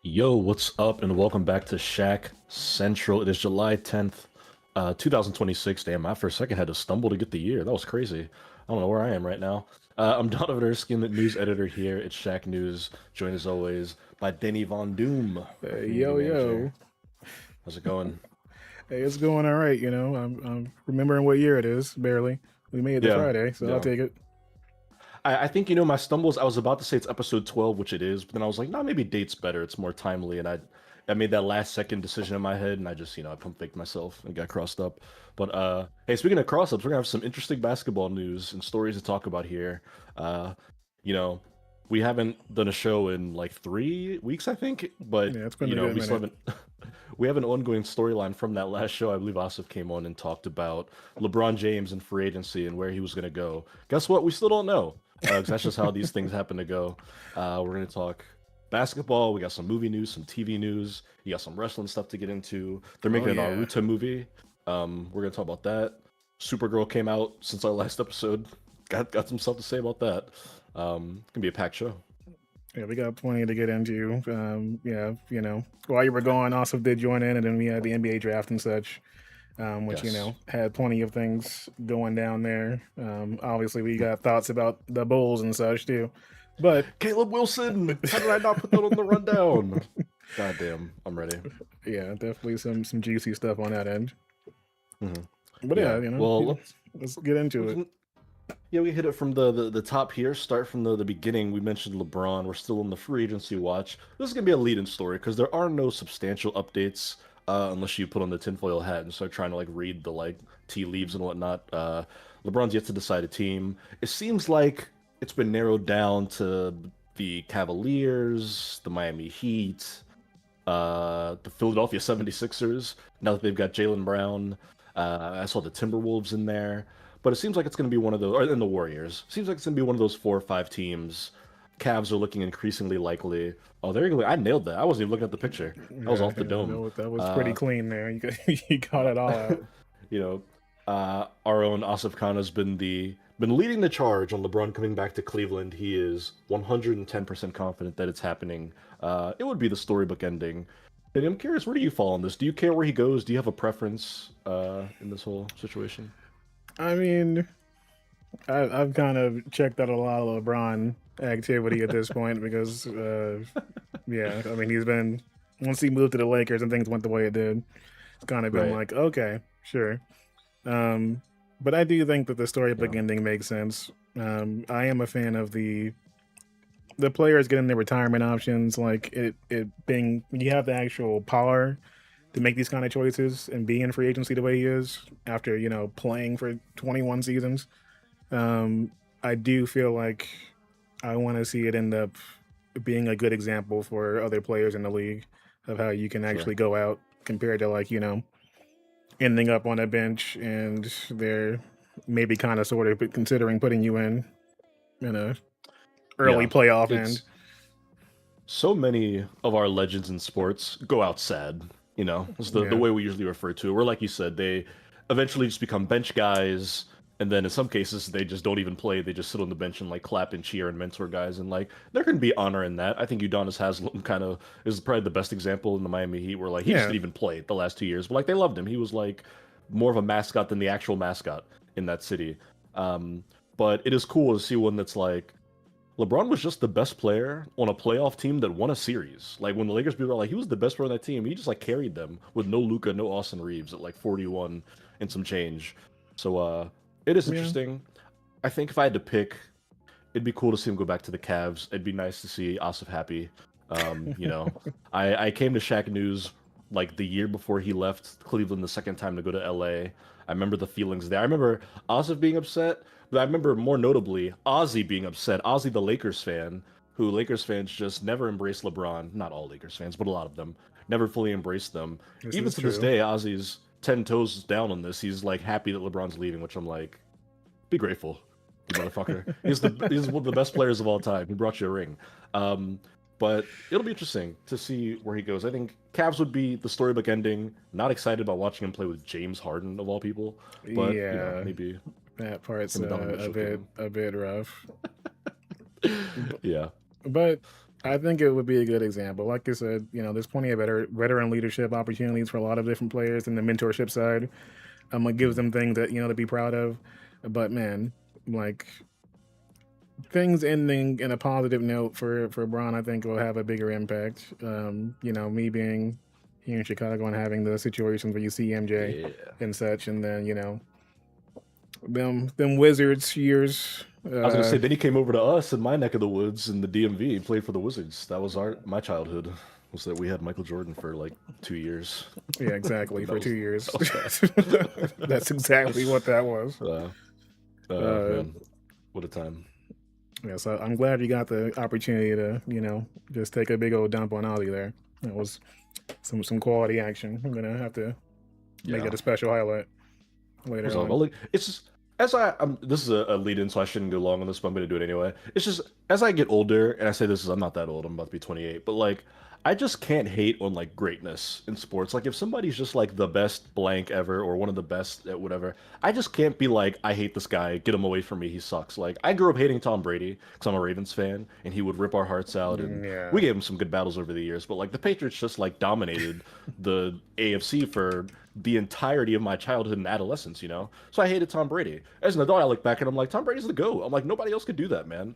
Yo, what's up, and welcome back to Shack Central. It is July 10th, 2026. Damn, I for a second had to stumble to get the year. That was crazy. I don't know where I am right now. I'm Donovan Erskine, the news editor here at Shack News, joined as always by Denny Von Doom, our community Yo, manager. yo. How's it going? Hey, it's going all right, you know. I'm remembering what year it is, barely. We made it to Yeah, Friday, so I'll yeah. take it. I think my stumbles. I was about to say it's episode 12, which it is, but then I was like, no, maybe date's better. It's more timely, and I made that last second decision in my head, and I just I pump faked myself and got crossed up. But hey, speaking of cross ups, we're gonna have some interesting basketball news and stories to talk about here. Uh, you know, we haven't done a show in like 3 weeks, I think, but Yeah, it's been a good we still minute. haven't. We have an ongoing storyline from that last show. I believe Asif came on and talked about LeBron James and free agency and where he was going to go. Guess what? We still don't know. 'Cause that's just how these things happen to go. We're going to talk basketball. We got some movie news, some TV news. You got some wrestling stuff to get into. They're Oh making a yeah. Naruto movie. We're going to talk about that. Supergirl came out since our last episode. Got some stuff to say about that. It's gonna be a packed show. Yeah, we got plenty to get into. Yeah, while you were gone, also did join in, and then we had the NBA draft and such, which Yes. had plenty of things going down there. Obviously, we got thoughts about the Bulls and such too, but Caleb Wilson. How did I not put that on the rundown? God damn, I'm ready. yeah, definitely some juicy stuff on that end. hmm But yeah, Yeah. Well, let's get into we it. can yeah, we hit it from the top here. Start from the beginning. We mentioned LeBron. We're still in the free agency watch. This is gonna be a lead-in story because there are no substantial updates unless you put on the tinfoil hat and start trying to like read the like tea leaves and whatnot. LeBron's yet to decide a team. It seems like it's been narrowed down to the Cavaliers, the Miami Heat, the Philadelphia 76ers. Now that they've got Jalen Brown, I saw the Timberwolves in there, but it seems like it's going to be one of those, or in the Warriors. Seems like it's going to be one of those 4 or 5 teams. Cavs are looking increasingly likely. Oh, there you go. I nailed that. I wasn't even looking at the picture. I was Yeah, off the dome. that was pretty Uh, clean there. You got it all out. you know, our own Asif Khan has been leading the charge on LeBron coming back to Cleveland. He is 110% confident that it's happening. It would be the storybook ending. And I'm curious, where do you fall on this? Do you care where he goes? Do you have a preference in this whole situation? I mean, I've kind of checked out a lot of LeBron activity at this point because, yeah, I mean, he's been once he moved to the Lakers and things went the way it did. It's kind of been Right. like, okay, sure. Um, but I do think that the storybook Yeah. ending makes sense. I am a fan of the players getting their retirement options, like it being you have the actual power to make these kind of choices and be in free agency the way he is after playing for 21 seasons. I do feel like I want to see it end up being a good example for other players in the league of how you can Sure. actually go out compared to like ending up on a bench and they're maybe kind of sort of considering putting you in a early Yeah. playoff end. It's so many of our legends in sports go out sad. It's the Yeah. way we usually refer to it. Where, like you said, they eventually just become bench guys, and then in some cases they just don't even play. They just sit on the bench and like clap and cheer and mentor guys, and like there can be honor in that. I think Udonis Haslem kind of is probably the best example in the Miami Heat, where like he just Yeah. didn't even play the last 2 years, but like they loved him. He was like more of a mascot than the actual mascot in that city. Um, but it is cool to see one that's like LeBron was just the best player on a playoff team that won a series. Like when the Lakers people were like, he was the best player on that team. He just like carried them with no Luca, no Austin Reeves at like 41 and some change. So it is Yeah. interesting. I think if I had to pick, it'd be cool to see him go back to the Cavs. It'd be nice to see Asif happy. Um, you know, I came to Shaq News like the year before he left Cleveland the second time to go to LA. I remember the feelings there. I remember Asif being upset, but I remember more notably Ozzy being upset. Ozzy, the Lakers fan, who Lakers fans just never embraced LeBron. Not all Lakers fans, but a lot of them never fully embraced them. This Even is to this true. day, Ozzy's 10 toes down on this. He's like happy that LeBron's leaving, which I'm like, be grateful, you motherfucker. He's one of the best players of all time. He brought you a ring. Um, but it'll be interesting to see where he goes. I think Cavs would be the storybook ending. Not excited about watching him play with James Harden of all people, but Yeah, maybe that part's him and Donovan a Mitchell bit can. a bit rough. B- Yeah, But I think it would be a good example. Like I said, there's plenty of veteran leadership opportunities for a lot of different players in the mentorship side. It gives Mhm. them things that to be proud of. But man, like things ending in a positive note for Braun, I think will have a bigger impact. Me being here in Chicago and having the situations where you see MJ Yeah. and such, and then them Wizards years. I was gonna say then he came over to us in my neck of the woods in the DMV. He played for the Wizards. That was my childhood. Was that we had Michael Jordan for like 2 years. Yeah, exactly, That for was 2 years. that was tough. That's exactly what that was. Uh, Uh, man, what a time. yeah, so I'm glad you got the opportunity to, just take a big old dump on Ollie there. That was some quality action. I'm gonna have to make Yeah. it a special highlight Was later all on. like it's just this is a lead in, so I shouldn't go long on this, but I'm gonna do it anyway. It's just as I get older, and I say this is I'm not that old, I'm about to be 28, but like I just can't hate on like greatness in sports. Like if somebody's just like the best blank ever or one of the best at whatever, I just can't be like, I hate this guy, get him away from me, he sucks. Like I grew up hating Tom Brady because I'm a Ravens fan, and he would rip our hearts out, and we Yeah, gave him some good battles over the years, but like the Patriots just like dominated the AFC for the entirety of my childhood and adolescence, you know? So I hated Tom Brady. As an adult, I look back and I'm like, Tom Brady's the GOAT. I'm like, nobody else could do that, man.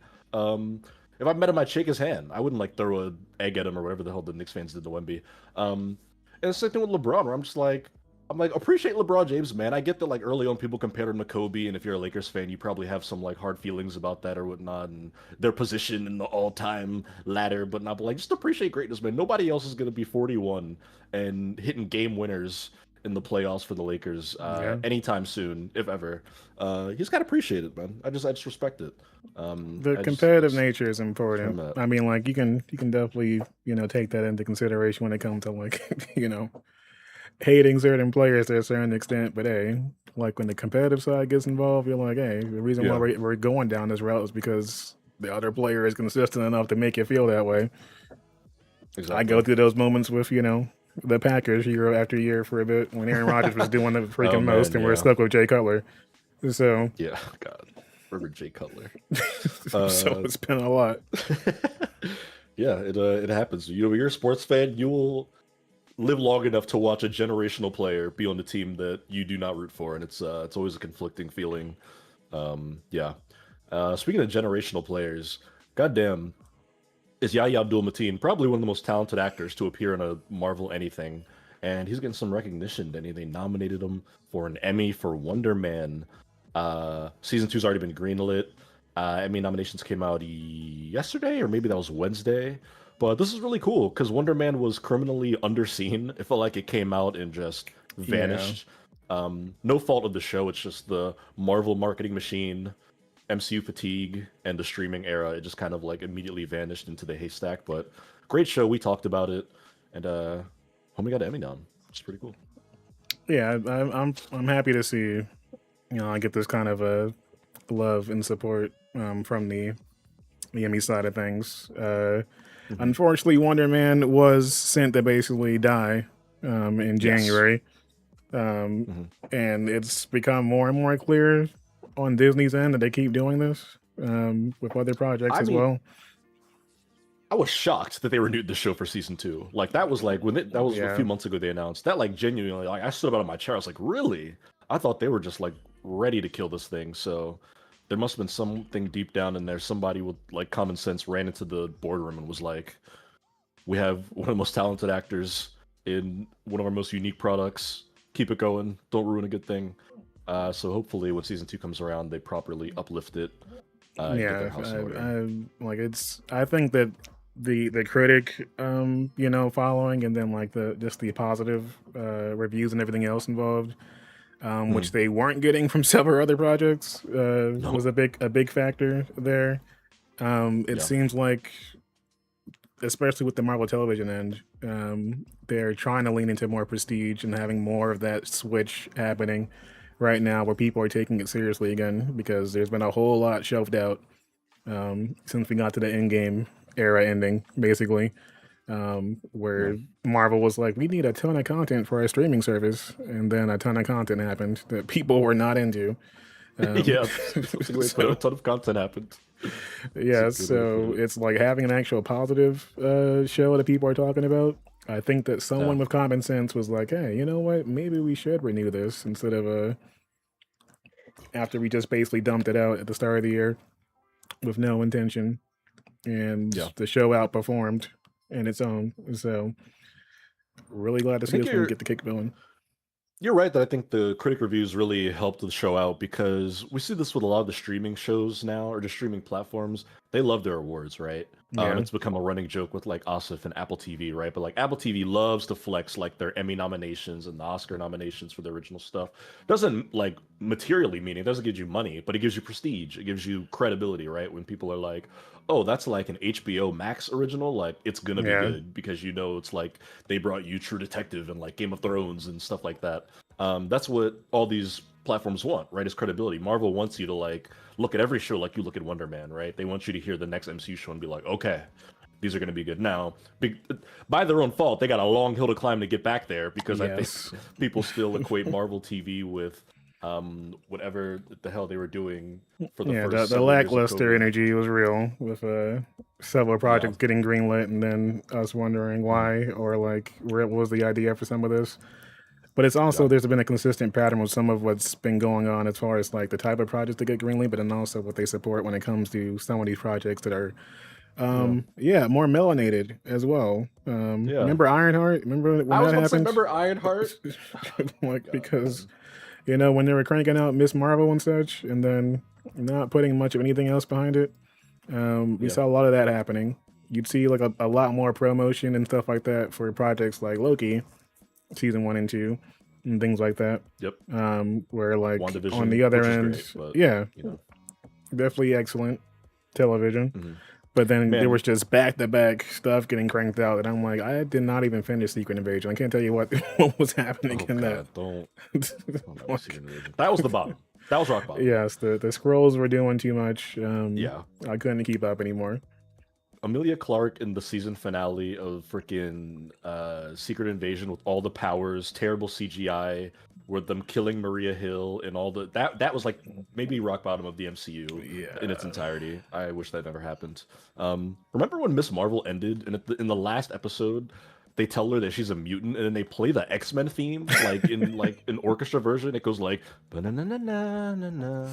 If I met him, I'd shake his hand. I wouldn't like throw a egg at him or whatever the hell the Knicks fans did to Wemby. And the same thing with LeBron, where I'm like, appreciate LeBron James, man. I get that like early on people compared him to Kobe, and if you're a Lakers fan, you probably have some like hard feelings about that or whatnot, and their position in the all-time ladder, but not. But like, just appreciate greatness, man. Nobody else is gonna be 41 and hitting game winners in the playoffs for the Lakers yeah. anytime soon, if ever. He's got to appreciate it, man. I just respect it. The I just competitive it's nature is that's where important. I'm at. I mean, like you can definitely take that into consideration when it comes to like hating certain players to a certain extent. But hey, like when the competitive side gets involved, you're like, hey, the reason why Yeah, we're going down this route is because the other player is consistent enough to make you feel that way. I go exactly. through those moments with the Packers year after year for a bit when Aaron Rodgers was doing the Oh freaking most, man, and we're yeah, stuck with Jay Cutler. So, yeah. God, Reverend Jay Cutler. so Uh, it's been a lot. yeah, it happens. You know, you're a sports fan, you will live long enough to watch a generational player be on the team that you do not root for, and it's always a conflicting feeling. Yeah. Speaking of generational players, goddamn, is Yahya Abdul-Mateen probably one of the most talented actors to appear in a Marvel anything, and he's getting some recognition. They nominated him for an Emmy for Wonder Man. Season two's already been greenlit. Emmy nominations came out yesterday, or maybe that was Wednesday. But this is really cool because Wonder Man was criminally underseen. It felt like it came out and just Yeah. vanished. No fault of the show. It's just the Marvel marketing machine, MCU fatigue, and the streaming era. It just kind of like immediately vanished into the haystack. But great show. We talked about it, and homie got an Emmy nom, which is pretty cool. Yeah, I'm happy to see I get this kind of love and support from the Emmy side of things. Hmm. Unfortunately, Wonder Man was sent to basically die in Yes. January, um, Hmm. and it's become more and more clear on Disney's end that they keep doing this with other projects I as mean, well. I was shocked that they renewed the show for season two. Like that was like that was a Yeah, few months ago they announced that. Like genuinely, like I stood up out of my chair. I was like, really? I thought they were just like ready to kill this thing. So there must have been something deep down in there. Somebody with like common sense ran into the boardroom and was like, "We have one of the most talented actors in one of our most unique products. Keep it going. Don't ruin a good thing." So hopefully, when season two comes around, they properly uplift it and get their yeah. house in order. Like it's. I think that the critic, following, and then like the just the positive reviews and everything else involved, which Mhm. they weren't getting from several other projects, was No. a big factor there. It Yeah. seems like, especially with the Marvel Television end, they're trying to lean into more prestige and having more of that switch happening right now, where people are taking it seriously again because there's been a whole lot shelved out since we got to the Endgame era ending, basically, Yeah. where Marvel was like, we need a ton of content for our streaming service, and then a ton of content happened that people were not into. Um, Yeah, that's a good way to put it. so A ton of content happened. It's a Yeah, good way to put so it. it's like having an actual positive show that people are talking about. I think that Yeah. someone with common sense was like, "Hey, you know what? Maybe we should renew this instead of after we just basically dumped it out at the start of the year with no intention, and Yeah. the show outperformed in its own. So really glad to I see think this one get the kick going. you're right that I think the critic reviews really helped the show out because we see this with a lot of the streaming shows now or the streaming platforms. They love their awards, right? Yeah, It's become a running joke with like Asif and Apple TV, right? But like Apple TV loves to flex like their Emmy nominations and the Oscar nominations for the original stuff. Doesn't like materially mean it doesn't give you money, but it gives you prestige. It gives you credibility, right? When people are like, "Oh, that's like an HBO Max original," like it's gonna be yeah, good because you know it's like they brought you True Detective and like Game of Thrones and stuff like that. That's what all these platforms want, right? Is credibility. Marvel wants you to like look at every show like you look at Wonder Man, right? They want you to hear the next MCU show and be like, okay, these are going to be good. Now, by their own fault, they got a long hill to climb to get back there because I think yes, people still equate Marvel TV with whatever the hell they were doing for the yeah. first The several years of lackluster COVID. energy was real with several Yeah. projects getting greenlit, and then us wondering Mhm. why or like where was the idea for some of this. But it's also Yeah. there's been a consistent pattern with some of what's been going on as far as like the type of projects that get greenlit, but then also what they support when it comes to some of these projects that are Yeah. yeah, more melanated as well. Yeah. Remember Ironheart? Remember when I was that about to say, happened? remember Ironheart? Like God, because man. you know when they were cranking out Miss Marvel and such, and then not putting much of anything else behind it. We Yeah. saw a lot of that happening. You'd see like a lot more promotion and stuff like that for projects like Loki, season 1 and 2, and things like that. Yep. Where like on WandaVision, the other which was end, great, but yeah, you know. definitely excellent television. Mhm. But then there Man, was just back to back stuff getting cranked out, and I'm like, I did not even finish Secret Invasion. I can't tell you what what was happening oh in that. god, don't make me see Like, an invasion. That was the bottom. That was rock bottom. yes, the scrolls were doing too much. Yeah. I couldn't keep up anymore. Amelia Clark in the season finale of freaking Secret Invasion with all the powers, terrible CGI, with them killing Maria Hill and all the that was like maybe rock bottom of the MCU in its Yeah. entirety. I wish that never happened. Remember when Miss Marvel ended and in the last episode they tell her that she's a mutant and then they play the X-Men theme like an orchestra version. It goes like "Ba-na-na-na-na-na-na,"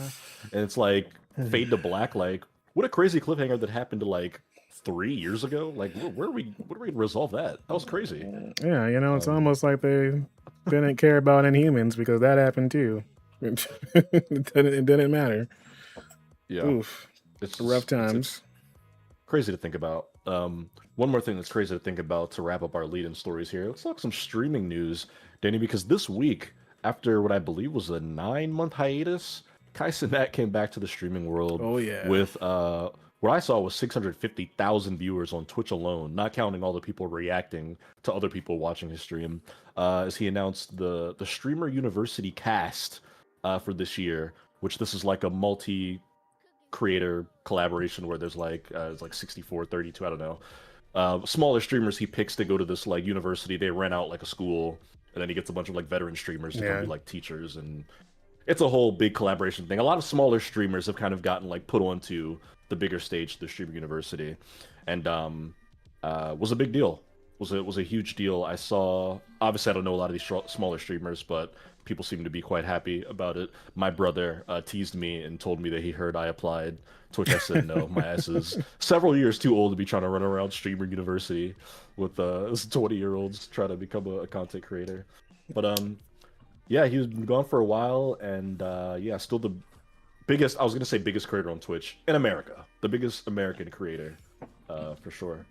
and it's like fade to black. Like what a crazy cliffhanger that happened to like 3 years ago. Like where are we? What are we gonna resolve that? That was crazy. Yeah, you know, it's Um, almost like they didn't care about Inhumans because that happened too. It didn't matter. yeah, Oof, it's rough just times. it's crazy to think about. One more thing that's crazy to think about to wrap up our lead-in stories here. Let's talk some streaming news, Danny, because this week, after what I believe was a 9-month hiatus, Kai Cenat came back to the streaming world Oh yeah, with what I saw was 650,000 viewers on Twitch alone, not counting all the people reacting to other people watching his stream. As he announced the Streamer University cast for this year, which this is like a multi creator collaboration where there's like it's like 64, 32, I don't know. Smaller streamers he picks to go to this like university. They rent out like a school, and then he gets a bunch of like veteran streamers to come be yeah, like teachers, and it's a whole big collaboration thing. A lot of smaller streamers have kind of gotten like put onto the bigger stage, the streaming university, and was a big deal. Was a huge deal. I saw. Obviously, I don't know a lot of these smaller streamers, but people seem to be quite happy about it. My brother teased me and told me that he heard I applied, to which I said no. My ass is several years too old to be trying to run around streamer university with 20-year-olds trying to become a content creator. But yeah, he's been gone for a while, and yeah, still the biggest. I was gonna say biggest creator on Twitch in America, the biggest American creator, for sure.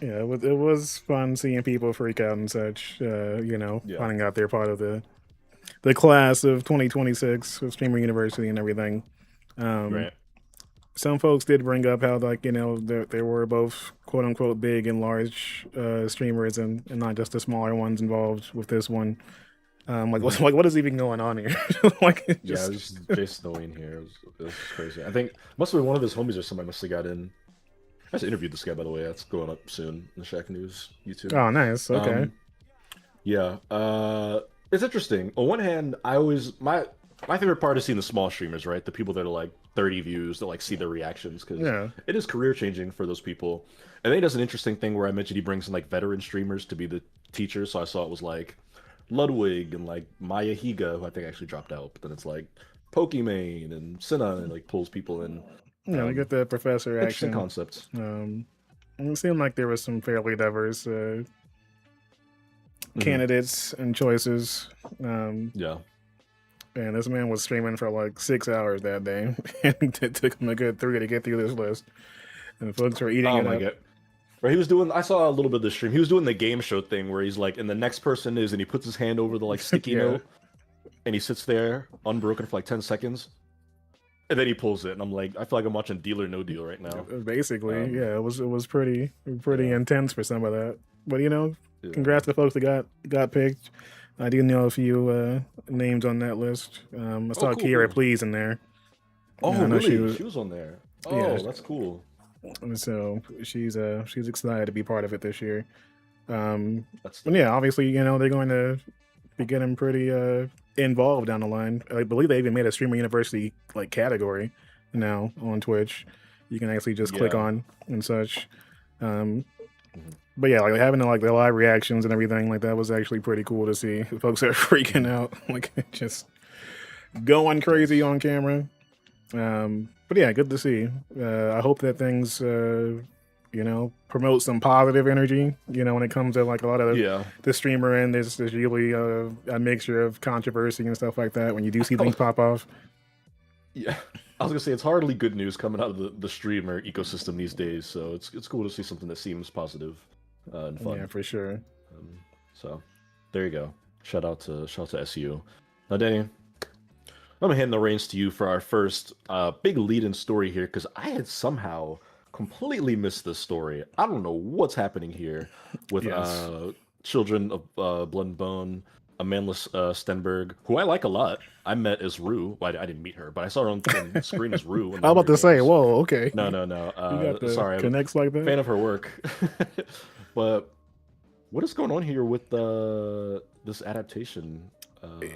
yeah. It was fun seeing people freak out and such. Yeah, Finding out they're part of the class of 2026 with Streamer University and everything. Um, right. some folks did bring up how like there were both quote unquote big and large streamers and not just the smaller ones involved with this one. Like Hmm. what is even going on here? Like it Yeah, it just was just Jason Owen here. It was just crazy. I think must have been one of his homies or somebody must have got in. I just interviewed this guy by the way. That's going up soon in the Shack News YouTube. oh nice okay Um, yeah, it's interesting. On one hand, I always my favorite part is seeing the small streamers, right? The people that are like 30 views to like see their reactions because Yeah. it is career changing for those people. And then he does an interesting thing where I mentioned he brings in like veteran streamers to be the teachers. So I saw it was like Ludwig and like Maya Higa, who I think actually dropped out, but then it's like Pokimane and Senna and like pulls people in. Yeah, we get the professor Interesting action. concepts. Um, it seemed like there was some fairly diverse Hmm. candidates and choices. Um, Yeah. and this man was streaming for like 6 hours that day, and it took him a good 3 to get through this list. And folks were eating Oh it my up. God. Right, he was doing. I saw a little bit of the stream. He was doing the game show thing where he's like, and the next person is, and he puts his hand over the like sticky Yeah, note, and he sits there unbroken for like 10 seconds, and then he pulls it, and I'm like, I feel like I'm watching Deal or No Deal right now. basically, Um, yeah, it was pretty yeah, intense for some of that. But yeah. congrats to folks that got picked. I do know a few names on that list. I Oh, saw cool, Kiera cool. Please in there. Oh, I know she really? was. She was on there. Yeah, Oh, that's cool. so she's excited to be part of it this year. That's And yeah, dope. obviously, they're going to be getting pretty involved down the line. I believe they even made a streamer university like category now on Twitch. You can actually just click Yeah. on and such. Um, Mhm. but yeah, like having like the live reactions and everything like that was actually pretty cool to see. The folks are freaking Mhm. out, like just going crazy Nice. on camera. But yeah, good to see. I hope that things, promote some positive energy. When it comes to like a lot of Yeah. the streamer end, there's usually a mixture of controversy and stuff like that when you do see things pop off. Yeah. I was gonna say it's hardly good news coming out of the streamer ecosystem these days, so it's cool to see something that seems positive and Yeah, fun. for sure. Um, so there you go. Shout out to SU. Now, Danny, I'm gonna hand the reins to you for our first big lead-in story here because I had somehow completely missed this story. I don't know what's happening here with Yes. Children of Blood and Bone, Amanda Stenberg, who I like a lot. I met as Rue. Well, I didn't meet her, but I saw her on screen as Rue in I the was about Hunger to say, Games. whoa, okay. No, no, no. You got the Sorry, I'm a connects like that? fan of her work. But what is going on here with this adaptation?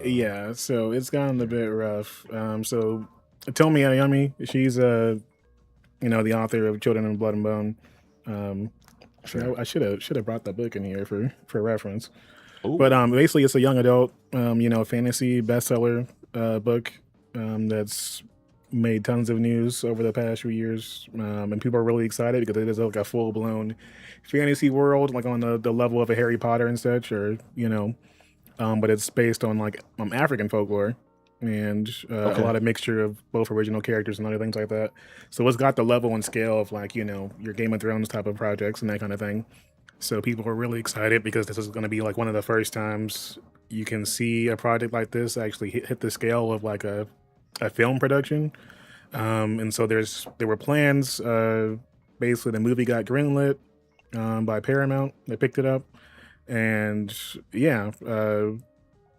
Yeah, so it's gotten a Here. bit rough. So Tomi Ayami, she's the author of Children of Blood and Bone. Um, Sure. I should have brought that book in here for reference. But Oh, basically, it's a young adult, fantasy bestseller book that's made tons of news over the past few years, and people are really excited because it is like a full blown fantasy world, like on the level of a Harry Potter and such, or but it's based on like African folklore and a okay. lot of mixture of both original characters and other things like that. So it's got the level and scale of like your Game of Thrones type of projects and that kind of thing. So people are really excited because this is going to be like one of the first times you can see a project like this actually hit the scale of like a film production. And so there were plans. Basically, the movie got greenlit by Paramount. They picked it up, and yeah,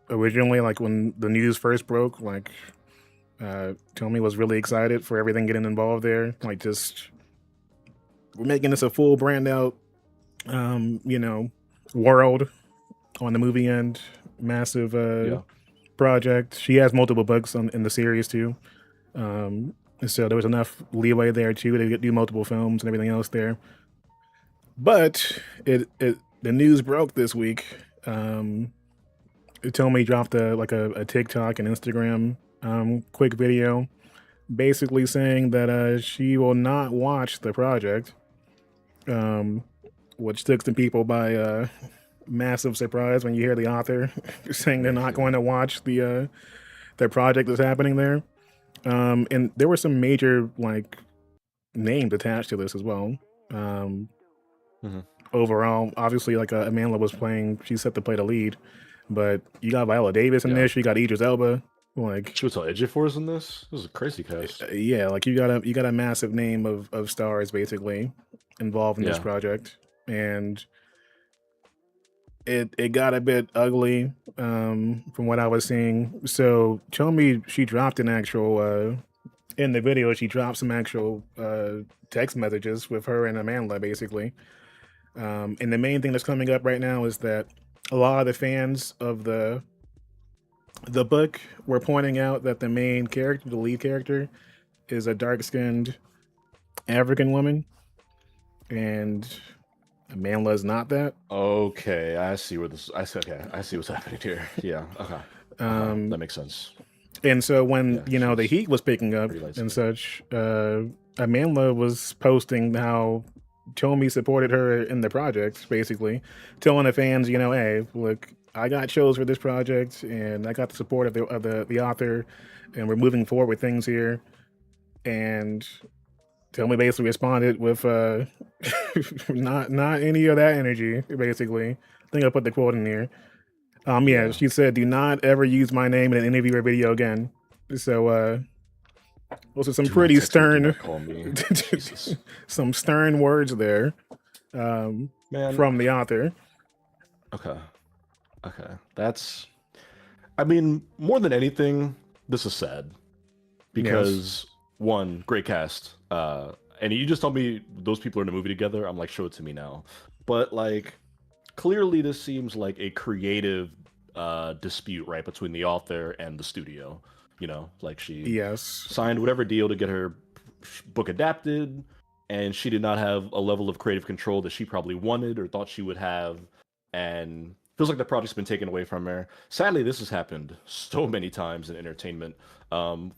originally like when the news first broke, like Tommy was really excited for everything getting involved there. Like just we're making this a full brand out, world on the movie end. Massive Yeah. project. She has multiple books in the series too. So there was enough leeway there too to do multiple films and everything else there. But it the news broke this week. Tommy dropped a TikTok and Instagram quick video, basically saying that she will not watch the project, um, which took some people by massive surprise when you hear the author saying they're not going to watch the project that's happening there. And there were some major like names attached to this as well. Um, Hmm. Overall, obviously, like Amanda was playing, she's set to play the lead, but you got Viola Davis in Yeah. this, you got Idris Elba, like She was all Ejiofor's in this. This is a crazy cast. yeah, like you got a massive name of stars basically involved in this Yeah. project, and it got a bit ugly from what I was seeing. So Chomi, she dropped an actual in the video, she dropped some actual text messages with her and Amanda basically. And the main thing that's coming up right now is that a lot of the fans of the book were pointing out that the main character, the lead character, is a dark-skinned African woman, and Amandla is not that. Okay, I see where this. I see. Okay, I see what's happening here. Yeah. Okay. Um, That makes sense. and so when Yeah, the she's heat was picking up pretty light and skinned. such, Amandla was posting how Tommy supported her in the project, basically telling the fans, hey, look, I got shows for this project, and I got the support of the author, and we're moving forward with things here. And Tommy basically responded with not any of that energy. Basically, I think I put the quote in here. Yeah, Yeah. she said, "Do not ever use my name in an interview or video again." So, those are some Do not pretty text me. Do stern, not call me. Jesus, some stern words there, man. from the author. Okay. Okay. That's. I mean, more than anything, this is sad Yes, because one, great cast. And you just told me those people are in a movie together. I'm like, show it to me now. But like, clearly, this seems like a creative dispute, right, between the author and the studio. Like she yes, signed whatever deal to get her book adapted, and she did not have a level of creative control that she probably wanted or thought she would have, and feels like the project's been taken away from her. Sadly, this has happened so many times in entertainment.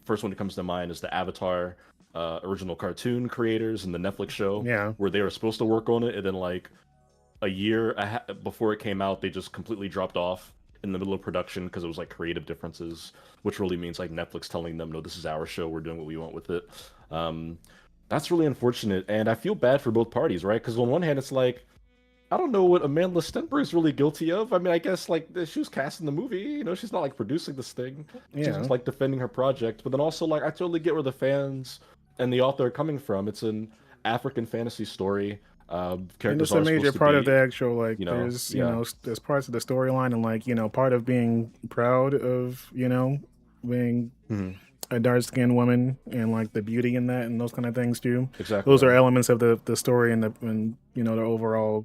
First one that comes to mind is the Avatar original cartoon creators and the Netflix show, yeah. where they were supposed to work on it, and then like a year before it came out, they just completely dropped off in the middle of production because it was like creative differences, which really means like Netflix telling them, "No, this is our show. We're doing what we want with it." Um, that's really unfortunate, and I feel bad for both parties, right? Because on one hand, it's like I don't know what Amanda Stenberg is really guilty of. I mean, I guess like she was cast in the movie. She's not like producing this thing. She's Yeah. just like defending her project. But then also like I totally get where the fans and the author are coming from. It's an African fantasy story. And Characters it's a are major supposed to part of the be, actual, like, there's yeah. there's parts of the storyline, and like part of being proud of being Mhm. a dark skinned woman, and like the beauty in that and those kind of things too. Exactly. Those are elements of the story and the overall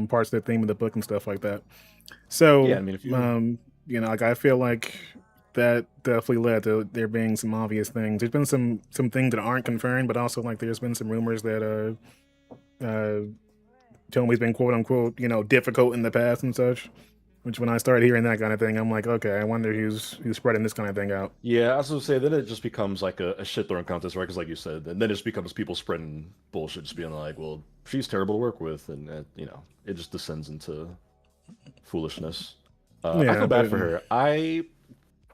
parts of the theme of the book and stuff like that. Yeah, So I mean, if you, like I feel like that definitely led to there being some obvious things. There's been some things that aren't confirmed, but also like there's been some rumors that Tommy's been quote unquote difficult in the past and such. Which when I started hearing that kind of thing, I'm like, okay, I wonder who's spreading this kind of thing out. yeah, I was gonna say, then it just becomes like a shit throwing contest, right? Because like you said, and then it just becomes people spreading bullshit, just being like, well, she's terrible to work with, and it just descends into foolishness. I Yeah, feel bad but for her. I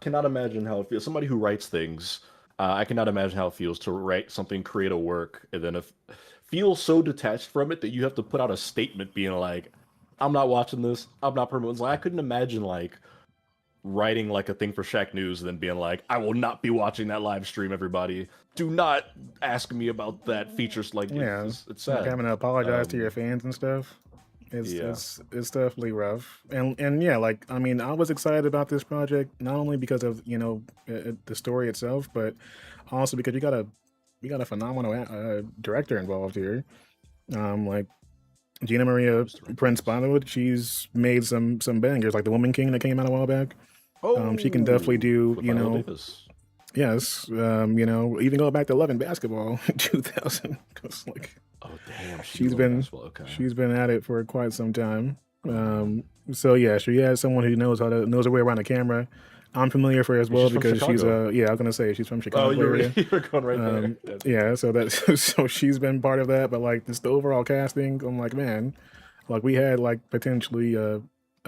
cannot imagine how it feels. Somebody who writes things, I cannot imagine how it feels to write something, create a work, and then if feel so detached from it that you have to put out a statement being like, "I'm not watching this. I'm not promoting." Like I couldn't imagine like writing like a thing for Shaq News and then being like, "I will not be watching that live stream. Everybody, do not ask me about that features." Like yeah, it's like sad. having to apologize to your Um, fans and stuff. It's yeah, it's it's definitely rough, and yeah, like I mean, I was excited about this project not only because of the story itself, but also because you got a phenomenal director involved here. Like Gina Maria who's directing Prince this? Bythewood, she's made some bangers, like The Woman King that came out a while back. She can definitely Oh, do, with Viola Davis. yes, even go back to Love and Basketball in 2000, because like Oh damn, she did she's love been basketball. Okay. she's been at it for quite some time. Uh, So yeah, she has someone who knows her way around the camera. I'm familiar for her as and well she's from because she's Chicago. yeah, I'm gonna say she's from Oh, Chicago you're area. you're going right there. Yeah, so that so she's been part of that, but like this the overall casting, I'm like, man, like we had like potentially a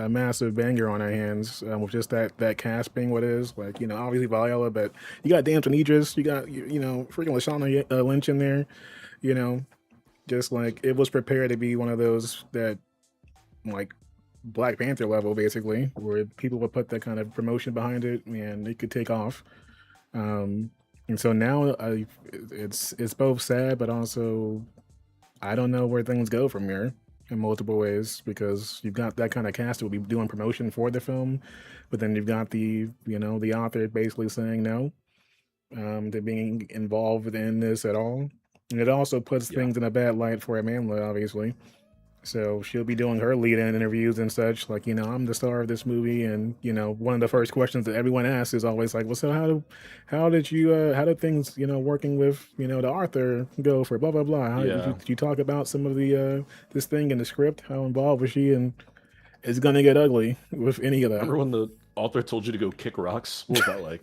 massive banger on our hands with just that cast being what it is. Like obviously Viola, but you got Damson Idris, you got freaking Lashana Lynch in there. You know, just like it was prepared to be one of those that like Black Panther level, basically, where people would put that kind of promotion behind it and it could take off. Um, and so now it's both sad, but also I don't know where things go from here in multiple ways because you've got that kind of cast that will be doing promotion for the film, but then you've got the author basically saying no to being involved in this at all. And it also puts Yeah. things in a bad light for Amanda, obviously, So she'll be doing her lead-in interviews and such. Like, I'm the star of this movie, and one of the first questions that everyone asks is always like, "Well, so how did things, working with, the author go for blah blah blah? How did you Yeah. did you talk about some of the this thing in the script? How involved was she?" And it's gonna get ugly with any of that. Remember when the author told you to go kick rocks? What was that like?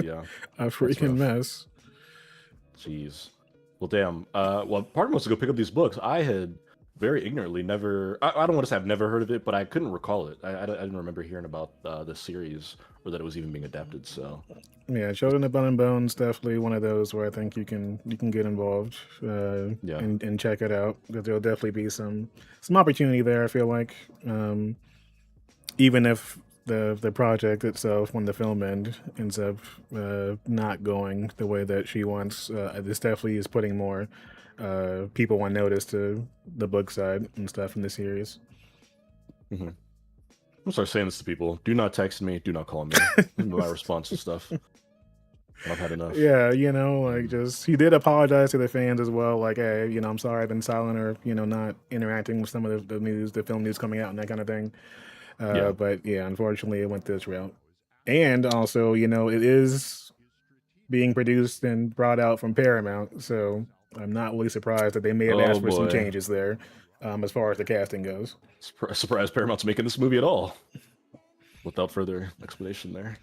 Yeah, A that's freaking rough. mess. Jeez. Well, damn. Well, part of me wants to go pick up these books. I had very ignorantly never. I don't want to say I've never heard of it, but I couldn't recall it. I didn't remember hearing about the series or that it was even being adapted. So, Yeah, Children of Bone and Bones definitely one of those where I think you can get involved yeah. and check it out. There'll definitely be some opportunity there. I feel like even if the project itself, when the film ends up not going the way that she wants, this definitely is putting more people on notice to the book side and stuff in the series. hmm I'm gonna start saying this to people. Do not text me. Do not call me. My response to stuff. I've had enough. Yeah, like Um, just he did apologize to the fans as well. Like, hey, I'm sorry I've been silent or not interacting with some of the news, the film news coming out and that kind of thing. yeah. But yeah, unfortunately, it went this route. And also, it is being produced and brought out from Paramount, so I'm not really surprised that they may have Oh asked for some boy. changes there, as far as the casting goes. Surprised Paramount's making this movie at all. Without further explanation there.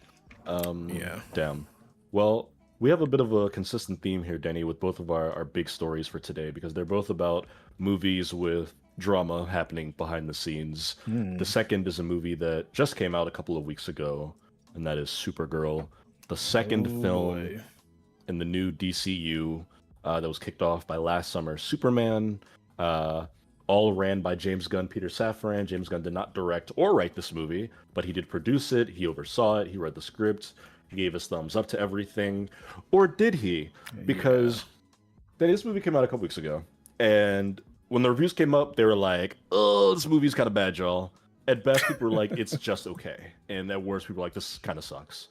Yeah. Damn. Well, we have a bit of a consistent theme here, Denny, with both of our big stories for today because they're both about movies with drama happening behind the scenes. The Hmm. second is a movie that just came out a couple of weeks ago, and that is Supergirl, the second Oh film boy. in the new DCU that was kicked off by last summer's Superman. Uh, all ran by James Gunn, Peter Safran. James Gunn did not direct or write this movie, but he did produce it. He oversaw it. He read the script. He gave his thumbs up to everything. Or did he? Yeah. Because this movie came out a couple weeks ago. And when the reviews came up, they were like, oh, this movie's kind of bad, y'all. At best, people were like, it's just okay. And at worst, people were like, this kind of sucks.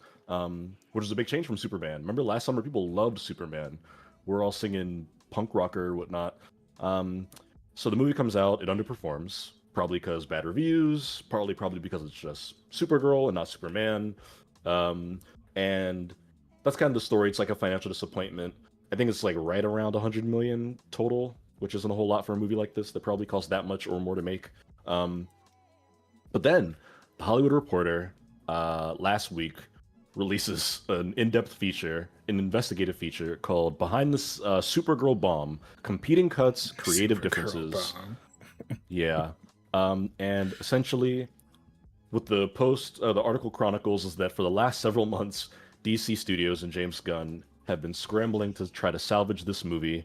Which is a big change from Superman. Remember last summer, people loved Superman. We're all singing punk rocker or whatnot. Um, so the movie comes out, it underperforms, probably because bad reviews, partly probably because it's just Supergirl and not Superman. Um, and that's kind of the story. It's like a financial disappointment. I think it's like right around 100 million total, which isn't a whole lot for a movie like this that probably costs that much or more to make. Um, but then, the Hollywood Reporter last week releases an in-depth feature, an investigative feature called "Behind the Supergirl Bomb: Competing Cuts, Creative Supergirl Differences." bomb. Yeah, and essentially, what the article chronicles is that for the last several months, DC Studios and James Gunn have been scrambling to try to salvage this movie.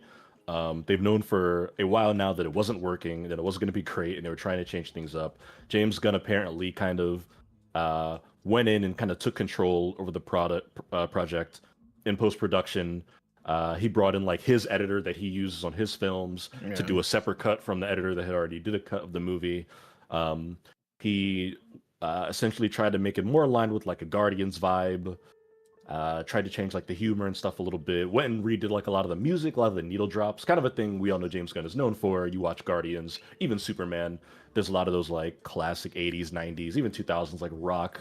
They've known for a while now that it wasn't working, that it wasn't going to be great, and they were trying to change things up. James Gunn apparently kind of went in and kind of took control over the project in post production. He brought in like his editor that he uses on his films to Yeah. do a separate cut from the editor that had already did a cut of the movie. Um, he essentially tried to make it more aligned with like a Guardians vibe. Tried to change like the humor and stuff a little bit. Went and redid like a lot of the music, a lot of the needle drops. Kind of a thing we all know James Gunn is known for. You watch Guardians, even Superman. There's a lot of those like classic 80s, 90s, even 2000s like rock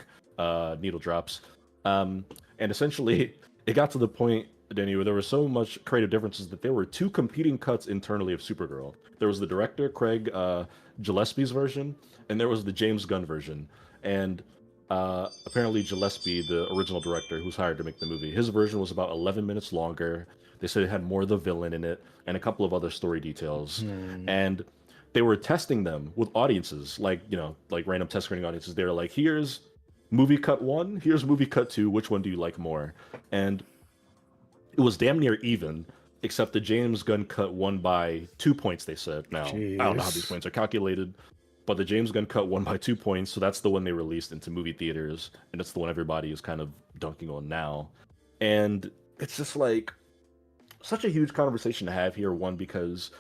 needle drops. Um, and essentially, it got to the point, Denny, where there was so much creative differences that there were two competing cuts internally of Supergirl. There was the director Craig Gillespie's version, and there was the James Gunn version. And apparently Gillespie, the original director who's hired to make the movie, his version was about 11 minutes longer. They said it had more of the villain in it and a couple of other story details. Hmm. And they were testing them with audiences, like, like random test screening audiences. They were like, here's movie cut one, here's movie cut two, which one do you like more? And it was damn near even, except the James Gunn cut won by 2 points, they said. Now, I don't know how these Jeez. points are calculated, but the James Gunn cut won by 2 points, so that's the one they released into movie theaters, and it's the one everybody is kind of dunking on now. And it's just like such a huge conversation to have here, one, because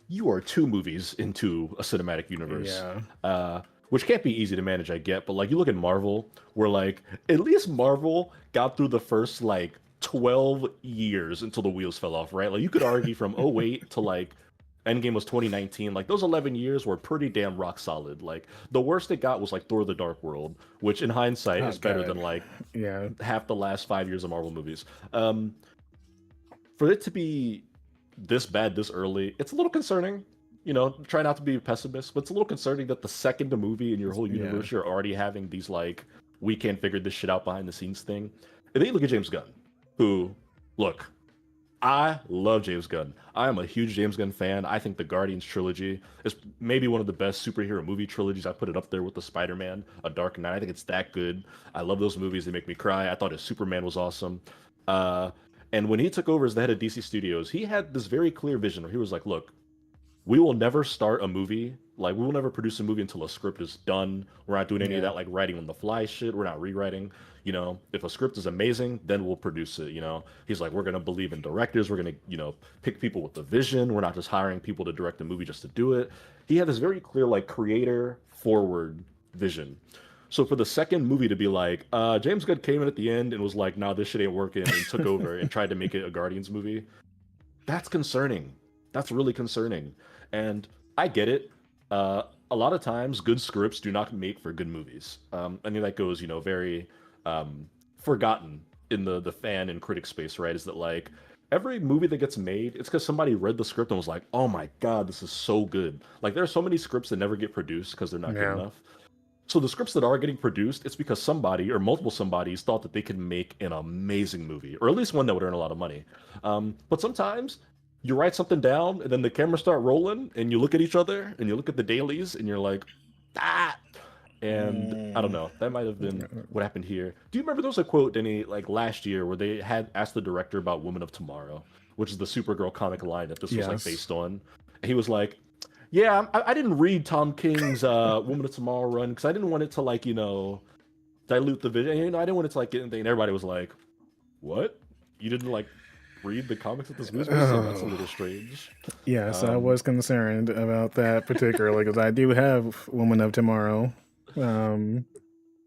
you are two movies into a cinematic universe. Yeah. Which can't be easy to manage, I get, but like you look at Marvel, where like at least Marvel got through the first like 12 years until the wheels fell off, right? Like you could argue from '08 to like Endgame was 2019. Like those 11 years were pretty damn rock solid. Like the worst it got was like Thor: The Dark World, which in hindsight Oh is better than god. like Yeah. half the last 5 years of Marvel movies. For it to be this bad this early, it's a little concerning. You know, try not to be a pessimist, but it's a little concerning that the second movie in your whole Yeah. universe, you're already having these like we can't figure this shit out behind the scenes thing. And then you look at James Gunn, who, look, I love James Gunn. I am a huge James Gunn fan. I think the Guardians trilogy is maybe one of the best superhero movie trilogies. I put it up there with the Spider-Man, A Dark Knight. I think it's that good. I love those movies. They make me cry. I thought his Superman was awesome. Uh, and when he took over as the head of DC Studios, he had this very clear vision where he was like, look, we will never start a movie. Like, we will never produce a movie until a script is done. We're not doing any of Yeah. that, like, writing on the fly shit. We're not rewriting. You know, if a script is amazing, then we'll produce it. You know, he's like, we're going to believe in directors. We're going to, you know, pick people with the vision. We're not just hiring people to direct a movie just to do it. He had this very clear, like, creator forward vision. So for the second movie to be like, James Gunn came in at the end and was like, nah, this shit ain't working, and took over and tried to make it a Guardians movie, that's concerning. That's really concerning. And I get it. A lot of times, good scripts do not make for good movies. I mean, that goes, you know, very forgotten in the fan and critic space, right? Is that like every movie that gets made, it's because somebody read the script and was like, "Oh my god, this is so good." Like there are so many scripts that never get produced because they're not good Yeah. enough. So the scripts that are getting produced, it's because somebody or multiple somebodies thought that they could make an amazing movie, or at least one that would earn a lot of money. But sometimes you write something down, and then the cameras start rolling, and you look at each other, and you look at the dailies, and you're like, ah. And I don't Mm. know. That might have been what happened here. Do you remember there was a quote, Denny, like last year, where they had asked the director about Woman of Tomorrow, which is the Supergirl comic line that this was like Yes. based on. And he was like, yeah, I didn't read Tom King's Woman of Tomorrow run because I didn't want it to like, you know, dilute the vision. You know, I didn't want it to like get anything. And everybody was like, "What? You didn't like read the comics that this movie's based on? That's a Oh. little strange." Yes, I Um, was concerned about that particularly because I do have Woman of Tomorrow. Um,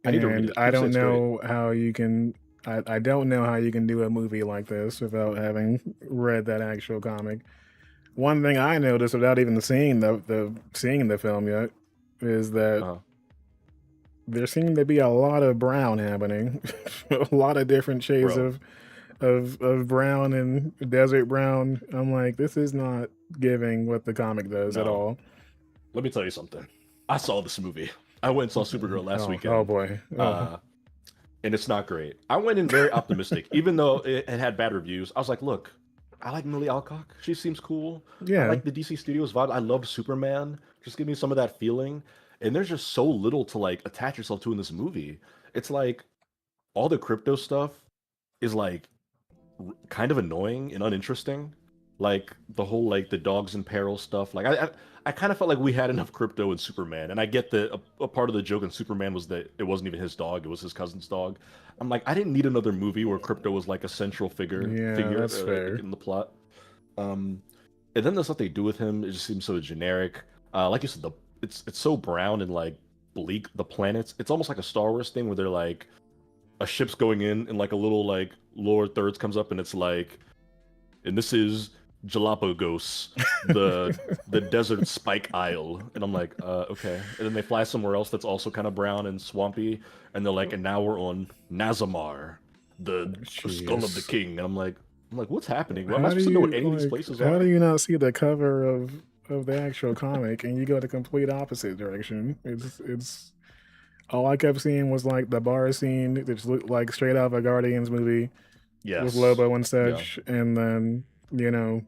I need to read and it. I People say don't it's great. know how you can I don't know how you can do a movie like this without having read that actual comic. One thing I noticed without even seeing the film yet is that Uh, there seemed to be a lot of brown happening. A lot of different shades bro, of brown and desert brown. I'm like, this is not giving what the comic does at no. all. Let me tell you something. I saw this movie. I went and saw Supergirl last Oh weekend. boy. Uh, and it's not great. I went in very optimistic, even though it had bad reviews. I was like, look, I like Millie Alcock. She seems cool. I Yeah. like the DC Studios vibe. I loved Superman. Just give me some of that feeling. And there's just so little to like attach yourself to in this movie. It's like all the crypto stuff is like kind of annoying and uninteresting. Like the whole like the dogs in peril stuff. Like I kind of felt like we had enough crypto in Superman, and I get that a part of the joke in Superman was that it wasn't even his dog; it was his cousin's dog. I'm like, I didn't need another movie where crypto was like a central Yeah, figure that's fair. in the plot. Um, and then the stuff they do with him, it just seems so generic. Like you said, it's so brown and like bleak. The planets, it's almost like a Star Wars thing where they're like a ship's going in and like a little like lower thirds comes up and it's like, and this is Galapagos, the desert spike isle. And I'm like, okay. And then they fly somewhere else that's also kind of brown and swampy, and they're like, and now we're on Nazamar, the skull of the Jeez. king. And I'm like, what's happening? Am I How do supposed to know what you any of these like places how do are? you not see the cover of the actual comic and you go the complete opposite direction? It's all I kept seeing was like the bar scene that just looked like straight out of a Guardians movie with Yes. Lobo and Yeah. such, and then, you know,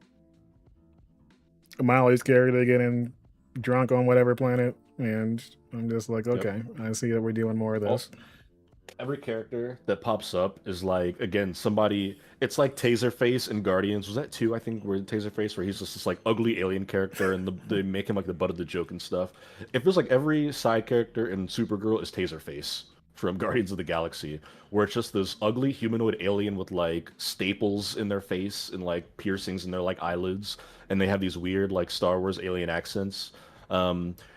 Miley's character getting drunk on whatever planet, and I'm just like, Yep. okay, I see that we're doing more of All, this. every character that pops up is like again somebody. It's like Taserface in Guardians. Was that two? I think where Taserface, where he's just this like ugly alien character, and they make him like the butt of the joke and stuff. It feels like every side character in Supergirl is Taserface from Guardians of the Galaxy, where it's just this ugly humanoid alien with like staples in their face and like piercings in their like eyelids, and they have these weird like Star Wars alien accents.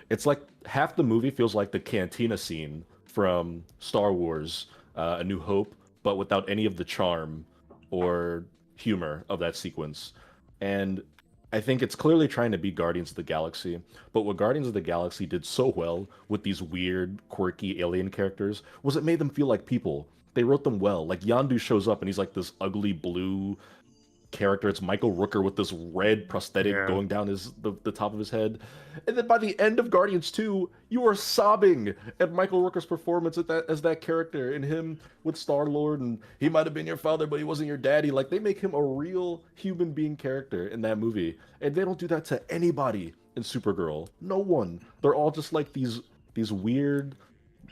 It's like half the movie feels like the cantina scene from Star Wars, A New Hope, but without any of the charm or humor of that sequence. And I think it's clearly trying to be Guardians of the Galaxy, but what Guardians of the Galaxy did so well with these weird, quirky alien characters was it made them feel like people. They wrote them well. Like Yondu shows up and he's like this ugly blue character. It's Michael Rooker with this red prosthetic Yeah. going down the top of his head. And then by the end of Guardians 2, you are sobbing at Michael Rooker's performance at that as that character and him with Star-Lord and he might have been your father, but he wasn't your daddy. Like they make him a real human being character in that movie. And they don't do that to anybody in Supergirl. No one. They're all just like these weird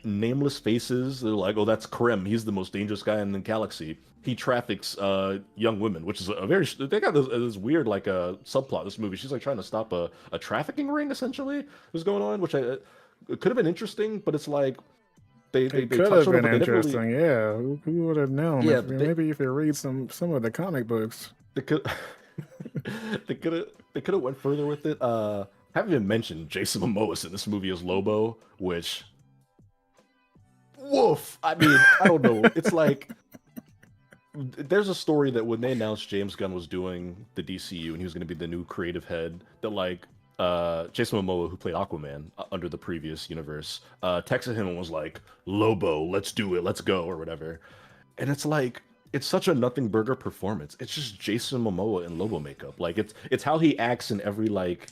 nameless faces. They're like, oh, that's Krem. He's the most dangerous guy in the galaxy. He traffics young women, which is a very. They got this weird like a subplot. This movie, she's like trying to stop a trafficking ring essentially was going on, which it could have been interesting, but it's like It they could have touched on it, been but they never really. interesting, yeah. Who would have known? Yeah, If, maybe if you read some of the comic books. they could they could have went further with it. Haven't even mentioned Jason Momoa in this movie as Lobo, which woof. I mean, I don't know. It's like there's a story that when they announced James Gunn was doing the DCU and he was going to be the new creative head, that like Jason Momoa, who played Aquaman under the previous universe, texted him and was like, "Lobo, let's do it, let's go," or whatever. And it's like it's such a nothing burger performance. It's just Jason Momoa in Lobo makeup. Like it's how he acts in every like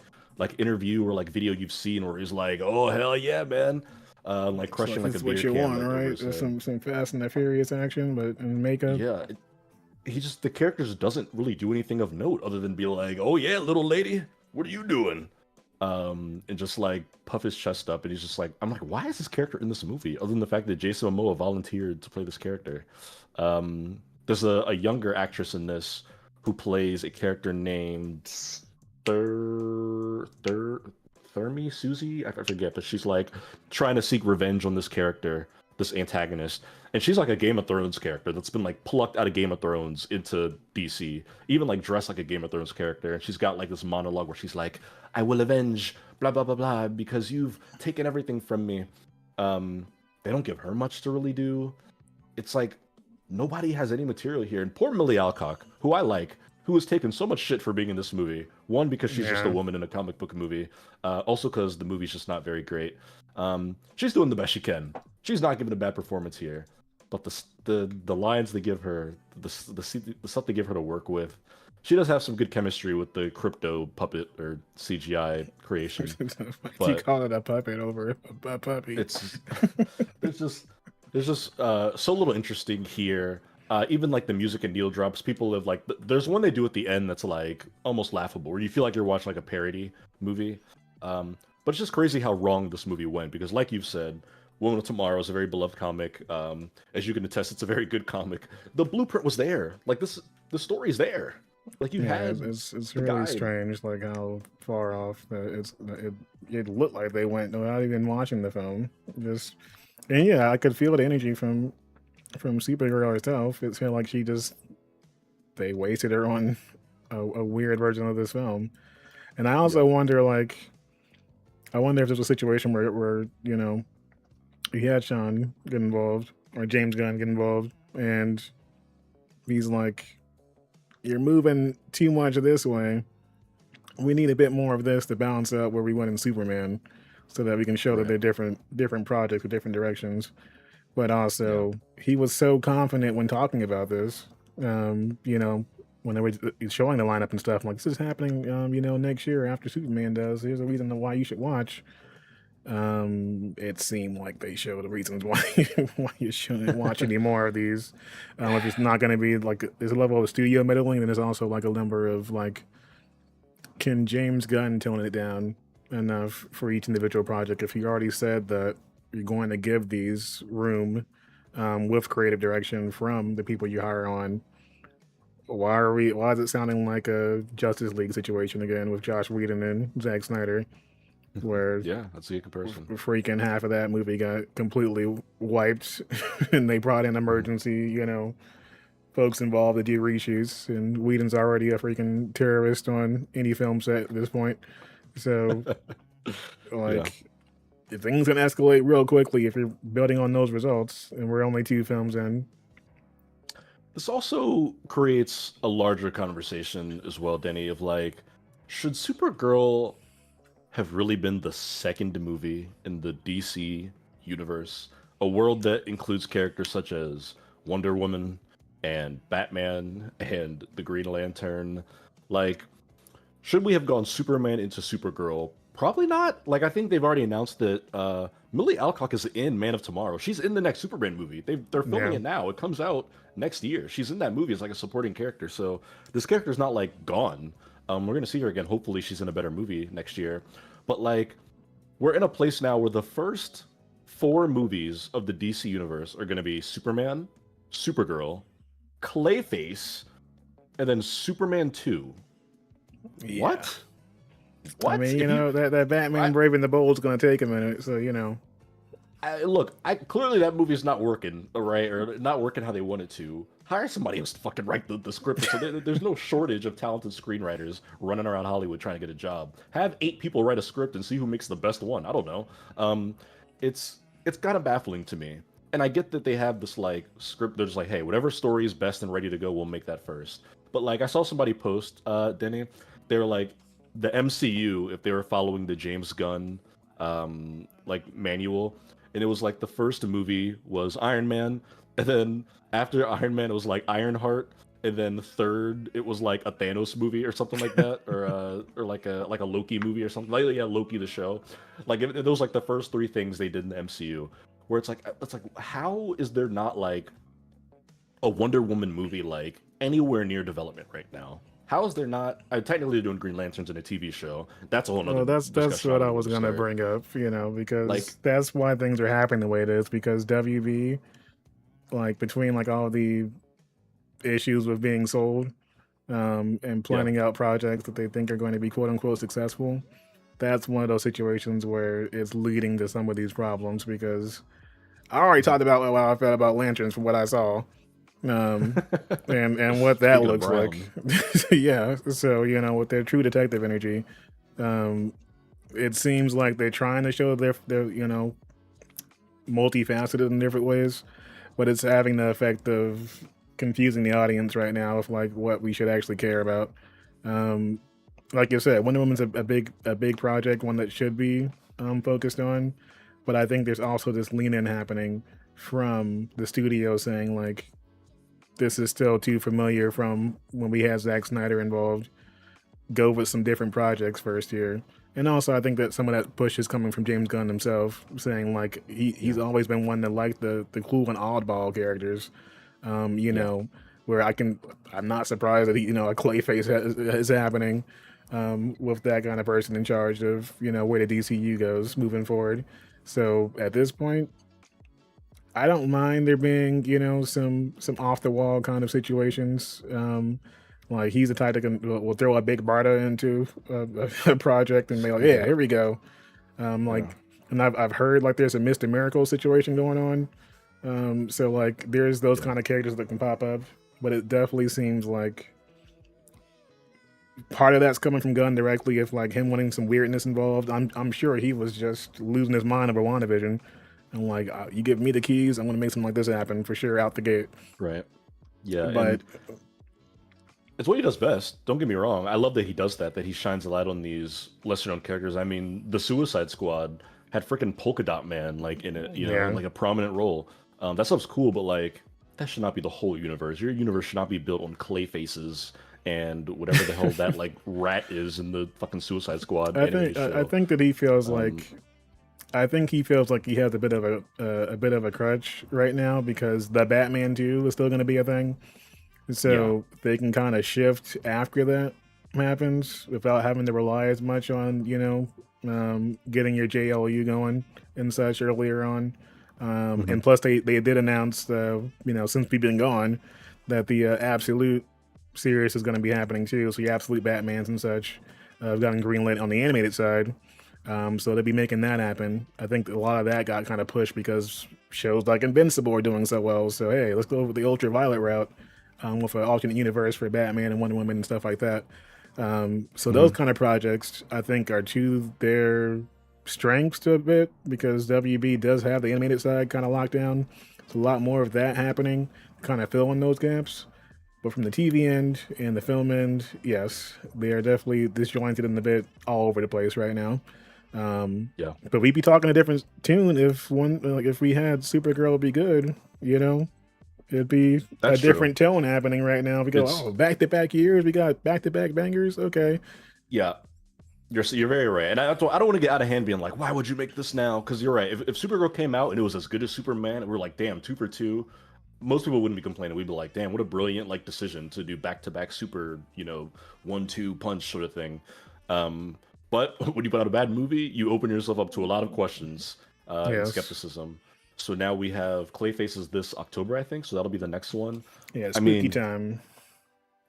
interview or like video you've seen where he's like, "Oh hell yeah, man." Like So crushing if like a it's what beer you can want, like over right? his There's head. some Fast and the Furious action, but in makeup. Yeah, he just the character just doesn't really do anything of note other than be like, "Oh yeah, little lady, what are you doing?" And just like puff his chest up, and he's just like, I'm like, why is this character in this movie? Other than the fact that Jason Momoa volunteered to play this character. There's a younger actress in this who plays a character named Thermi Susie. I forget, but she's like trying to seek revenge on this character, this antagonist, and she's like a Game of Thrones character that's been like plucked out of Game of Thrones into DC, even like dressed like a Game of Thrones character. And she's got like this monologue where she's like, "I will avenge blah blah blah blah because you've taken everything from me." They don't give her much to really do. It's like nobody has any material here. And poor Millie Alcock, who I like, who has taken so much shit for being in this movie. One, because she's just a Yeah. woman in a comic book movie. Also, because the movie's just not very great. She's doing the best she can. She's not giving a bad performance here. But the lines they give her, the stuff they give her to work with, she does have some good chemistry with the crypto puppet or CGI creation. You But call it a puppet over a puppy. it's there's just so little interesting here. Even like the music and needle drops, people have like there's one they do at the end that's like almost laughable, where you feel like you're watching like a parody movie. But it's just crazy how wrong this movie went because, like you've said, Woman of Tomorrow is a very beloved comic. As you can attest, it's a very good comic. The blueprint was there. Like the story's there. Like you Yeah, had it's the really guide. strange, like how far off it looked like they went without even watching the film. Just and yeah, I could feel the energy from Supergirl herself. It felt like they wasted her on a weird version of this film. And I also Yeah. wonder, like, I wonder if there's a situation where you had Sean get involved or James Gunn get involved, and he's like, "You're moving too much this way. We need a bit more of this to balance out where we went in Superman, so that we can show that Right. they're different projects with different directions." But Yeah. also, he was so confident when talking about this. When they were showing the lineup and stuff, I'm like, this is happening. Next year after Superman does. Here's a reason why you should watch. It seemed like they showed the reasons why why you shouldn't watch any more of these. If it's not going to be like there's a level of studio meddling, then there's also like a number of like, can James Gunn tone it down enough for each individual project? If he already said that you're going to give these room with creative direction from the people you hire on, why is it sounding like a Justice League situation again with Josh Whedon and Zack Snyder, where Yeah, that's a good comparison. freaking half of that movie got completely wiped and they brought in emergency, folks involved to do reshoots, and Whedon's already a freaking terrorist on any film set at this point. So, Yeah. like, if things can escalate real quickly if you're building on those results, and we're only 2 films in. This also creates a larger conversation as well, Denny, of like, Should Supergirl have really been the second movie in the DC universe? A world that includes characters such as Wonder Woman and Batman and the Green Lantern. Like, should we have gone Superman into Supergirl? Probably not. Like, I think they've already announced that Millie Alcock is in Man of Tomorrow. She's in the next Superman movie. They're filming Yeah. it now. It comes out next year. She's in that movie as like a supporting character. So this character's not like gone. We're gonna see her again. Hopefully, she's in a better movie next year. But like, we're in a place now where the first four movies of the DC universe are gonna be Superman, Supergirl, Clayface, and then Superman 2. Yeah. What? I What? mean, If you that Batman I, Braving the Bold is going to take a minute, so look, I clearly that movie's not working, right? Or not working how they want it to. Hire somebody else to fucking write the script. So there's no shortage of talented screenwriters running around Hollywood trying to get a job. Have 8 people write a script and see who makes the best one. I don't know. Um, it's kind of baffling to me. And I get that they have this like script. They're just like, hey, whatever story is best and ready to go, we'll make that first. But like, I saw somebody post, Denny. They were like, the MCU, if they were following the James Gunn like manual, and it was like the first movie was Iron Man, and then after Iron Man it was like Ironheart, and then third it was like a Thanos movie or something like that, or like a Loki movie or something. Like, yeah, Loki the show. Like those like the first three things they did in the MCU, where it's like how is there not like a Wonder Woman movie like anywhere near development right now? How is there not? Technically, they're doing Green Lanterns in a TV show. That's a whole well, nother that's discussion I what I don't was want to going to start. bring up, Like, because that's why things are happening the way it is, because WB, like, between like all the issues with being sold, and yeah, planning out projects that they think are going to be quote unquote successful, that's one of those situations where it's leading to some of these problems, because I already mhm. talked about how I felt about Lanterns from what I saw, um, and what that Speaking of looks like. Brown, Yeah, so with their True Detective energy, um, it seems like they're trying to show they're multifaceted in different ways, but it's having the effect of confusing the audience right now with like what we should actually care about. Um, like you said, Wonder Woman's a big project, one that should be focused on, but I think there's also this lean in happening from the studio saying like this is still too familiar from when we had Zack Snyder involved. Go with some different projects first here. And also, I think that some of that push is coming from James Gunn himself, saying like yeah, he's always been one that liked the cool and oddball characters. Um, you yeah, know, where I'm not surprised that a Clayface is happening, with that kind of person in charge of where the DCU goes moving forward. So at this point, I don't mind there being, some off the wall kind of situations. Like he's the type that will throw a big Barda into a project and be like, yeah, yeah, here we go. yeah, Like, and I've heard like there's a Mr. Miracle situation going on. So like there's those yeah. kind of characters that can pop up, but it definitely seems like part of that's coming from Gunn directly. If like him wanting some weirdness involved, I'm sure he was just losing his mind over WandaVision. I'm like, you give me the keys, I'm gonna make something like this happen for sure out the gate. Right. Yeah, But and it's what he does best. Don't get me wrong. I love that he does that. That he shines a light on these lesser known characters. I mean, the Suicide Squad had freaking Polka Dot Man like in it, yeah, like a prominent role. That stuff's cool, but like that should not be the whole universe. Your universe should not be built on clay faces and whatever the hell that like rat is in the fucking Suicide Squad animated I show. think that he feels Um, like he has a bit of a crutch right now because the Batman 2 is still going to be a thing. yeah. So they can kind of shift after that happens without having to rely as much on getting your JLU going and such earlier on. Mhm. And plus they did announce since we've been gone that the Absolute series is going to be happening too. So your Absolute Batmans and such have gotten greenlit on the animated side. So they'll be making that happen. I think a lot of that got kind of pushed because shows like Invincible are doing so well. So hey, let's go over the ultraviolet route, with an alternate universe for Batman and Wonder Woman and stuff like that. So those Mhm. kind of projects I think are to their strengths to a bit because WB does have the animated side kind of locked down. There's a lot more of that happening, kind of filling those gaps. But from the TV end and the film end, yes, they are definitely disjointed and a bit all over the place right now. Um, Yeah, but we'd be talking a different tune if one like if we had Supergirl be good, you know, it'd be a that's true. different tone happening right now. We go, It's oh, back to back years, we got back to back bangers. Okay, yeah. You're very right, and I don't want to get out of hand being like, why would you make this now? Because you're right. If Supergirl came out and it was as good as Superman, and we're like, damn, two for two, most people wouldn't be complaining. We'd be like, damn, what a brilliant like decision to do back to back super, 1-2 punch sort of thing. Um, but when you put out a bad movie, you open yourself up to a lot of questions and yes, skepticism. So now we have Clayface's this October, I think. So that'll be the next one. yeah, I spooky mean, time.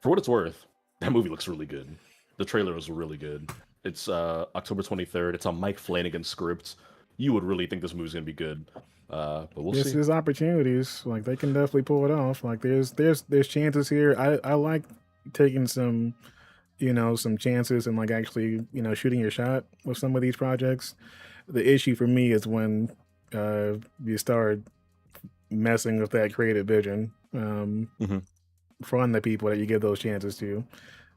for what it's worth, that movie looks really good. The trailer was really good. It's October 23rd. It's on Mike Flanagan's script. You would really think this movie's gonna be good, but we'll This see. is opportunities. Like they can definitely pull it off. Like there's chances here. I like taking some some chances and like actually shooting your shot with some of these projects. The issue for me is when you start messing with that creative vision Hmm. from the people that you give those chances to.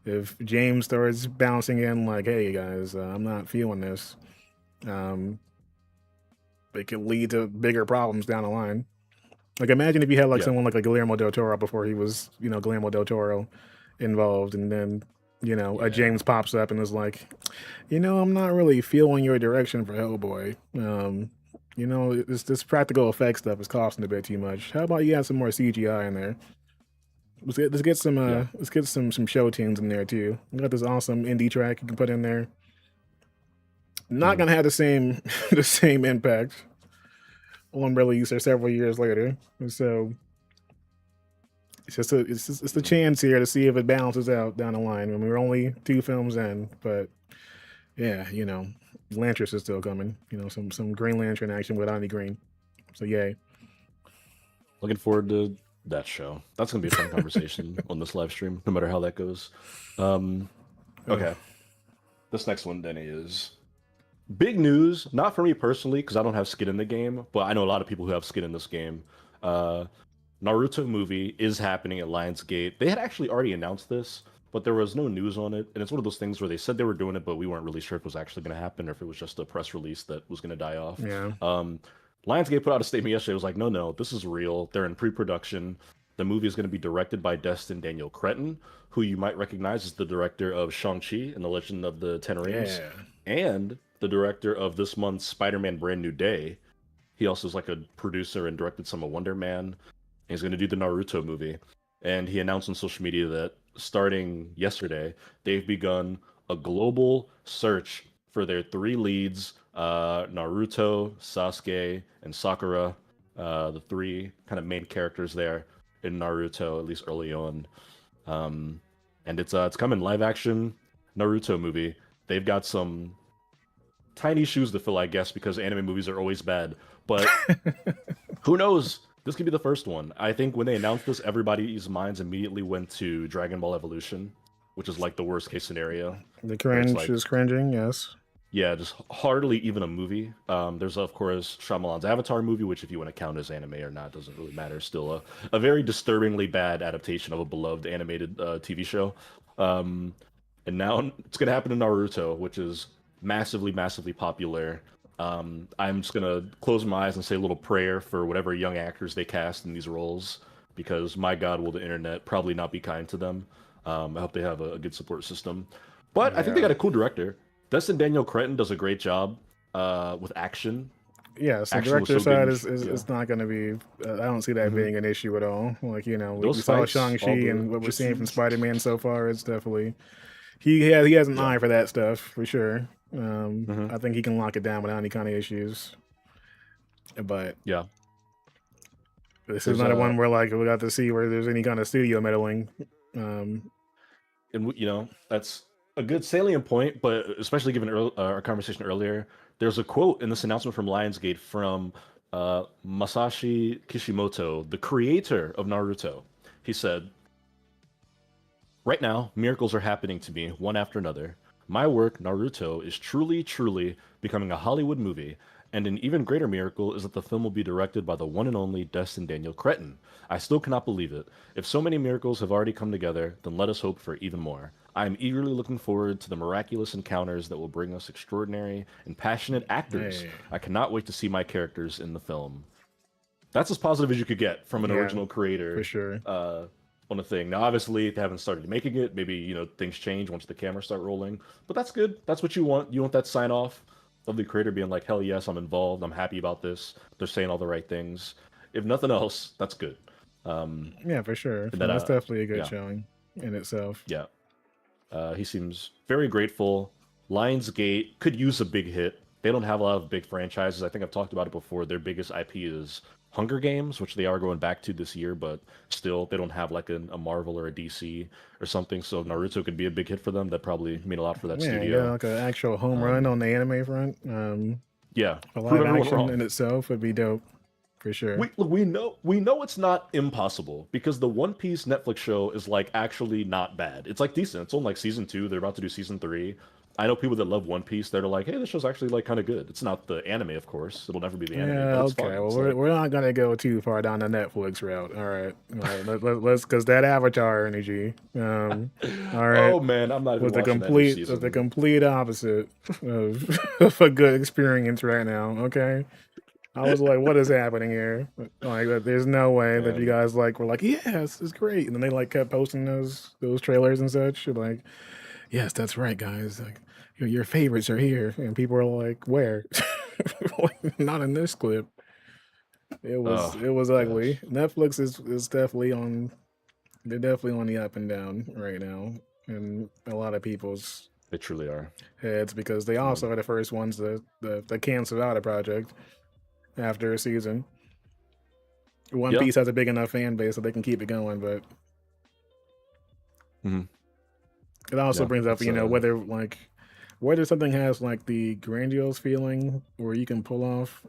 If James starts bouncing in like, "Hey guys, I'm not feeling this," um, it could lead to bigger problems down the line. Like, imagine if you had like Yeah, someone like a Guillermo del Toro before he was, Guillermo del Toro involved, and then a yeah, James pops up and is like, I'm not really feeling your direction for Hellboy. This practical effects stuff is costing a bit too much. How about you add some more CGI in there? Let's get some yeah. some show tunes in there too. We got this awesome indie track you can put in there. Not Hmm. gonna have the same the same impact on release or several years later. So it's the Hmm. chance here to see if it balances out down the line. I mean, we're only two films in, but yeah, Lantris is still coming. Some Green Lantern action with Ani Green. So yay. Looking forward to that show. That's gonna be a fun conversation on this live stream, no matter how that goes. Um, Ugh. okay, this next one, Denny, is big news. Not for me personally, because I don't have skin in the game, but I know a lot of people who have skin in this game. Uh, Naruto movie is happening at Lionsgate. They had actually already announced this, but there was no news on it. And it's one of those things where they said they were doing it, but we weren't really sure if it was actually going to happen or if it was just a press release that was going to die off. Yeah. Um, Lionsgate put out a statement yesterday. It was like, no, no, this is real. They're in pre-production. The movie is going to be directed by Destin Daniel Cretton, who you might recognize as the director of Shang-Chi and the Legend of the Ten Rings, Yeah. and the director of this month's Spider-Man Brand New Day. He also is like a producer and directed some of Wonder Man. He's going to do the Naruto movie. And he announced on social media that starting yesterday, they've begun a global search for their three leads, Naruto, Sasuke, and Sakura, the three kind of main characters there in Naruto, at least early on. Um, and it's coming live action Naruto movie. They've got some tiny shoes to fill, I guess, because anime movies are always bad. But who knows? This could be the first one. I think when they announced this, everybody's minds immediately went to Dragon Ball Evolution, which is like the worst case scenario, The where it's cringe like, is cringing, yes. yeah, just hardly even a movie. There's of course Shyamalan's Avatar movie, which if you want to count as anime or not doesn't really matter. Still a very disturbingly bad adaptation of a beloved animated TV show. Um, and now it's gonna happen in Naruto, which is massively, massively popular. I'm just gonna close my eyes and say a little prayer for whatever young actors they cast in these roles, because my God, will the internet probably not be kind to them. I hope they have a good support system. But I think they Yeah. got a cool director. Destin Daniel Cretton does a great job with action. Yeah, so Action was director so good side in is yeah. it's not going to be. I don't see that Hmm. being an issue at all. Like we Those saw fights, Shang Chi all the and what we're seeing from jutsus. Spider Man so far. It's definitely he has an Yeah. eye for that stuff for sure. Hmm. I think he can lock it down without any kind of issues. But Yeah. this is There's not a one where like we got to see where there's any kind of studio meddling. Um, and that's a good salient point, but especially given our conversation earlier, there's a quote in this announcement from Lionsgate from Masashi Kishimoto, the creator of Naruto. He said, right now, miracles are happening to me one after another. My work, Naruto, is truly, truly becoming a Hollywood movie, And an even greater miracle is that the film will be directed by the one and only Destin Daniel Cretton. I still cannot believe it. If so many miracles have already come together, then let us hope for even more. I am eagerly looking forward to the miraculous encounters that will bring us extraordinary and passionate actors. Hey, I cannot wait to see my characters in the film. That's as positive as you could get from an yeah, original for creator sure. on a thing. Now, obviously, they haven't started making it. Maybe things change once the cameras start rolling, but that's good. That's what you want. You want that sign off of the creator being like, "Hell yes, I'm involved. I'm happy about this. They're saying all the right things." If nothing else, that's good. Um, Yeah, for sure. and And then, that's definitely a good yeah, showing in itself. yeah. He seems very grateful. Lionsgate could use a big hit. They don't have a lot of big franchises. I think I've talked about it before. Their biggest IP is Hunger Games, which they are going back to this year, but still, they don't have like a Marvel or a DC or something. So Naruto could be a big hit for them. That probably mean a lot for that Yeah, get studio. like an actual home run Um, on the anime front. yeah, A prove live everyone action wrong. in itself would be dope for sure. We know it's not impossible because the One Piece Netflix show is like actually not bad. It's like decent. It's on like season 2. They're about to do season 3. I know people that love One Piece. They're like, hey, this show's actually like kind of good. It's not the anime, of course. It'll never be the anime, Yeah, but it's okay. fun. Well, It's we're, like, we're not gonna go too far down the Netflix route. All right. Let's because that Avatar energy. All right, oh man, I'm not even was the watching that new season. complete opposite of, of a good experience right now. Okay, I was like, what is happening here? Like, there's no way that you And guys like were like, yes, it's great, and then they like kept posting those trailers and such. You're like, yes, that's right, guys. Like, your favorites are here, and people are like, where? Like, not in this clip. oh It was ugly. gosh, Netflix is definitely on. They're definitely on the up and down right now, and a lot of people's they truly are. heads because they Um, also are the first ones that canceled out a project after a season. One yeah, Piece has a big enough fan base that they can keep it going, but hmm it also yeah, brings up, it's whether something has like the grandiose feeling where you can pull off,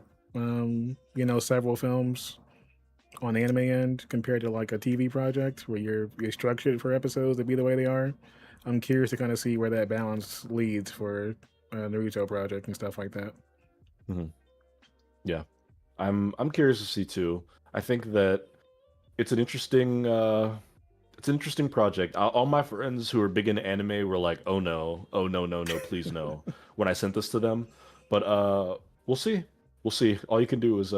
several films on the anime end compared to like a TV project where you're structured for episodes to be the way they are. I'm curious to kind of see where that balance leads for a Naruto project and stuff like that. mhm, yeah. I'm curious to see too. I think that it's an interesting it's an interesting project. All my friends who are big into anime were like, "Oh no, oh no, no, no, please no," when I sent this to them. But we'll see. We'll see. All you can do is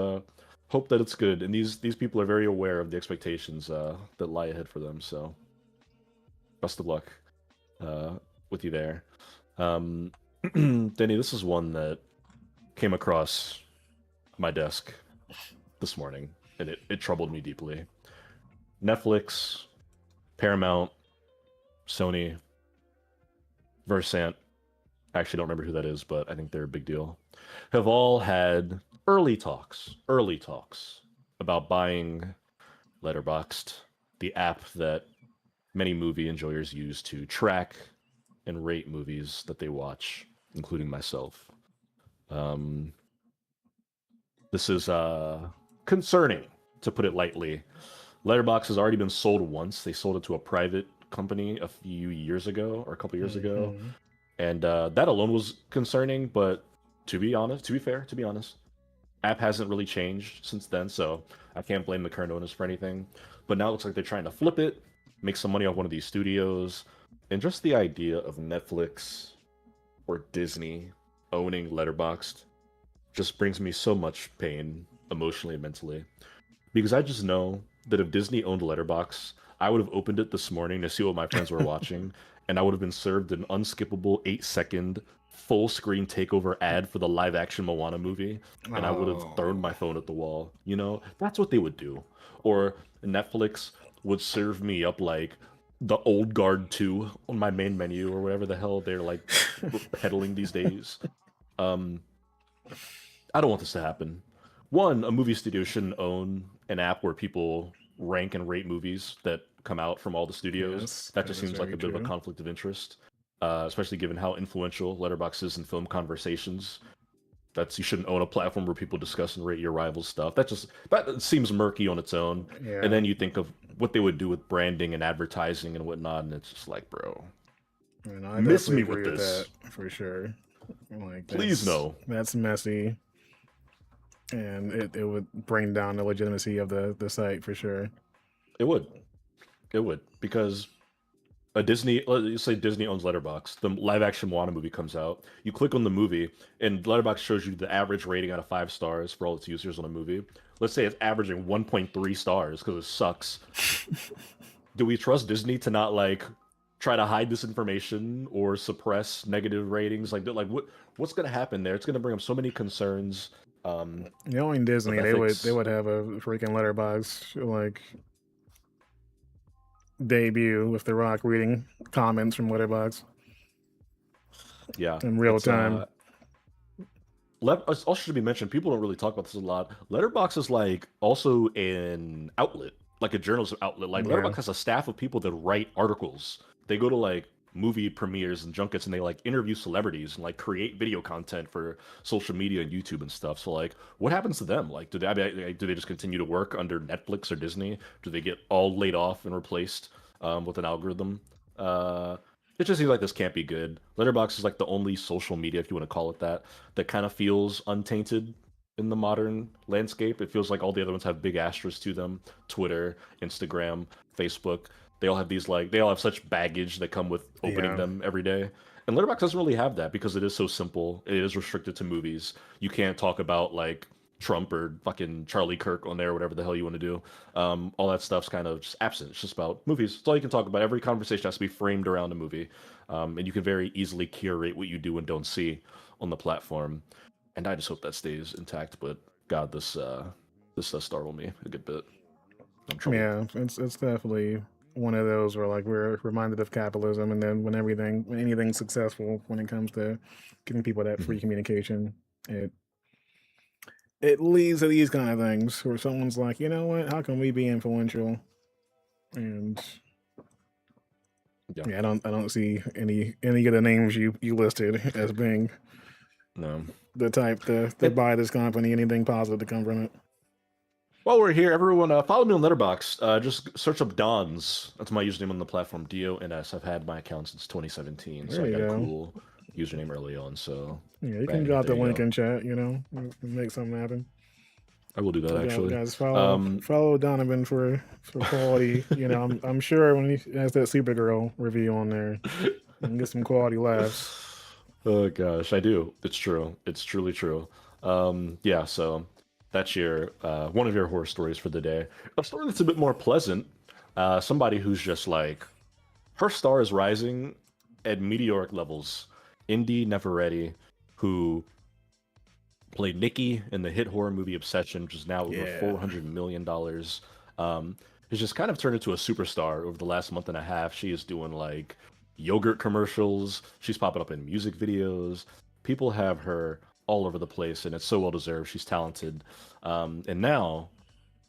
hope that it's good. And these people are very aware of the expectations that lie ahead for them. So best of luck uh, with you there. Um, Denny, this is one that came across my desk this morning, and it troubled me deeply. Netflix, Paramount, Sony, Versant, I actually don't remember who that is, but I think they're a big deal, have all had early talks about buying Letterboxd, the app that many movie enjoyers use to track and rate movies that they watch, including myself. Um, this is concerning, to put it lightly. Letterbox has already been sold once. They sold it to a private company a few years ago, or a couple years ago, Hmm. and that alone was concerning. But to be honest, to be fair, to be honest, app hasn't really changed since then, so I can't blame the current owners for anything. But now it looks like they're trying to flip it, make some money off one of these studios, and just the idea of Netflix or Disney owning Letterboxd just brings me so much pain emotionally and mentally. Because I just know that if Disney owned Letterbox, I would have opened it this morning to see what my friends were watching, and I would have been served an unskippable 8-second full screen takeover ad for the live action Moana movie, and I would have thrown Oh, my phone at the wall. That's what they would do. Or Netflix would serve me up like the Old Guard 2 on my main menu or whatever the hell they're like peddling these days. Um, I don't want this to happen. One, a movie studio shouldn't own an app where people rank and rate movies that come out from all the studios. yes, That that just is seems like very a bit of a true. conflict of interest, especially given how influential Letterboxd is in film conversations. You shouldn't own a platform where people discuss and rate your rivals' stuff. That seems murky on its own. And Yeah, then you think of what they would do with branding and advertising and whatnot, and it's just like, bro, and I miss definitely me with agree with that this. for sure. Like Please no. that's messy. and it would bring down the legitimacy of the site for sure. It would. It would because a Disney, let's say Disney owns Letterboxd. The live action Moana movie comes out. You click on the movie, and Letterboxd shows you the average rating out of 5 stars for all its users on a movie. Let's say it's averaging 1.3 stars because it sucks. Do we trust Disney to not like try to hide this information or suppress negative ratings? Like what's gonna happen there? It's gonna bring up so many concerns Knowing of Disney, they ethics. would have a freaking letterbox like debut with The Rock reading comments from Letterbox Yeah, in real it's time. also should be mentioned. People don't really talk about this a lot. Letterbox is like also an outlet, like a journalism outlet. Like Yeah, Letterbox has a staff of people that write articles. They go to like movie premieres and junkets, and they like interview celebrities and like create video content for social media and YouTube and stuff. So like, what happens to them? Like, do they just continue to work under Netflix or Disney? Do they get all laid off and replaced with an algorithm? It just seems like this can't be good. Letterbox is like the only social media, if you want to call it that, that kind of feels untainted in the modern landscape. It feels like all the other ones have big asterisks to them. Twitter, Instagram, Facebook. They all have these like they all have such baggage that come with opening yeah, them every day. And Letterboxd doesn't really have that because it is so simple. It is restricted to movies. You can't talk about like Trump or fucking Charlie Kirk on there, whatever the hell you want to do. All that stuff's kind of just absent. It's just about movies. It's all you can talk about. Every conversation has to be framed around a movie, and you can very easily curate what you do and don't see on the platform. And I just hope that stays intact. But God, this does startle me a good bit. I'm troubled. yeah. It's definitely one of those where like we're reminded of capitalism, and then when anything's successful when it comes to giving people that free Mhm. communication, it it leads to these kind of things where someone's like, you know what? How can we be influential? And Yeah. yeah, I don't see any of the names you listed as being No. the type to And buy this company. Anything positive to come from it. while we're here, everyone follow me on Letterboxd. Just search up Dons. That's my username on the platform, DONS. I've had my account since 2017, so There I you got a go. cool username early on. So, Yeah, you can bang, drop there the you link go. in chat. You know, make something happen. I will do that actually. Guys, Um, follow Donovan for quality. You know, I'm sure when he has that Supergirl review on there, you can get some quality laughs. oh gosh, I do. It's true. It's truly true. Yeah, so that's your one of your horror stories for the day. A story that's a bit more pleasant. Somebody who's just like her star is rising at meteoric levels. Indy Neferetti, who played Nikki in the hit horror movie Obsession, which is now over Yeah, $400 million. Has just kind of turned into a superstar over the last month and a half. She is doing like yogurt commercials. She's popping up in music videos. People have her all over the place, and it's so well deserved. She's talented. And now,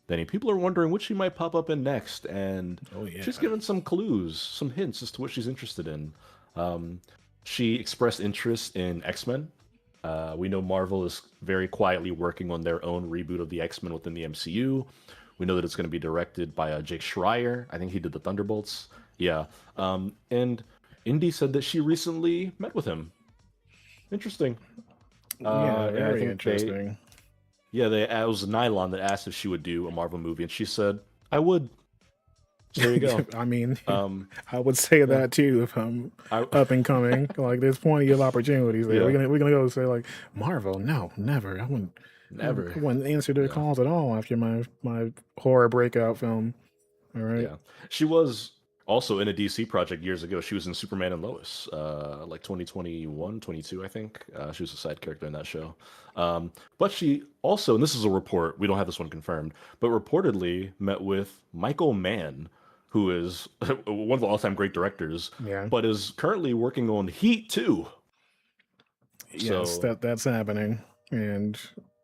Danny, people are wondering what she might pop up in next, and oh yeah, she's given some clues, some hints as to what she's interested in. Um, she expressed interest in X-Men. We know Marvel is very quietly working on their own reboot of the X-Men within the MCU. We know that it's going to be directed by Jake Schreier. I think he did the Thunderbolts. Yeah. And Indy said that she recently met with him. Interesting. yeah, And I very think interesting. it was Nylon that asked if she would do a Marvel movie, and she said, I would. So there you go. I mean, Um, I would say yeah. that too if I'm I, up and coming. Like, there's plenty of opportunities there. yeah. We're gonna go say like Marvel. No, never. I Never. wouldn't answer their Yeah. calls at all after my horror breakout film. All right. Yeah. She was also in a DC project years ago. She was in Superman and Lois, like 2021, 22, I think. She was a side character in that show. But she also, and this is a report, we don't have this one confirmed, but reportedly met with Michael Mann, who is one of the all-time great directors, Yeah. but is currently working on Heat 2. Yes, So, that's happening, and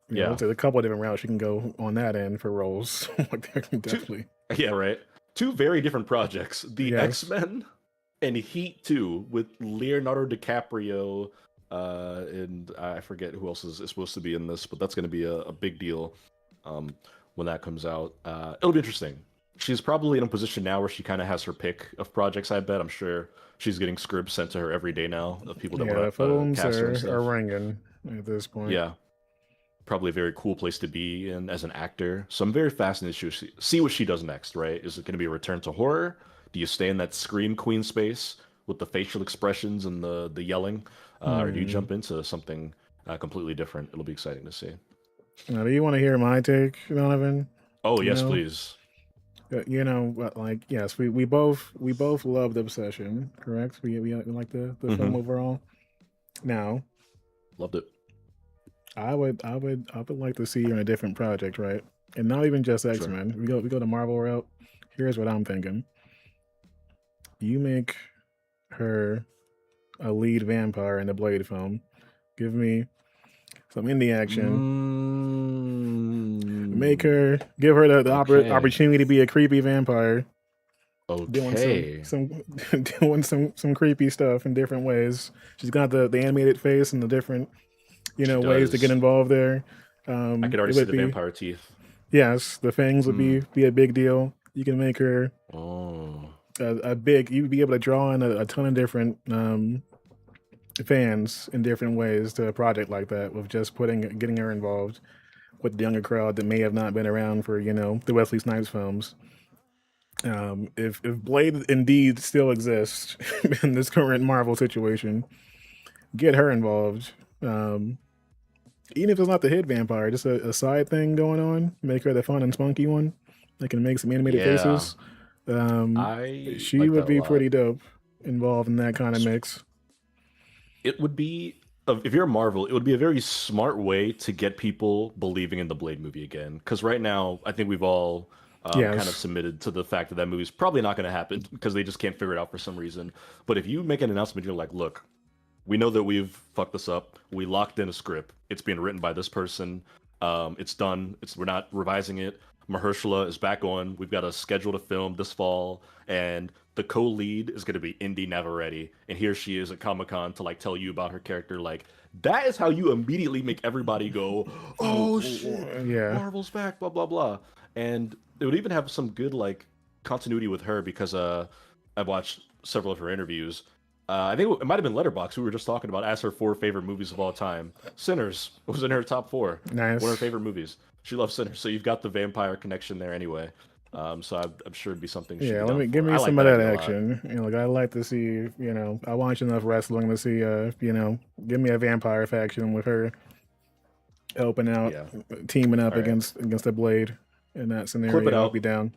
you know, yeah. there's a couple of different routes you can go on that end for roles. Like, there can Two, definitely. yeah, right. Two very different projects. The Yes. X-Men and Heat 2 with Leonardo DiCaprio, and I forget who else is supposed to be in this, but that's going to be a big deal um, when that comes out. It'll be interesting. She's probably in a position now where she kind of has her pick of projects, I bet. I'm sure she's getting scripts sent to her every day now of people that Yeah, the want to phones cast her and are stuff. ringing at this point. Yeah. probably a very cool place to be in as an actor. So I'm very fascinated to see what she does next, right? Is it going to be a return to horror? Do you stay in that scream queen space with the facial expressions and the yelling, or do you Hmm. jump into something completely different? It'll be exciting to see. Now, do you want to hear my take, Donovan? Oh You yes, know, please. like yes, we both loved Obsession, correct? We like the film Hmm. overall. Now, Loved it. I would like to see you in a different project, right? And not even just X Sure. Men. We go the Marvel route. Here's what I'm thinking: you make her a lead vampire in the Blade film. Give me some indie action. Give her the Okay. opportunity to be a creepy vampire, doing some Okay. some doing some creepy stuff in different ways. She's got the animated face and the different She ways to get does. involved there. I could It already see would the be, vampire teeth. yes, the fangs would Hmm. be a big deal. You can make her Oh. a big. You'd be able to draw in a ton of different fans in different ways to a project like that with just getting her involved with the younger crowd that may have not been around for the Wesley Snipes films. If Blade indeed still exists in this current Marvel situation, get her involved. Um, Even if it's not the hit vampire, just a side thing going on, make her the fun and spunky one. They can make some animated Yeah. faces. Um, I she like would that a be lot. pretty dope involved in that kind of mix. It would be if you're Marvel, it would be a very smart way to get people believing in the Blade movie again. Because right now, I think we've all kind of Yes. submitted to the fact that that movie's probably not going to happen because they just can't figure it out for some reason. But if you make an announcement, you're like, look, we know that we've fucked this up. We locked in a script. It's being written by this person. It's done. We're not revising it. Mahershala is back on. We've got a schedule to film this fall, and the co-lead is going to be Indy Navarrete, and here she is at Comic Con to like tell you about her character. Like that is how you immediately make everybody go, "Oh shit, Yeah. Marvel's back!" Blah blah blah. And it would even have some good like continuity with her because I've watched several of her interviews. I think it might have been Letterbox. We were just talking about as her four favorite movies of all time. Sinners was in her top four. One of her Nice. favorite movies. She loves Sinners, so you've got the vampire connection there anyway. So I'm sure it'd be something she'd Yeah, be let down me give for. me I like some of that that idea a lot. action. Like I like to see. I watch enough wrestling to see. Give me a vampire faction with her helping out, Yeah. teaming up All right. against the Blade in that Clip it scenario. I'll be out. down.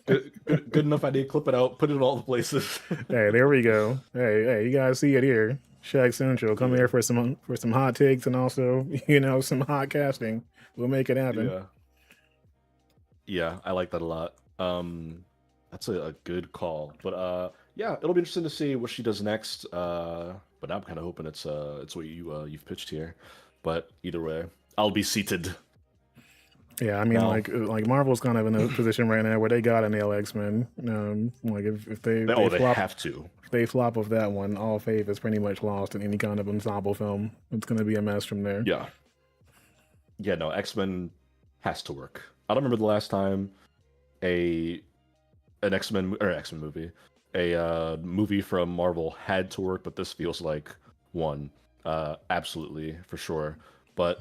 Good enough idea. Clip it out. Put it in all the places. Hey, there we go. Hey, you guys see it here. Shaq Central, come Yeah. here for some hot takes and also some hot casting. We'll make it happen. Yeah. Yeah. I like that a lot. That's a good call. But yeah, it'll be interesting to see what she does next. But I'm kind of hoping it's what you've pitched here. But either way, I'll be seated Yeah, I mean, now. like Marvel's kind of in a position right now where they gotta nail X Men. Like if they They flop have to. if they flop with that one, all faith is pretty much lost in any kind of ensemble film. It's gonna be a mess from there. Yeah. Yeah, no, X-Men has to work. I don't remember the last time a an X-Men movie, a movie from Marvel had to work, but this feels like one. Absolutely, for sure. But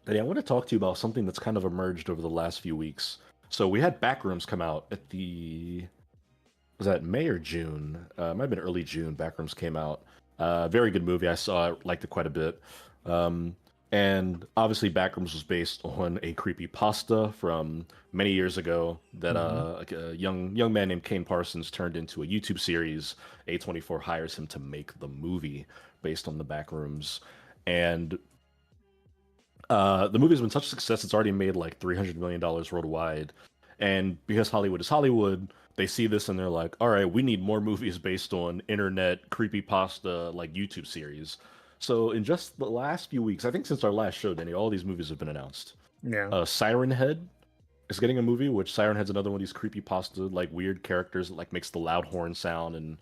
yeah, I want to talk to you about something that's kind of emerged over the last few weeks. So we had Backrooms come out at the was that May or June? It might have been early June. Backrooms came out. Very good movie. I saw it, liked it quite a bit. Um, and obviously, Backrooms was based on a creepy pasta from many years ago that Hmm. like a young man named Kane Parsons turned into a YouTube series. A24 hires him to make the movie based on the Backrooms, and the movie's been such a success. It's already made like $300 million worldwide, and because Hollywood is Hollywood, they see this and they're like, "All right, we need more movies based on internet creepypasta like YouTube series." So in just the last few weeks, I think since our last show, Danny, all these movies have been announced. Yeah. Siren Head is getting a movie, which Siren Head's another one of these creepypasta like weird characters that like makes the loud horn sound and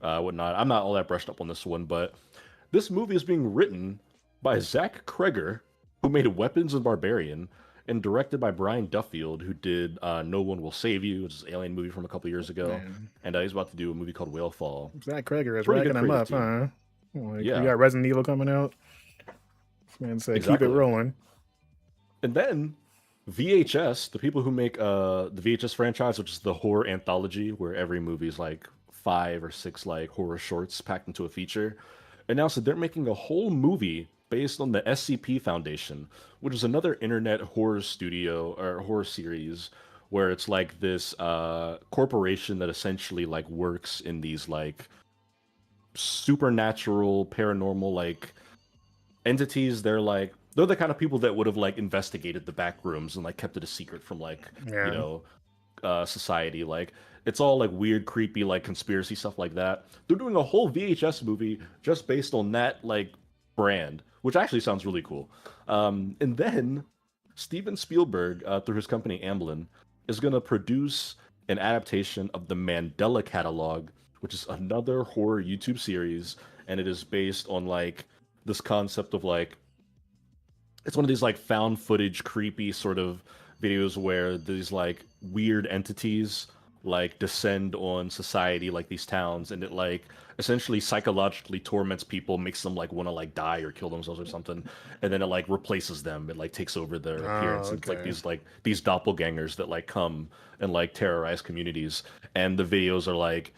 whatnot. I'm not all that brushed up on this one, but this movie is being written by Zach Kreger, who made Weapons and Barbarian, and directed by Brian Duffield, who did No One Will Save You, which is an alien movie from a couple years ago, Man, and he's about to do a movie called Whale Fall. Zach Kreger is Pretty racking good them creative up, team. huh? Like we Yeah, got Resident Evil coming out. and say keep it Exactly. rolling. And then VHS, the people who make the VHS franchise, which is the horror anthology, where every movie is like 5 or 6 like horror shorts packed into a feature, announced that they're making a whole movie based on the SCP Foundation, which is another internet horror studio or horror series where it's like this corporation that essentially like works in these like supernatural paranormal like entities. They're the kind of people that would have like investigated the back rooms and like kept it a secret from like you Yeah. know society. Like it's all like weird creepy like conspiracy stuff like that. They're doing a whole VHS movie just based on that like brand, which actually sounds really cool. And then Steven Spielberg, through his company Amblin, is going to produce an adaptation of the Mandela Catalog, which is another horror YouTube series, and it is based on like this concept of like it's one of these like found footage creepy sort of videos where these like weird entities like descend on society like these towns, and it like essentially psychologically torments people, makes them like want to like die or kill themselves or something, and then it like replaces them, it like takes over their appearance, Oh, and it's okay. like these doppelgangers that like come and like terrorize communities. And the videos are like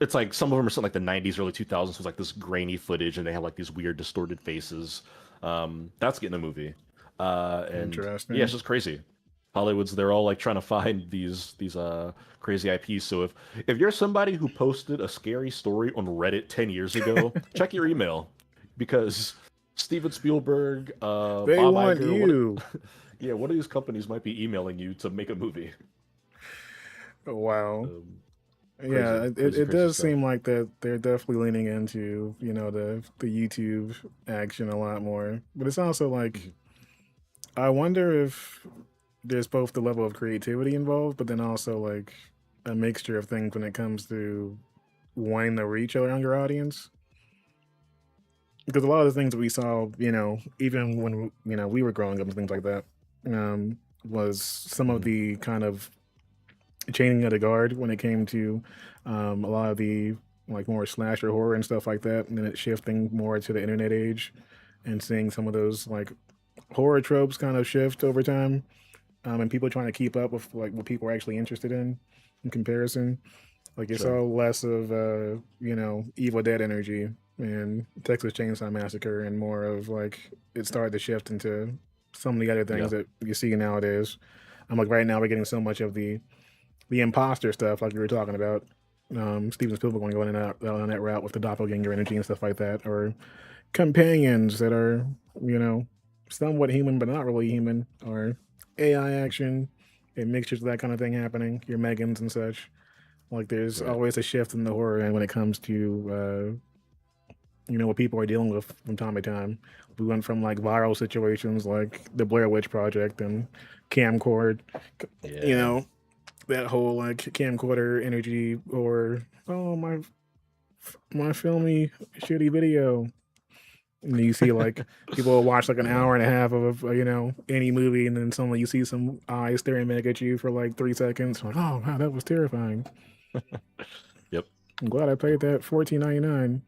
it's like some of them are something like the 90s, early 2000s with like this grainy footage, and they have like these weird distorted faces. That's getting a movie, and yeah, it's Interesting. just crazy. Hollywood's they're all like trying to find these crazy IPs. So if you're somebody who posted a scary story on Reddit 10 years ago, check your email because Steven Spielberg, They Bob want Iger, what you. yeah, what of these companies might be emailing you to make a movie? Wow. Um, Yeah, crazy, crazy, it crazy does stuff. seem like that they're definitely leaning into, the YouTube action a lot more. But it's also like Mhm. I wonder if there's both the level of creativity involved, but then also like a mixture of things when it comes to wanting to reach a younger audience. Because a lot of the things that we saw, even when we were growing up and things like that, was some of Mhm. the kind of changing of the guard when it came to a lot of the like more slasher horror and stuff like that, and then it shifting more to the internet age and seeing some of those like horror tropes kind of shift over time, and people trying to keep up with like what people are actually interested in comparison. Like it's Sure. all less of Evil Dead energy and Texas Chainsaw Massacre, and more of like it started to shift into some of the other things Yeah. that you see nowadays. I'm like right now we're getting so much of the imposter stuff, like you were talking about. Steven Spielberg going on that route with the doppelganger energy and stuff like that, or companions that are, you know, somewhat human but not really human, or AI action and mixtures of that kind of thing happening. Your Megans and such. Like there's Right. always a shift in the horror and when it comes to what people are dealing with from time to time. We went from like viral situations like the Blair Witch Project and camcord, you Yeah. know, that whole like camcorder energy, or oh my filmy shitty video. And you see like people will watch like an Yeah. hour and a half of any movie, and then suddenly you see some eyes staring back at you for like 3 seconds. Like, oh wow, that was terrifying. Yep. I'm glad I paid that 14.99.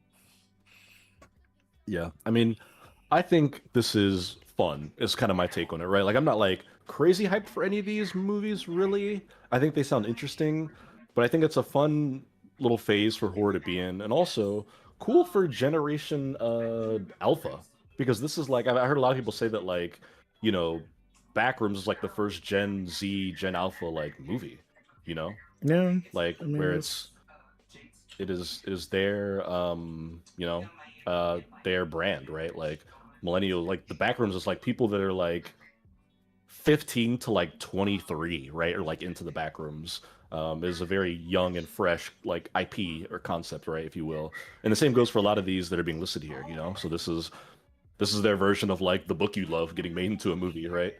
Yeah. I mean, I think this is fun. Is kind of my take on it, right? Like I'm not like crazy hyped for any of these movies, really. I think they sound interesting, but I think it's a fun little phase for horror to be in, and also cool for Generation Alpha because this is like I heard a lot of people say that like you know Backrooms is like the first Gen Z, Gen Alpha like movie, you know, Yeah, like I mean where that's it is their their brand, right? Like millennial, like the Backrooms is like people that are like 15 to like 23, right? Or like into the Backrooms. Is a very young and fresh like IP or concept, right, if you will. And the same goes for a lot of these that are being listed here, you know. So this is their version of like the book you love getting made into a movie, right?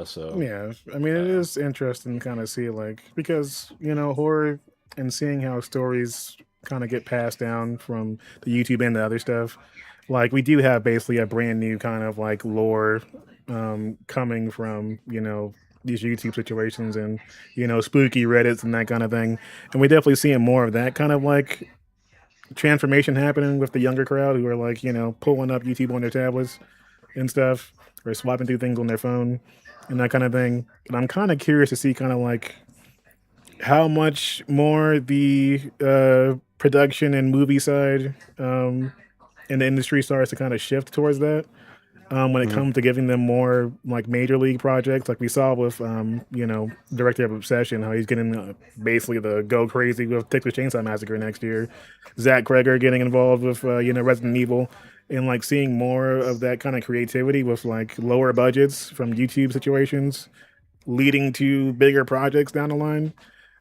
So yeah. I mean it uh is interesting to kind of see like because horror and seeing how stories kind of get passed down from the YouTube and the other stuff. Like we do have basically a brand new kind of like lore coming from these YouTube situations and spooky Reddits and that kind of thing, and we definitely seeing more of that kind of like transformation happening with the younger crowd who are like pulling up YouTube on their tablets. and stuff, or swapping through things on their phone and that kind of thing. And I'm kind of curious to see kind of like how much more the production and movie side in the industry starts to kind of shift towards that when it Hmm. comes to giving them more like major league projects, like we saw with director of Obsession, how he's getting basically the go crazy with Texas Chainsaw Massacre next year. Zach Kreger getting involved with Resident Evil, and like seeing more of that kind of creativity with like lower budgets from YouTube situations leading to bigger projects down the line.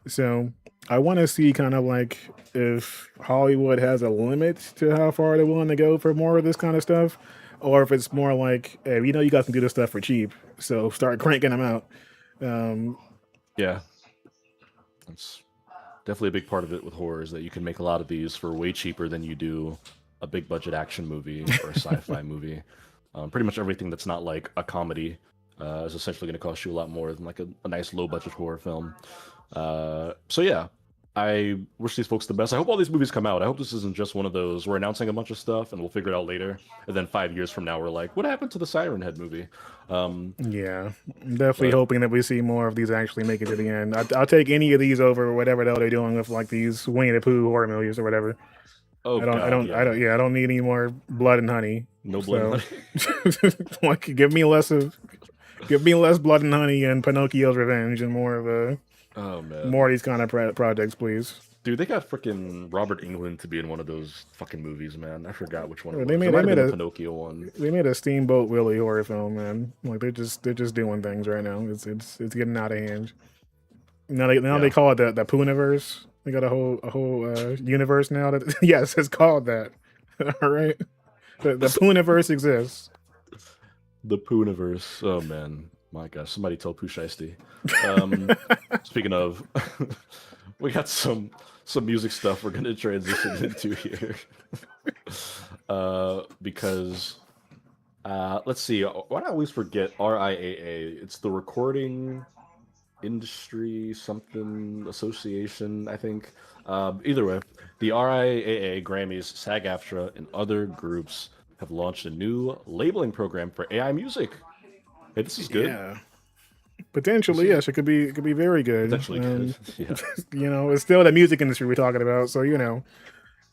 So I want to see kind of like if Hollywood has a limit to how far they're willing to go for more of this kind of stuff, or if it's more like, hey, we know you guys can do this stuff for cheap, so start cranking them out. Um, Yeah, that's definitely a big part of it with horror is that you can make a lot of these for way cheaper than you do a big budget action movie or a sci-fi movie. Pretty much everything that's not like a comedy is essentially going to cost you a lot more than like a nice low budget horror film. So yeah, I wish these folks the best. I hope all these movies come out. I hope this isn't just one of those we're announcing a bunch of stuff and we'll figure it out later, and then 5 years from now we're like, what happened to the Siren Head movie? Um, yeah, I'm definitely but hoping that we see more of these actually make it to the end. I'll take any of these over whatever the hell they're doing with like these Winnie the Pooh horror movies or whatever. oh god, yeah, Yeah, I don't need any more blood and honey. no blood and So, honey. like, give me less blood and honey and Pinocchio's Revenge and more of a Oh more man. of these kind of projects, please. Dude, they got freaking Robert England to be in one of those fucking movies, man. I forgot which one it Well, was. It might have been the Pinocchio one. they made a Steamboat Willie horror film, man. Like they're just doing things right now. It's getting out of hand. Now they Yeah. call it the Pooniverse. They got a whole universe now. That yes, it's called that. All right, the Pooniverse exists. The Pooniverse. Oh man. My gosh. Somebody tell Pooh Shiesty. Um speaking of we got some music stuff we're gonna transition into here. Because let's see, why do I always forget RIAA? It's the Recording Industry something association, I think. Either way, the RIAA, Grammys, SAG-AFTRA, and other groups have launched a new labeling program for AI music. Hey, this is good. Yeah, This potentially is yes, it could be very good. potentially good. Yeah. It's still the music industry we're talking about, so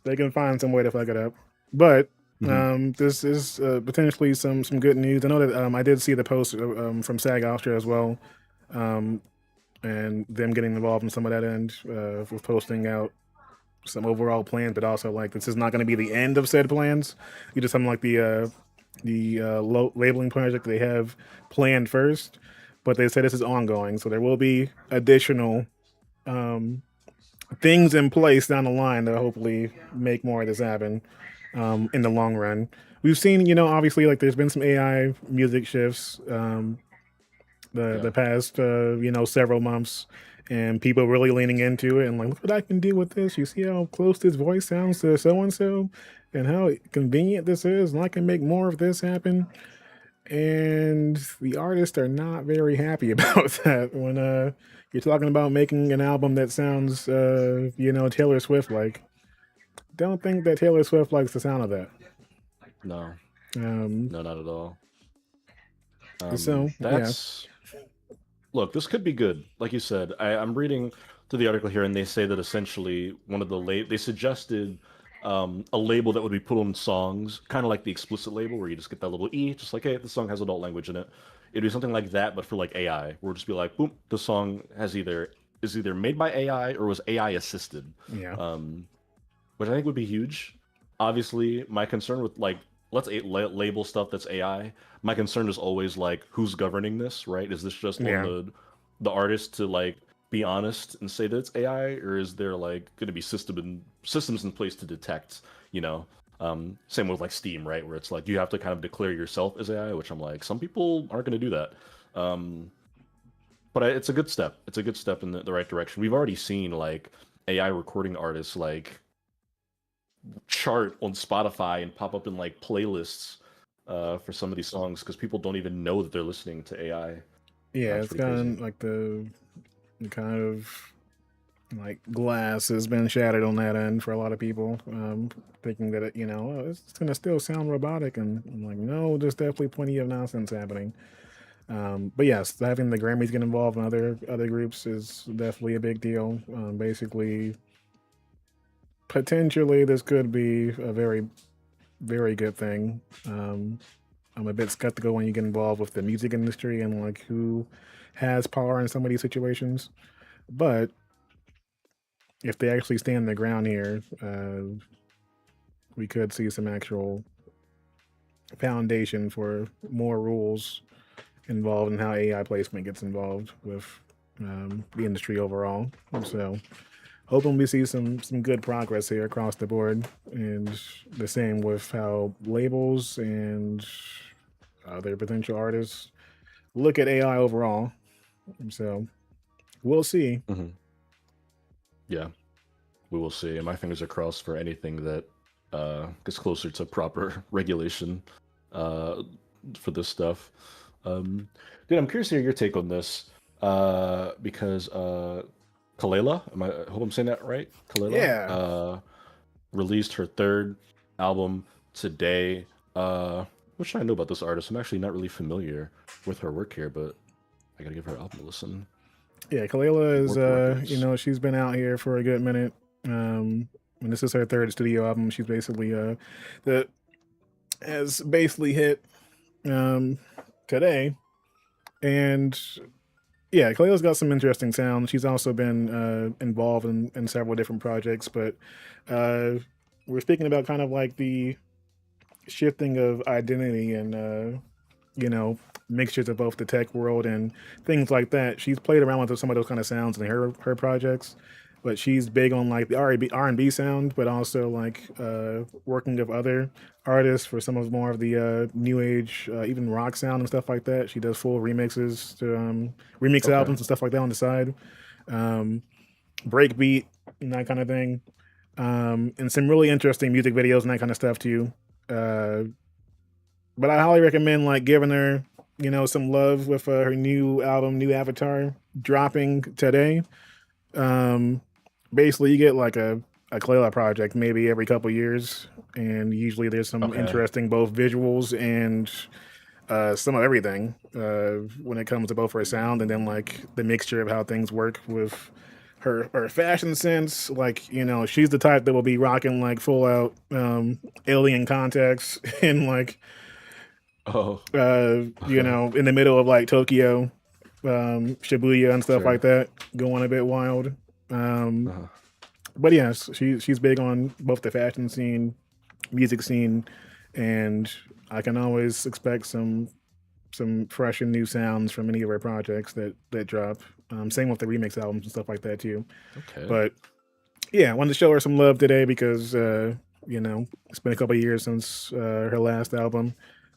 they can find some way to fuck it up. But Hmm. this is potentially some good news. I know that I did see the post from SAG Austria as well, um, and them getting involved in some of that end with posting out some overall plans, but also like this is not going to be the end of said plans. You just something like the labeling project they have planned first, but they say this is ongoing, so there will be additional um, things in place down the line that hopefully make more of this happen in the long run. We've seen, obviously, like there's been some AI music shifts the Yeah. past, several months, and people really leaning into it and like, look what I can do with this. You see how close this voice sounds to so and so, and how convenient this is, and I can make more of this happen. And the artists are not very happy about that when you're talking about making an album that sounds Taylor Swift like. Don't think that Taylor Swift likes the sound of that. No. Um, No, not at all. so yeah, That's look, this could be good. Like you said, I'm reading through the article here, and they say that essentially one of the they suggested a label that would be put on songs, kind of like the explicit label, where you just get that little E, just like, hey, the song has adult language in it. It'd be something like that, but for like AI, where it'd just be like, boom, the song has either made by AI or was AI assisted. yeah, Um, which I think would be huge. Obviously, my concern with like let's label stuff that's AI. My concern is always like who's governing this, right? Is this just on yeah, the artist to like be honest and say that it's AI, or is there like going to be systems in place to detect? You know, same with like Steam, right? Where it's like you have to kind of declare yourself as AI, which I'm like some people aren't going to do that. Um, but it's a good step. It's a good step in the right direction. We've already seen like AI recording artists like chart on Spotify and pop up in like playlists for some of these songs because people don't even know that they're listening to AI. yeah. It's It's pretty crazy. gotten like the kind of Like glass has been shattered on that end for a lot of people, thinking that oh, it's gonna still sound robotic, and I'm like, no, there's definitely plenty of nonsense happening. But yes, having the Grammys get involved in other groups is definitely a big deal. Basically, potentially this could be a very good thing. I'm a bit skeptical when you get involved with the music industry and like who has power in some of these situations. But if they actually stand their ground here, we could see some actual foundation for more rules involved in how AI placement gets involved with the industry overall. So hoping we see some good progress here across the board, and the same with how labels and other potential artists look at AI overall. So we'll see. Hmm. Yeah, we will see. And my fingers are crossed for anything that gets closer to proper regulation uh, for this stuff. Dude, I'm curious to hear your take on this because Kalela, I hope I'm saying that right? Kalela Yeah, released her third album today. What should I know about this artist? I'm actually not really familiar with her work here, but I gotta give her album a listen. yeah. Kalela is, Work Records. she's been out here for a good minute. And this is her third studio album. She's basically, that has basically hit um today, and yeah, Kalela's got some interesting sounds. She's also been involved in several different projects, but uh, we're speaking about kind of like the shifting of identity and you know mixtures of both the tech world and things like that. She's played around with some of those kind of sounds in her projects, but she's big on like the R&B sound, but also like working with other artists for some of more of the new age, even rock sound and stuff like that. She does full remixes to remix Okay. albums and stuff like that on the side, um, breakbeat and that kind of thing, and some really interesting music videos and that kind of stuff too. Uh, but I highly recommend like giving her some love with her new album, New Avatar, dropping today. Um, Basically, you get like a Clayla project maybe every couple years, and usually there's some Okay. interesting both visuals and some of everything when it comes to both her sound and then like the mixture of how things work with her fashion sense. Like she's the type that will be rocking like full out alien contacts and like Oh, okay. in the middle of like Tokyo, Shibuya and stuff like Sure. that, going a bit wild. Um, Uh-huh. but yes, she's big on both the fashion scene, music scene, and I can always expect some fresh and new sounds from any of her projects that drop. Same with the remix albums and stuff like that too. Okay. But yeah, I wanted to show her some love today because it's been a couple of years since her last album,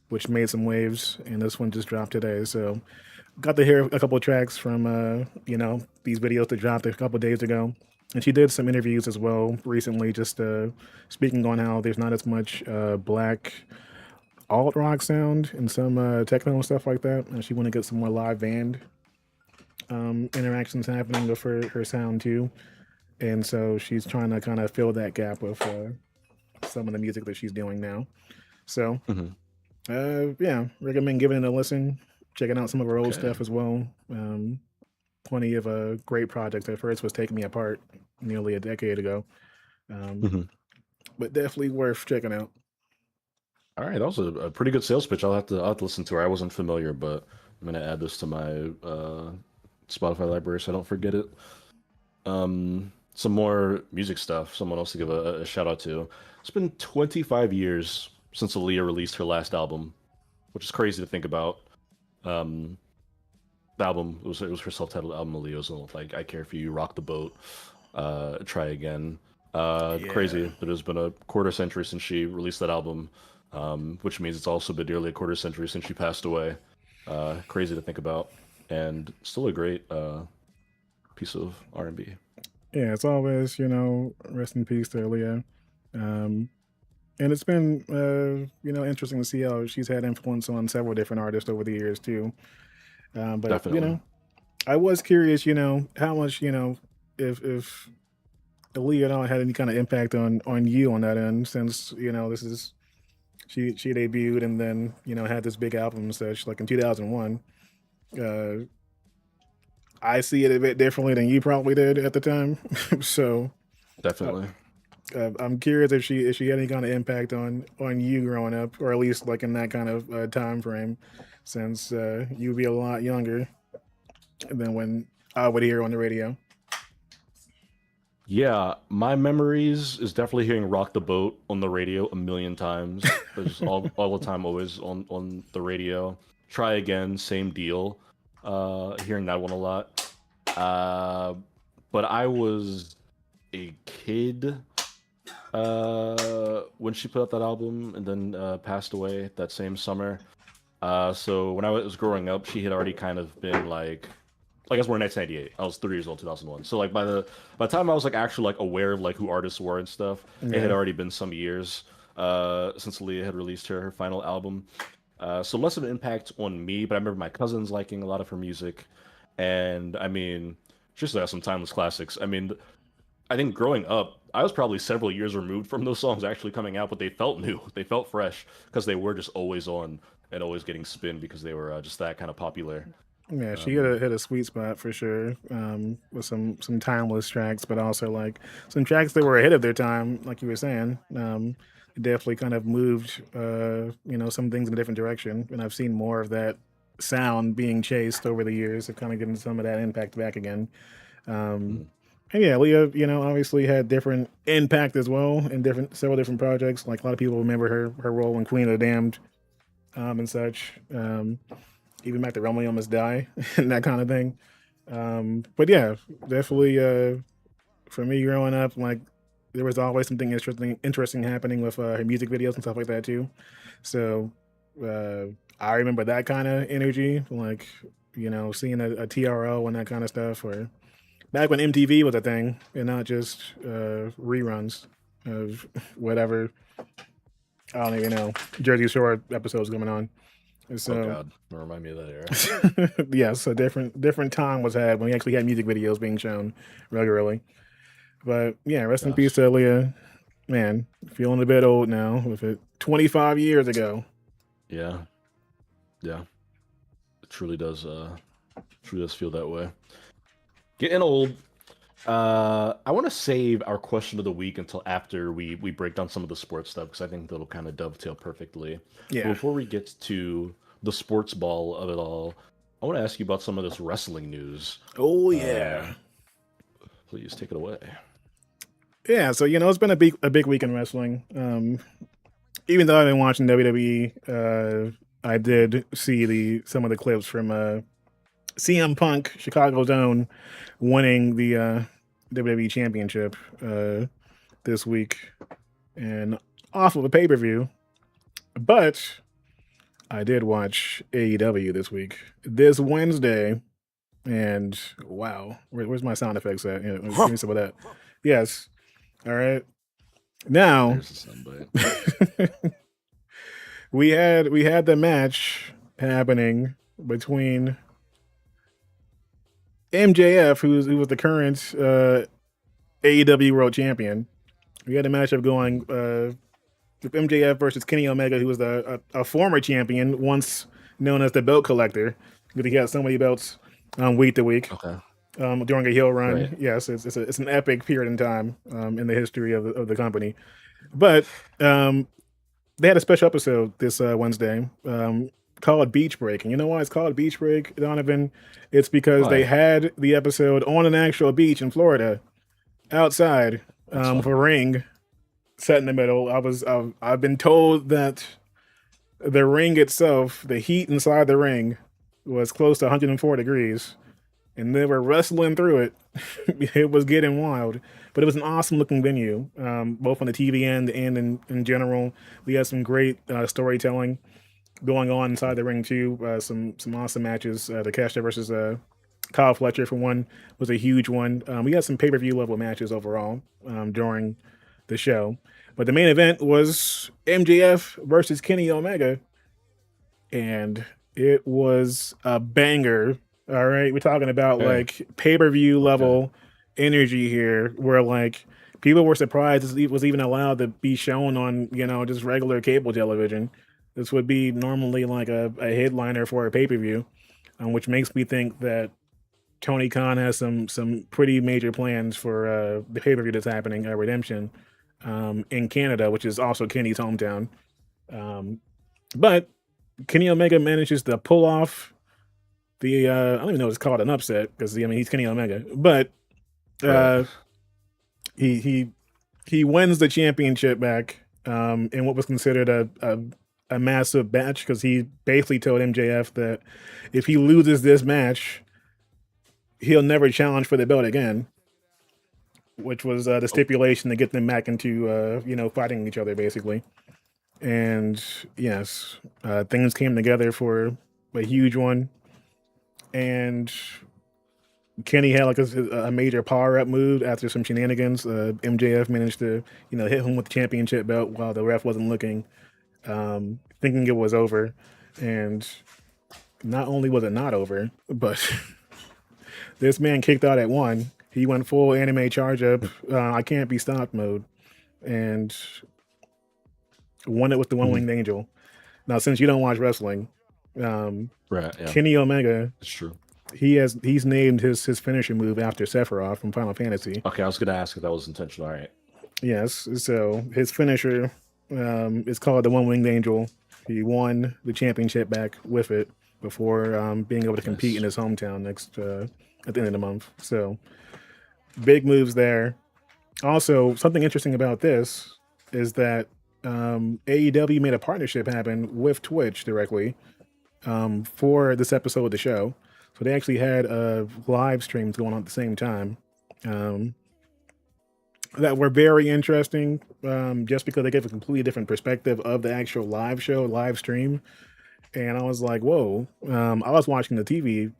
which made some waves, and this one just dropped today. So got to hear a couple of tracks from these videos that dropped a couple of days ago, and she did some interviews as well recently, just speaking on how there's not as much black alt rock sound and some techno and stuff like that, and she want to get some more live band interactions happening with her sound too, and so she's trying to kind of fill that gap with some of the music that she's doing now. So Hmm. yeah, recommend giving it a listen, checking out some of her old Okay. stuff as well. Plenty of great projects. At first was Taking Me Apart nearly a decade ago, um, Hmm. but definitely worth checking out. All right, that was a pretty good sales pitch. I'll have to listen to her. I wasn't familiar, but I'm gonna add this to my Spotify library so I don't forget it. Some more music stuff. Someone else to give a shout out to. It's been 25 years since Aaliyah released her last album, which is crazy to think about. Um, the album it was her self-titled album. Aaliyah was like "I Care for You," "Rock the Boat," "Try Again." Yeah. Crazy that it's been a quarter century since she released that album, which means it's also been nearly a quarter century since she passed away. Crazy to think about, and still a great piece of R&B. Yeah, it's always, rest in peace to Leah. Um, and it's been, interesting to see how she's had influence on several different artists over the years too. But Definitely. I was curious, how much, if Aaliyah at all had any kind of impact on you on that end, since this is she debuted and then had this big album and such like in 2001. Uh, I see it a bit differently than you probably did at the time. So uh, Definitely. I'm curious if she had any kind of impact on you growing up, or at least like in that kind of time frame, since you'd be a lot younger than when I would hear on the radio. Yeah, my memories is definitely hearing "Rock the Boat" on the radio a million times. Just all the time, always on the radio. Try Again, same deal. Hearing that one a lot. Uh, but I was a kid when she put out that album and then passed away that same summer. So when I was growing up, she had already kind of been like I was born in 1998. I was 3 years old, 2001. So like by the time I was like actually like aware of like who artists were and stuff, it had Yeah, already been some years since Leah had released her final album. So less of an impact on me, but I remember my cousins liking a lot of her music, and I mean, she just has some timeless classics. I mean, I think growing up, I was probably several years removed from those songs actually coming out, but they felt new, they felt fresh because they were just always on and always getting spin because they were just that kind of popular. yeah, she Um, hit a sweet spot for sure, with some timeless tracks, but also like some tracks that were ahead of their time, like you were saying. It definitely kind of moved, some things in a different direction, and I've seen more of that sound being chased over the years of kind of getting some of that impact back again. Um, mm, and yeah, Leah, obviously had different impact as well in several different projects. Like a lot of people remember her role in Queen of the Damned, and such. Even back to Romeo Must Die and that kind of thing. But yeah, definitely for me growing up, like there was always something interesting happening with her music videos and stuff like that too. So uh, I remember that kind of energy, like seeing a TRO and that kind of stuff, or back when MTV was a thing and not just reruns of whatever, I don't even know, Jersey Shore episodes going on. oh So God, don't remind me of that era. yes, a different time was had when we actually had music videos being shown regularly. But yeah, rest in peace Gosh, to Aaliyah. Man, feeling a bit old now with it 25 years ago. yeah, yeah, it truly does feel that way. Getting old. I want to save our question of the week until after we break down some of the sports stuff because I think that'll kind of dovetail perfectly. But Yeah. before we get to the sports ball of it all, I want to ask you about some of this wrestling news. Oh Uh, yeah. Please take it away. Yeah, so it's been a big week in wrestling. Even though I've been watching WWE, I did see the some of the clips from CM Punk, Chicago's own, winning the WWE Championship this week and off of a pay per view. But I did watch AEW this week, this Wednesday, and wow, where's my sound effects at? Give me some of that. Yes. All right. Now There's the soundbite. we had the match happening between MJF, who was the current AEW World Champion. We had a matchup going with MJF versus Kenny Omega, who was a former champion, once known as the Belt Collector, because he had so many belts week to week Okay. during a heel Right. run. Yes, it's an epic period in time in the history of the company. But they had a special episode this Wednesday called Beach Break. And you know why it's called Beach Break, Donovan? It's because they Why? had the episode on an actual beach in Florida, outside, That's with a fun. ring set in the middle. I've been told that the ring itself, the heat inside the ring, was close to 104 degrees, and they were wrestling through it. It was getting wild, but it was an awesome looking venue, both on the TV end and in general. We had some great storytelling going on inside the ring too. Some awesome matches. The Casher versus Kyle Fletcher for one was a huge one. We got some pay per view level matches overall during the show, but the main event was MJF versus Kenny Omega, and it was a banger. All right, we're talking about Okay. like pay per view Okay. level energy here where like people were surprised it was even allowed to be shown on just regular cable television. This would be normally like a headliner for a pay-per-view, which makes me think that Tony Khan has some pretty major plans for the pay-per-view that's happening, Redemption, in Canada, which is also Kenny's hometown. But Kenny Omega manages to pull off the I don't even know what it's called, an upset, because I mean he's Kenny Omega, but Right. uh, he he wins the championship back in what was considered a massive match, because he basically told MJF that if he loses this match, he'll never challenge for the belt again, which was the Oh, stipulation to get them back into fighting each other basically. And yes, things came together for a huge one, and Kenny had like a major power up move after some shenanigans. MJF managed to hit him with the championship belt while the ref wasn't looking, thinking it was over, and not only was it not over, but this man kicked out at one. He went full anime charge up, I can't be stopped mode, and won it with the one mhm. winged angel. Now, since you don't watch wrestling, Right. Yeah, Kenny Omega, it's true. he's named his finisher move after Sephiroth from Final Fantasy. Okay, I was gonna ask if that was intentional. All right. Yes, so his finisher is called the one winged angel. He won the championship back with it before being able to compete in Nice. his hometown next at the end of the month. So big moves there. Also, something interesting about this is that AEW made a partnership happen with Twitch directly for this episode of the show. So they actually had live streams going on at the same time um, that were very interesting, just because they gave a completely different perspective of the actual live show, live stream. And I was like, whoa. I was watching the TV,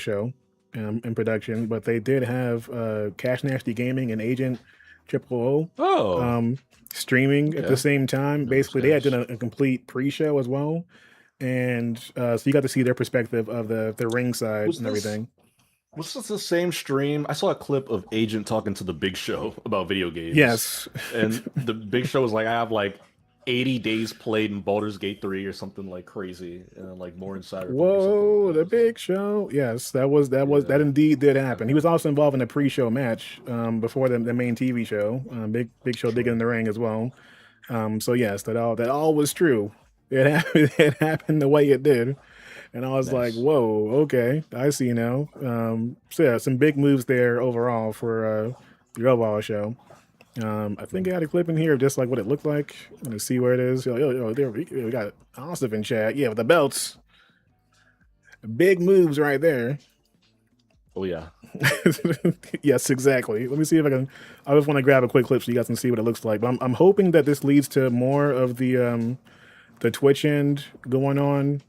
show in production, but they did have Cash Nasty Gaming and Agent Triple O Oh, streaming at the okay. same time. Know those Basically, they had done guys. a complete pre-show as well, and so you got to see their perspective of the ringside Was and this everything. was this the same stream? I saw a clip of Agent talking to the Big Show about video games, Yes. and the Big Show was like, "I have like 80 days played in Baldur's Gate 3 or something like crazy, and like more in Cyberpunk or something like Whoa, that." the It's like, big show. Yes, that yeah, indeed did happen. He okay, was also involved in a pre-show match before the main TV show. Big Show digging sure, in the ring as well. So yes, that all was true. It happened, it happened the way it did, and I was like, nice. whoa, okay, I see now. So yeah, some big moves there overall for the overall show. I think I had a clip in here of just like what it looked like. Let's see where it is. There we got Osip in chat. Yeah, with the belts. Big moves right there. Oh yeah, Yes, exactly. Let me see if I can. I just want to grab a quick clip so you guys can see what it looks like. But I'm hoping that this leads to more of the Twitch end going on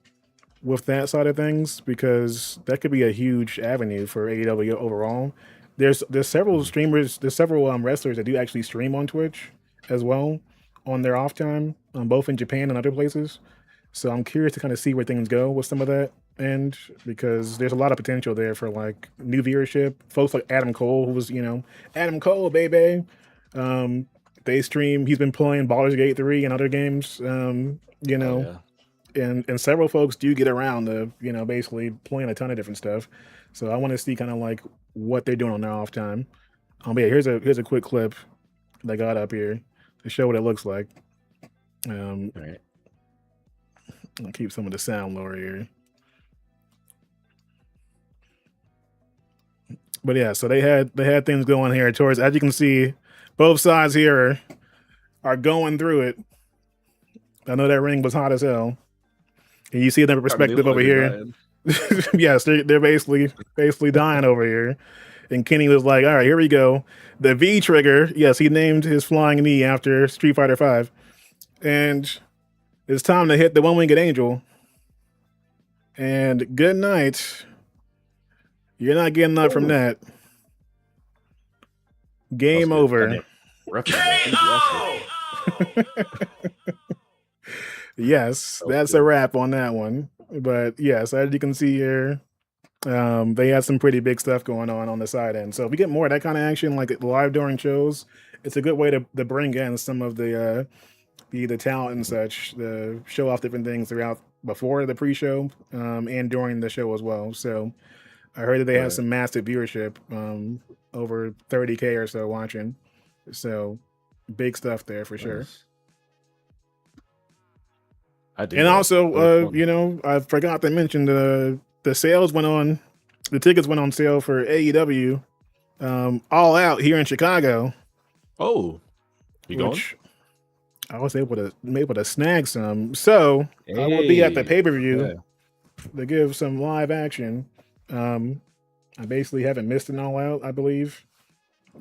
with that side of things, because that could be a huge avenue for AEW overall. There's several mhm, streamers, there's several wrestlers that do actually stream on Twitch as well on their off time, both in Japan and other places. So I'm curious to kind of see where things go with some of that end, because there's a lot of potential there for like new viewership. Folks like Adam Cole, who was Adam Cole, baby. Um, they stream. He's been playing Baldur's Gate 3 and other games. oh yeah, And several folks do get around to basically playing a ton of different stuff. So I want to see kind of like what they're doing on their off time. But yeah, here's a quick clip they got up here to show what it looks like. Um, all right. I'll keep some of the sound lower here. But yeah, so they had things going here towards, as you can see, both sides here are going through it. I know that ring was hot as hell. And you see their I mean, they perspective look over like they're here. dying. Yes, they're basically dying over here. And Kenny was like, "All right, here we go. The V trigger." Yes, he named his flying knee after Street Fighter Five, and it's time to hit the one winged angel. And good night. You're not getting up from Oh, that. that was Game good. over. Goddamn, ref was enthusiastic. Yes, That was that's a good. wrap on that one. But yes, as you can see here, They had some pretty big stuff going on the side end. So if we get more of that kind of action, like live during shows, it's a good way to bring in some of the talent and Mhm. such, to show off different things throughout before the pre-show, and during the show as well. So I heard that they had Right. some massive viewership, over 30K or so watching. So big stuff there for sure. Nice. I dig And that. also, Really fun. I forgot to mention the sales went on, the tickets went on sale for AEW, All Out here in Chicago, Oh, you going? which I was able to snag some. So I will be at the Hey. pay per view Okay. to give some live action. Um, I basically haven't missed an All Out, I believe,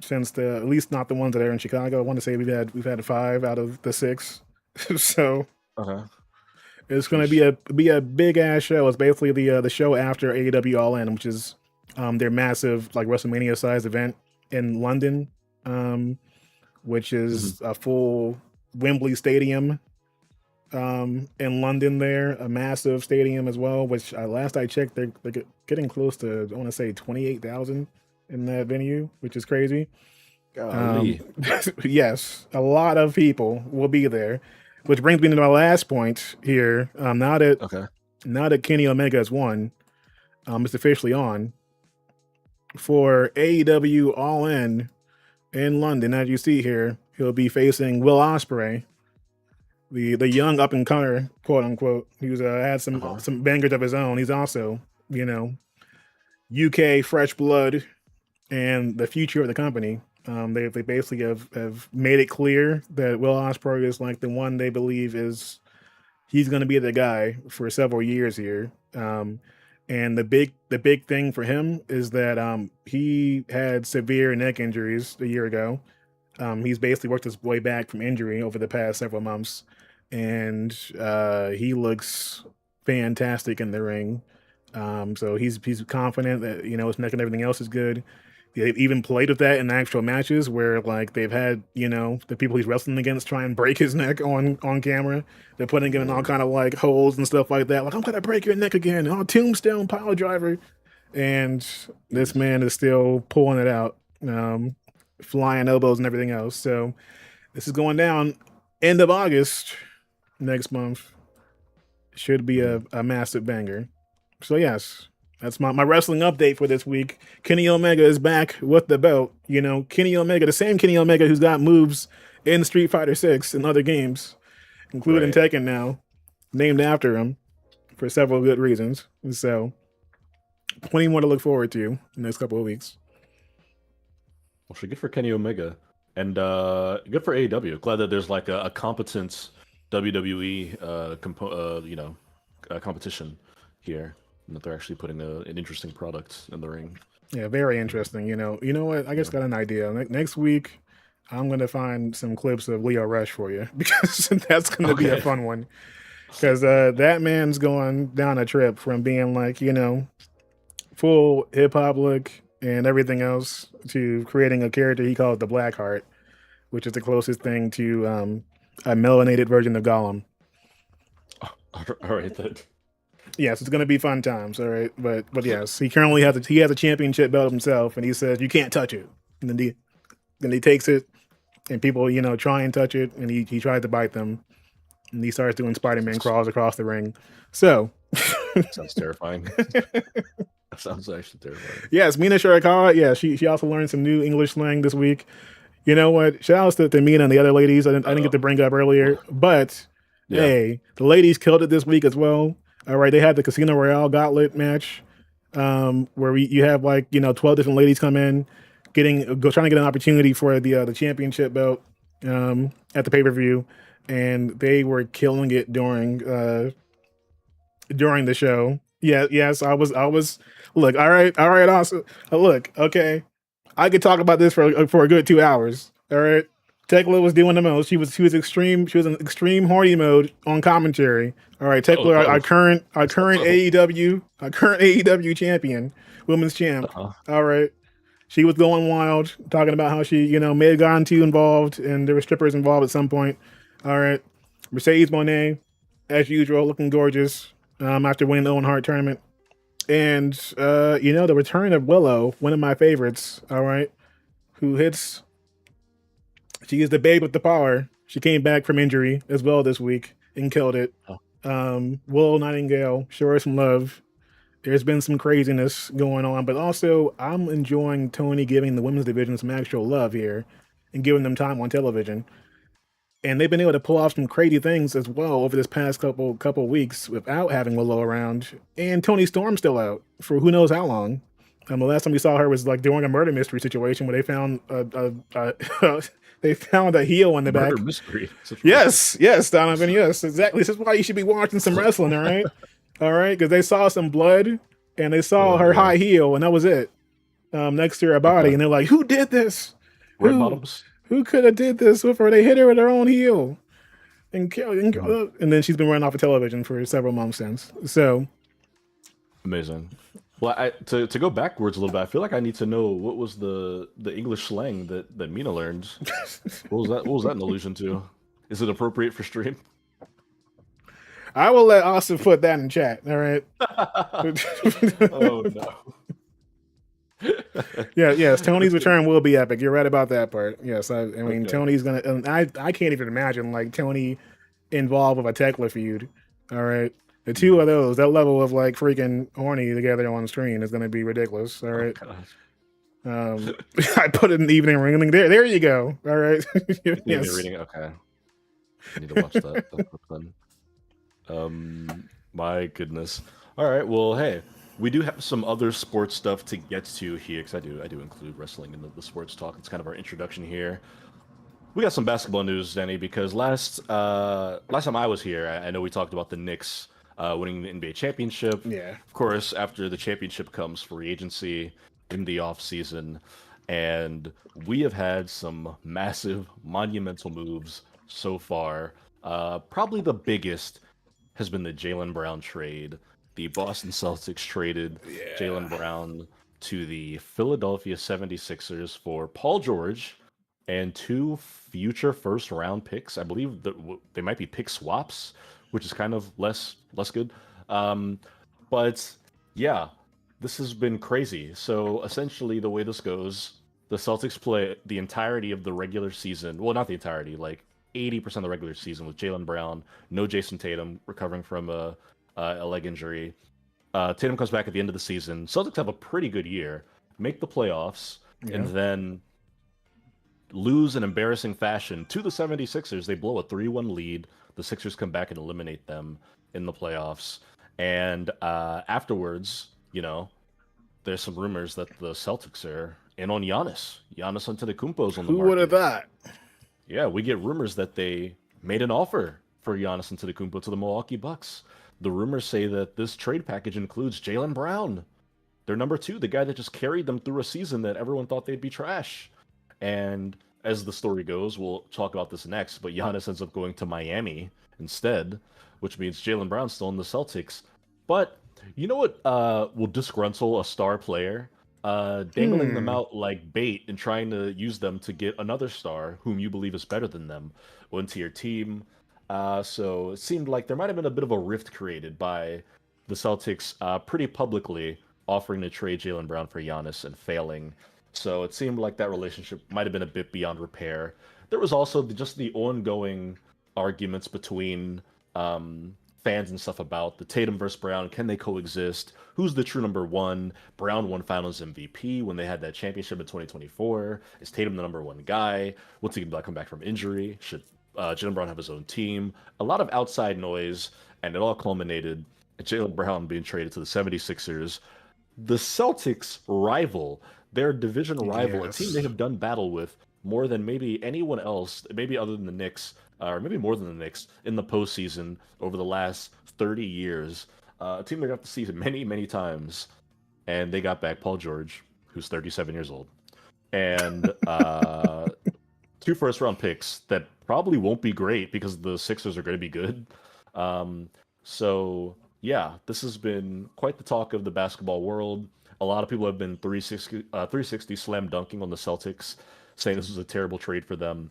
since the at least not the ones that are in Chicago. I want to say we've had 5 out of the 6. So Okay. it's going to Sheesh. be a big ass show. It's basically the show after AEW All In, which is their massive like WrestleMania sized event in London, um, which Mhm. is a full Wembley Stadium, in London. There, a massive stadium as well. Which last I checked, they're getting close to, I want to say 28,000 in that venue, which is crazy. Um, Golly. yes, a lot of people will be there, which brings me to my last point here. Okay. Now that Kenny Omega has won, it's officially on for AEW All in London. As you see here, he'll be facing Will Ospreay, the young up and comer, quote unquote. He's had Uh-huh. some bangers of his own. He's also, you know, UK fresh blood and the future of the company. They basically have made it clear that Will Ospreay is like the one they believe is he's going to be the guy for several years here. And the big thing for him is that he had severe neck injuries a year ago. He's basically worked his way back from injury over the past several months, and he looks fantastic in the ring. So he's confident that his neck and everything else is good. They've even played with that in actual matches where like they've had the people he's wrestling against try and break his neck on camera. They're putting him in all Whoa. kind of like holes and stuff like that. Like, I'm gonna break your neck again. Oh, tombstone pile driver. And this Jeez. man is still pulling it out, um, flying elbows and everything else. So this is going down end of August next month. Should be Mhm. a massive banger. So yes, that's my wrestling update for this week. Kenny Omega is back with the belt. Kenny Omega, the same Kenny Omega who's got moves in Street Fighter 6 and other games, including Right. Tekken now, named after him for several good reasons. So plenty more to look forward to in the next couple of weeks. Well, good for Kenny Omega, and good for AEW. Glad that there's like a competent WWE competition here, and that they're actually putting an interesting product in the ring. Yeah, very interesting. You know what? I just Yeah. got an idea. Next week, I'm gonna find some clips of Leo Rush for you because that's gonna be a Okay. fun one. Because that man's going down a trip from being like full hip hop look and everything else to creating a character he calls the Blackheart, which is the closest thing to a melanated version of Gollum. All right then. Yes, it's gonna be fun times. All right, but yes, he currently has a championship belt himself, and he says you can't touch it. And then he takes it, and people try and touch it, and he tries to bite them, and he starts doing Spider-Man Jesus. crawls across the ring. So Sounds terrifying. That sounds actually terrifying. yes, Mina Shirakawa, yeah, she also learned some new English slang this week. You know what? Shout outs to Mina and the other ladies. I didn't get to bring up earlier, but Yeah. hey, the ladies killed it this week as well. All right, they had the Casino Royale Gauntlet match, where you have like 12 different ladies come in, trying to get an opportunity for the championship belt, at the pay per view, and they were killing it during the show. Yeah, yes, I was. Look, all right, awesome. Look, okay, I could talk about this for a good 2 hours. All right, Tekla was doing the most. She was extreme. She was in extreme horny mode on commentary. All right, Oh, Tekla, our, oh, our current our that's not current so. AEW champion, women's champ. Uh-huh. All right, she was going wild, talking about how she may have gotten too involved, and there were strippers involved at some point. All right, Mercedes Monet, as usual, looking gorgeous, after winning the Owen Hart tournament. And the return of Willow, one of my favorites. All right, who hits? She is the babe with the power. She came back from injury as well this week and killed it. Oh, Willow Nightingale, show her some love. There's been some craziness going on, but also I'm enjoying Tony giving the women's division some actual love here and giving them time on television. And they've been able to pull off some crazy things as well over this past couple weeks without having Willow around. And Tony Storm's still out for who knows how long. The last time we saw her was like during a murder mystery situation where they found they found a heel in the murder back. mystery situation. Yes, Donovan. Yes, exactly. This is why you should be watching some wrestling. All right, because they saw some blood and they saw Oh her boy. high heel, and that was it. Next to her body, Okay. and they're like, "Who did this? Red Who? bottoms. Who could have did this with her?" They hit her with her own heel, and Mhm. and then she's been running off of television for several months since. So, Amazing. Well, to go backwards a little bit, I feel like I need to know what was the English slang that Mina learned. What was that? What was that an allusion to? Is it appropriate for stream? I will let Austin put that in chat. All right. Oh no. Yeah, yes, Tony's Okay. return will be epic. You're right about that part. Yes, I mean Okay. Tony's gonna. And I can't even imagine like Tony involved with a Tekla feud. All right, the two of those, that level of like freaking horny together on screen is gonna be ridiculous. All Oh right, gosh. I put it in the evening ring. There you go. All right, Evening yes, reading. Okay. I need to watch that clip then. My goodness. All right. Well, hey, we do have some other sports stuff to get to here because I do include wrestling in the sports talk. It's kind of our introduction here. We got some basketball news, Danny, because last time I was here, I know we talked about the Knicks winning the NBA championship. yeah, Of course, after the championship comes free agency in the off season, and we have had some massive, monumental moves so far. Probably the biggest has been the Jalen Brown trade. The Boston Celtics traded Jalen yeah. Brown to the Philadelphia 76ers for Paul George and two future first round picks. I believe that they might be pick swaps, which is kind of less good. Um, but yeah, this has been crazy. So essentially, the way this goes, the Celtics play the entirety of the regular season. Well, not the entirety, like 80% of the regular season with Jalen Brown, no Jason Tatum recovering from a leg injury. Tatum comes back at the end of the season. Celtics have a pretty good year, make the playoffs, and Yeah. then lose in embarrassing fashion to the 76ers. They blow a 3-1 lead. The Sixers come back and eliminate them in the playoffs. And afterwards, there's some rumors that the Celtics are in on Giannis. Giannis Antetokounmpo's on the Who would have market. thought? Yeah, we get rumors that they made an offer for Giannis Antetokounmpo to the Milwaukee Bucks. The rumors say that this trade package includes Jalen Brown, their number two, the guy that just carried them through a season that everyone thought they'd be trash. And as the story goes, we'll talk about this next, but Giannis ends up going to Miami instead, which means Jalen Brown's still in the Celtics. But you know what will disgruntle a star player? Dangling them Hmm. out like bait and trying to use them to get another star whom you believe is better than them onto your team. So it seemed like there might have been a bit of a rift created by the Celtics pretty publicly offering to trade Jalen Brown for Giannis and failing. So it seemed like that relationship might have been a bit beyond repair. There was also just the ongoing arguments between fans and stuff about the Tatum versus Brown. Can they coexist? Who's the true number one? Brown won Finals MVP when they had that championship in 2024. Is Tatum the number one guy? What's he gonna come back from injury? Should Jalen Brown have his own team? A lot of outside noise, and it all culminated in Jalen Brown being traded to the 76ers, the Celtics rival, their division rival, a team they Yes. have done battle with more than maybe anyone else, maybe other than the Knicks, or maybe more than the Knicks in the postseason over the last 30 years. A team they got to see many, many times, and they got back Paul George, who's 37 years old, and two first round picks that probably won't be great because the Sixers are going to be good. Um, so yeah, this has been quite the talk of the basketball world. A lot of people have been 360 slam dunking on the Celtics, saying this was a terrible trade for them,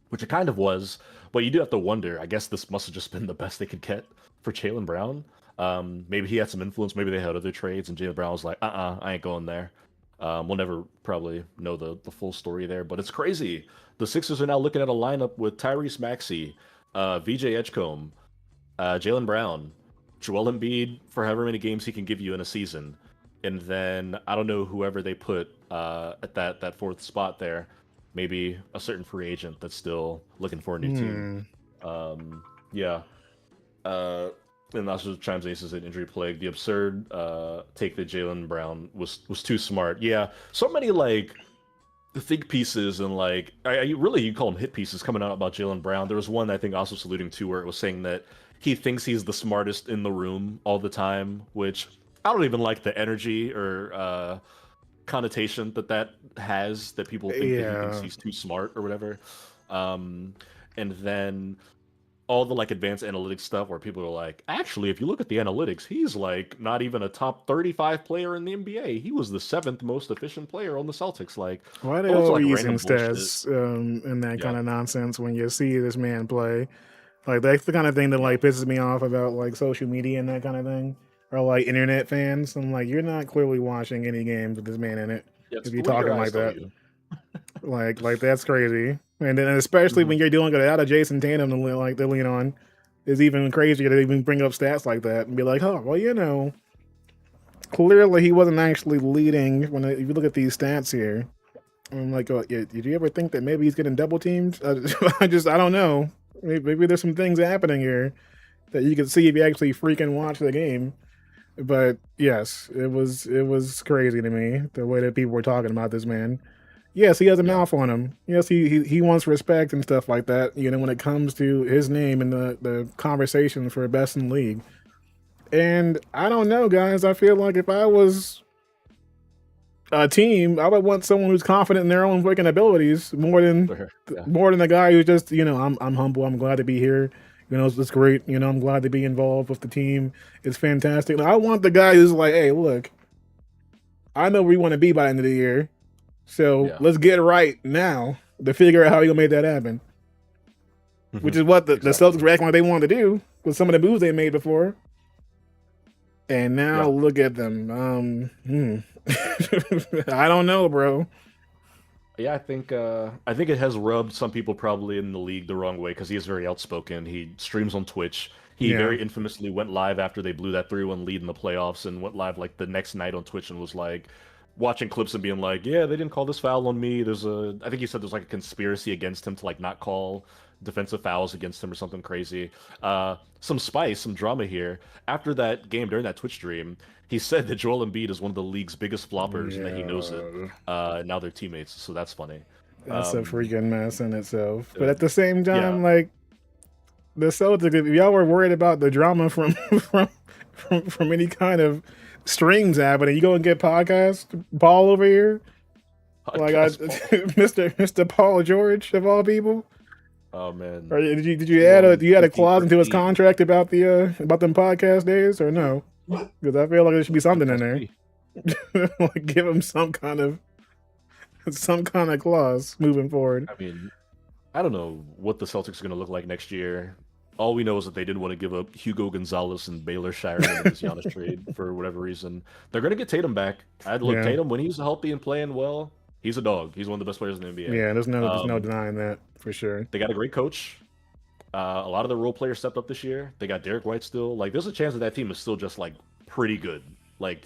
which it kind of was. But you do have to wonder. I guess this must have just been the best they could get for Jalen Brown. Maybe he had some influence. Maybe they had other trades, and Jaylen Brown was like, I ain't going there. We'll never probably know the full story there, but it's crazy. The Sixers are now looking at a lineup with Tyrese Maxey, VJ Edgecombe, Jaylen Brown, Joel Embiid for however many games he can give you in a season, and then I don't know whoever they put at that fourth spot there. Maybe a certain free agent that's still looking for a new team. Hmm. Yeah. Uh, and also chimes in, says an injury plague. The absurd take that Jaylen Brown was too smart. Yeah, so many like think pieces and like really you call them hit pieces coming out about Jaylen Brown. There was one I think also alluding to where it was saying that he thinks he's the smartest in the room all the time, which I don't even like the energy or connotation that has, that people think that he thinks Yeah. he's too smart or whatever. Um, and then all the like advanced analytics stuff where people are like, actually, if you look at the analytics, he's like not even a top 35 player in the NBA. He was the seventh most efficient player on the Celtics. Like, Why they all this like always using random bullshit. stats and that Yeah, kind of nonsense when you see this man play? Like that's the kind of thing that yeah, like pisses me off about like social media and that kind of thing, or like internet fans. I'm like, you're not clearly watching any games with this man in it yeah. if you're What do your talking eyes like tell that. you? Like that's crazy. And then especially Hmm. when you're doing it out of Jason Tatum to lean on, is even crazier to even bring up stats like that and be like, oh well, clearly he wasn't actually leading when if you look at these stats here. I'm like, oh, yeah, did you ever think that maybe he's getting double teamed? I don't know. Maybe there's some things happening here that you can see if you actually freaking watch the game. But yes, it was crazy to me the way that people were talking about this man. Yes, he has a Yeah, mouth on him. Yes, he wants respect and stuff like that. When it comes to his name in the conversation for best in the league. And I don't know, guys. I feel like if I was a team, I would want someone who's confident in their own freaking abilities sure. Yeah, more than a guy who's just I'm humble. I'm glad to be here. It's great. I'm glad to be involved with the team. It's fantastic. I want the guy who's like, hey, look, I know where we want to be by the end of the year, so yeah. let's get right now to figure out how we gonna make that happen. Which Hmm. is what the Celtics Exactly. were acting like they wanted to do with some of the moves they made before. And now Yeah. look at them. I don't know, bro. Yeah, I think it has rubbed some people probably in the league the wrong way because he is very outspoken. He streams on Twitch. He Yeah. very infamously went live after they blew that 3-1 lead in the playoffs and went live like the next night on Twitch and was like watching clips and being like, "Yeah, they didn't call this foul on me." I think he said there's like a conspiracy against him to like not call defensive fouls against him or something crazy. Some spice, some drama here. After that game during that Twitch stream, he said that Joel Embiid is one of the league's biggest floppers and that he knows it. Yeah. Now they're teammates, so that's funny. That's a Um, freaking mess in itself. But uh, at the same yeah, time, like the Celtics, if y'all were worried about the drama from from any kind of streams happening, you go and get podcast Paul over here, like podcast ball. Mr. Paul George of all people. Oh man, Or did you too add long, you had too a deep clause for into his tea. contract about them podcast days or no? Because I feel like there should be something in Podcast there. tea. Like give him some kind of clause moving forward. I mean, I don't know what the Celtics are going to look like next year. All we know is that they didn't want to give up Hugo Gonzalez and Baylor Shireman in this Giannis trade for whatever reason. They're going to get Tatum back. I'd look Yeah. Tatum when he's healthy and playing well. He's a dog. He's one of the best players in the NBA. Yeah, there's no Um, denying that for sure. they got a great coach. A lot of the role players stepped up this year. They got Derek White still. Like, there's a chance that that team is still just like pretty good. Like,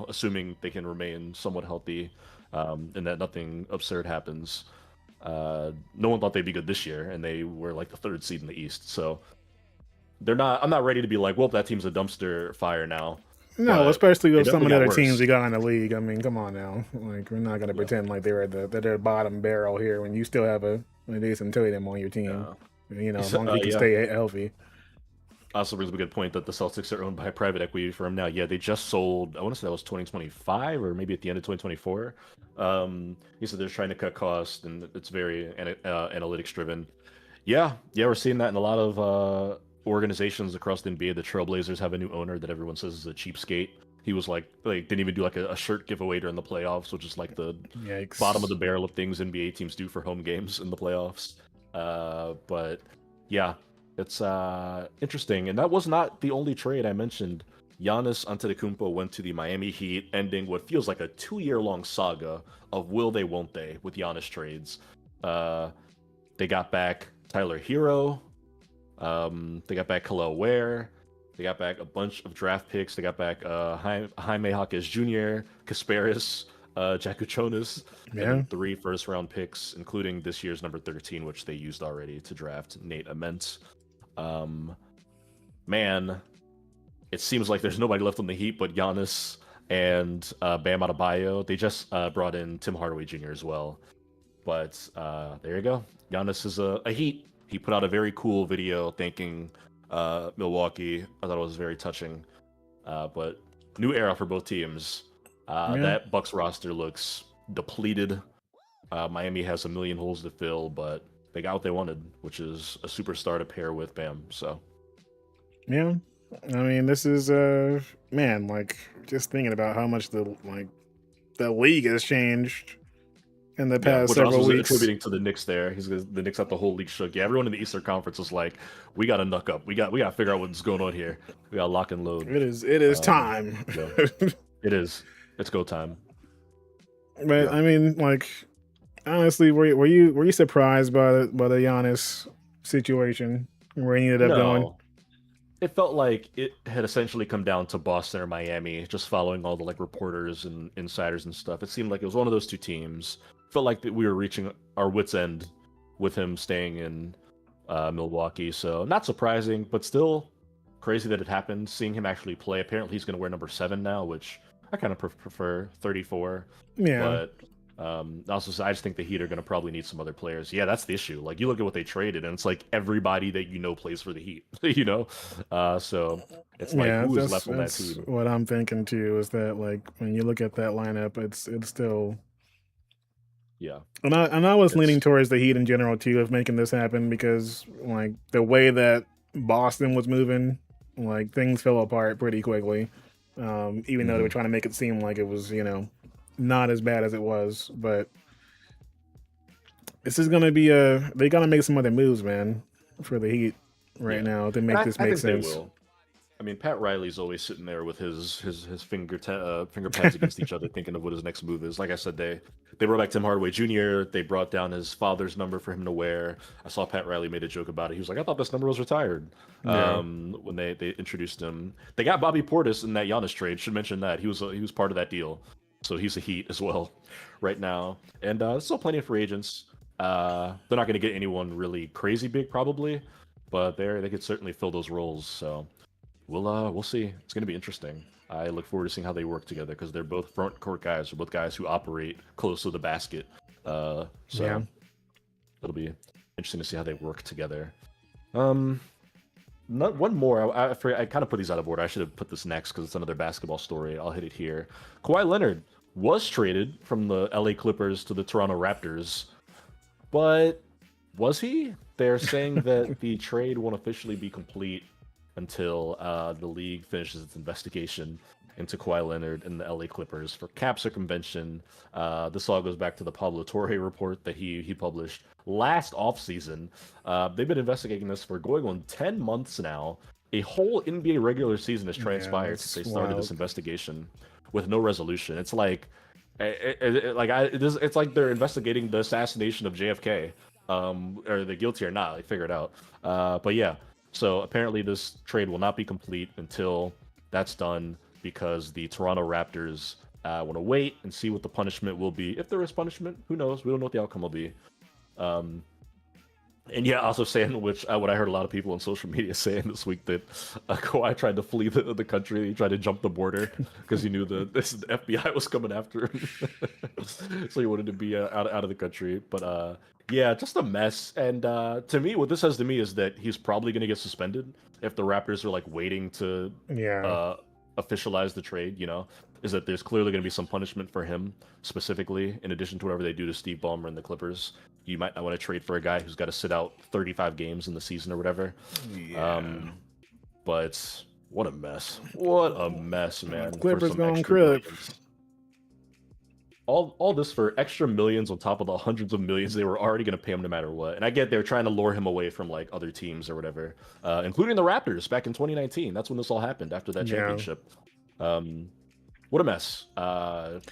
assuming they can remain somewhat healthy, and that nothing absurd happens. No one thought they'd be good this year, and they were like the third seed in the East. So they're not. I'm not ready to be like, well, that team's a dumpster fire now. No, But especially they with some definitely of the got other teams worse. we got in the league. I mean, come on now. Like we're not gonna Yeah. pretend like they're bottom barrel here when you still have a decent Tatum on your team. Yeah. As long as he can Yeah. stay healthy. Also brings up a good point that the Celtics are owned by a private equity firm now. Yeah, they just sold. I want to say that was 2025 or maybe at the end of 2024. He said they're trying to cut costs and it's very analytics driven. Yeah, yeah, we're seeing that in a lot of organizations across the NBA. The Trailblazers have a new owner that everyone says is a cheapskate. He was like didn't even do like a shirt giveaway during the playoffs, which is like the bottom of Yikes. the barrel of things NBA teams do for home games in the playoffs. But yeah, it's interesting, and that was not the only trade I mentioned. Giannis Antetokounmpo went to the Miami Heat, ending what feels like a 2-year-long saga of will they, won't they, with Giannis trades. Uh, they got back Tyler Hero. They got back Khalil Ware. They got back a bunch of draft picks. They got back Jaime Jaquez Jr., Kasparis, Jakuchonis, and Yeah. then 3 first-round picks, including this year's number 13, which they used already to draft Nate Ament. Um, man, it seems like there's nobody left on the Heat but Giannis and Bam Adebayo. They just brought in Tim Hardaway Jr. as well. But there you go. Giannis is a Heat. He put out a very cool video thanking Milwaukee. I thought it was very touching. But new era for both teams. Yeah. That Bucks roster looks depleted. Miami has a million holes to fill, but they got what they wanted, which is a superstar to pair with Bam. So Yeah. I mean, this is man, like just thinking about how much the league has changed in the yeah, past which also several is weeks. attributing to the Knicks there. The Knicks got the whole league shook. Yeah, everyone in the Eastern Conference was like, we got to knuck up. We got to figure out what's going on here. We got to lock and load. It is time. Yeah, it is. It's go time. But Yeah. I mean, like honestly, were you surprised by the Giannis situation where he ended up going? No, it felt like it had essentially come down to Boston or Miami, just following all the like reporters and insiders and stuff. It seemed like it was one of those two teams. Felt like that we were reaching our wits' end with him staying in Milwaukee. So not surprising, but still crazy that it happened. Seeing him actually play. Apparently, he's going to wear number 7 now, which I kind of prefer 34. Yeah. But also, I just think the Heat are going to probably need some other players. Yeah, that's the issue. Like, you look at what they traded, and it's like everybody that you know plays for the Heat, you know? So it's like, Yeah, who is left on that that's team? what I'm thinking too. Is that like when you look at that lineup, it's still. Yeah. And I was leaning It's, towards the Heat in general too of making this happen because like the way that Boston was moving, like things fell apart pretty quickly. Even though they were Mhm. trying to make it seem like it was, not as bad as it was, but this is gonna be they gotta make some other moves, man, for the Heat right Yeah. now to And make this I make think they sense. will. I mean, Pat Riley's always sitting there with his finger pads against each other, thinking of what his next move is. Like I said, they brought back Tim Hardaway Jr. They brought down his father's number for him to wear. I saw Pat Riley made a joke about it. He was like, "I thought this number was retired." Yeah, When they introduced him, they got Bobby Portis in that Giannis trade. Should mention that he was part of that deal, so he's a Heat as well right now. And still plenty of free agents. They're not going to get anyone really crazy big probably, but they could certainly fill those roles. So. We'll see. It's gonna be interesting. I look forward to seeing how they work together because they're both front court guys. They're both guys who operate close to the basket. yeah, So it'll be interesting to see how they work together. Um, not one more. I kind of put these out of order. I should have put this next because it's another basketball story. I'll hit it here. Kawhi Leonard was traded from the LA Clippers to the Toronto Raptors, but was he? They're saying that the trade won't officially be complete until the league finishes its investigation into Kawhi Leonard and the LA Clippers for cap circumvention. This all goes back to the Pablo Torre report that he published last offseason. They've been investigating this for going on 10 months now. A whole NBA regular season has transpired since they that's started this wild. investigation with no resolution. It's like it's like they're investigating the assassination of JFK, or the guilty or not. They figure it out. But yeah, so apparently this trade will not be complete until that's done because the Toronto Raptors want to wait and see what the punishment will be. If there is punishment, who knows? We don't know what the outcome will be. Um, and yeah, also saying what I heard a lot of people on social media saying this week that Kawhi tried to flee the country. He tried to jump the border because he knew the FBI was coming after him, so he wanted to be out of the country. But yeah, just a mess. And to me, what this says to me is that he's probably going to get suspended if the Raptors are like waiting to Yeah, officialize the trade. Is that there's clearly going to be some punishment for him specifically, in addition to whatever they do to Steve Ballmer and the Clippers. You might not want to trade for a guy who's got to sit out 35 games in the season or whatever. yeah. But what a mess. What a mess, man. For Clippers some going extra crib. billions. all this for extra millions on top of the hundreds of millions they were already going to pay him no matter what. And I get they're trying to lure him away from like other teams or whatever, including the Raptors back in 2019. That's when this all happened after that Yeah. championship. Um, what a mess.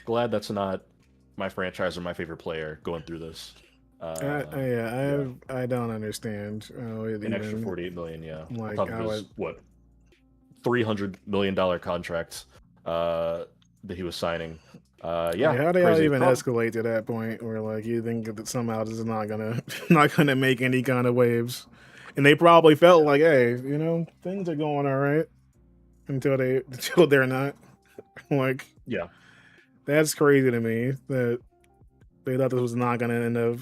Glad that's not my franchise or my favorite player going through this. Yeah, I don't understand. an extra Even 48 million, yeah, on like top of his what $300 million contract that he was signing. like Yeah, how they all crazy. even escalate to that point where like you think that somehow this is not gonna not gonna make any kind of waves, and they probably felt like, hey, things are going all right until they're not. Like Yeah, that's crazy to me that they thought this was not gonna end up.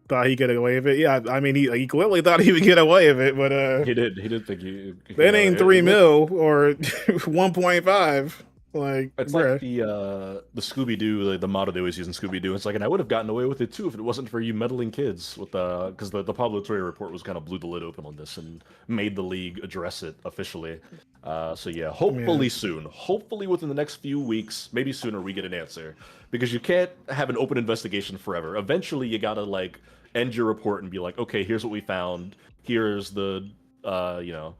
Thought he could get away with it. Yeah, I mean he clearly thought he would get away with it, but he did. He did think he that got ain't it. 3 mil or 1.5. Like, It's like bruh. the Scooby Doo, the motto they always use in Scooby Doo. It's like, and I would have gotten away with it too if it wasn't for you meddling kids with because the Pablo Torre report was kind of blew the lid open on this and made the league address it officially. So yeah, Yeah. hopefully soon, hopefully within the next few weeks, maybe sooner, we get an answer because you can't have an open investigation forever. Eventually, you gotta like end your report and be like, okay, here's what we found. Here's the you know